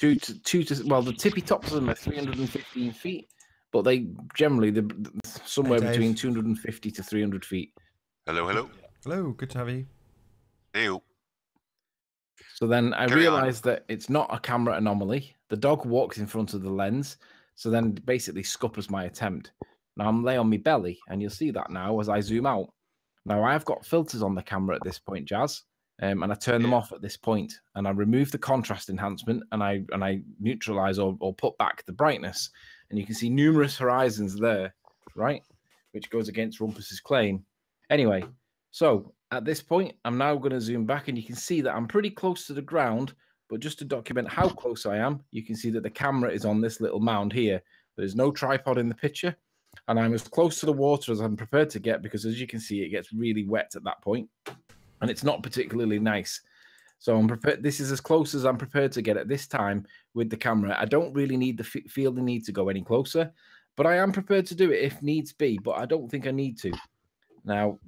Well, the tippy tops of them are 315 feet, but they generally somewhere between 250 to 300 feet. Hello. Hello, good to have you. Hey. So then I realized that it's not a camera anomaly. The dog walks in front of the lens, so then basically scuppers my attempt. Now I'm lay on my belly, and you'll see that now as I zoom out. Now I've got filters on the camera at this point, Jazz, and I turn them off at this point, and I remove the contrast enhancement, and I neutralize or put back the brightness, and you can see numerous horizons there, right, which goes against Rumpus's claim. Anyway, so at this point, I'm now going to zoom back, and you can see that I'm pretty close to the ground. But just to document how close I am, you can see that the camera is on this little mound here. There's no tripod in the picture, and I'm as close to the water as I'm prepared to get, because as you can see, it gets really wet at that point, and it's not particularly nice. So I'm prepared. This is as close as I'm prepared to get at this time with the camera. I don't really feel the need to go any closer, but I am prepared to do it if needs be, but I don't think I need to. Now,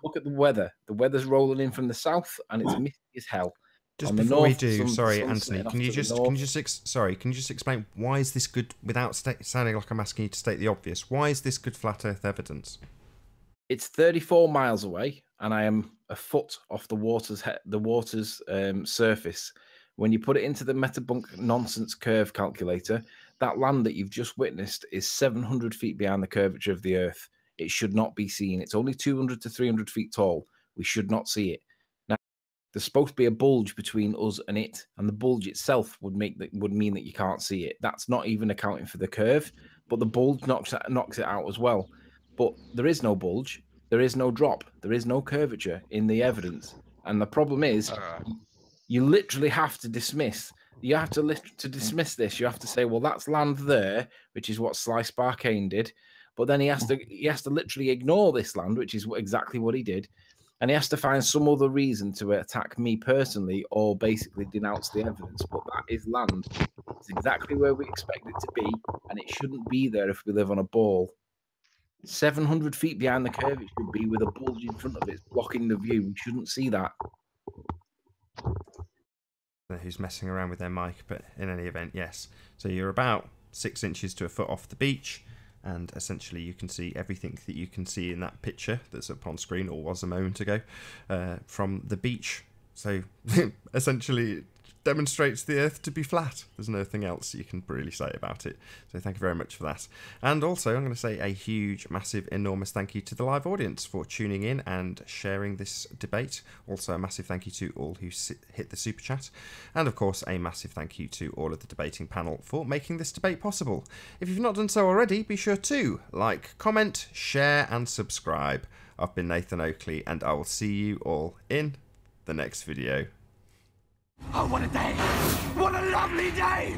look at the weather. The weather's rolling in from the south, and it's misty as hell. Just before we do, sorry, Anthony, can you just explain why is this good, without sounding like I'm asking you to state the obvious? Why is this good flat Earth evidence? It's 34 miles away, and I am a foot off the water's surface. When you put it into the Metabunk nonsense curve calculator, that land that you've just witnessed is 700 feet behind the curvature of the Earth. It should not be seen. It's only 200 to 300 feet tall. We should not see it. Now, there's supposed to be a bulge between us and it, and the bulge itself would mean that you can't see it. That's not even accounting for the curve, but the bulge knocks it out as well. But there is no bulge. There is no drop. There is no curvature in the evidence. And the problem is, you literally have to dismiss. You have to dismiss this. You have to say, well, that's land there, which is what Sly Sparkane did. But then he has to literally ignore this land, which is exactly what he did, and he has to find some other reason to attack me personally or basically denounce the evidence. But that is land. It's exactly where we expect it to be, and it shouldn't be there if we live on a ball. 700 feet behind the curve it should be, with a bulge in front of it blocking the view. We shouldn't see that. Who's messing around with their mic, but in any event, yes. So you're about 6 inches to a foot off the beach, and essentially you can see everything that you can see in that picture that's up on screen, or was a moment ago, from the beach. So essentially it demonstrates the Earth to be flat. There's nothing else you can really say about it. So thank you very much for that. And also I'm going to say a huge, massive, enormous thank you to the live audience for tuning in and sharing this debate. Also a massive thank you to all who hit the super chat. And of course a massive thank you to all of the debating panel for making this debate possible. If you've not done so already, be sure to like, comment, share and subscribe. I've been Nathan Oakley, and I will see you all in the next video. Oh, what a day! What a lovely day!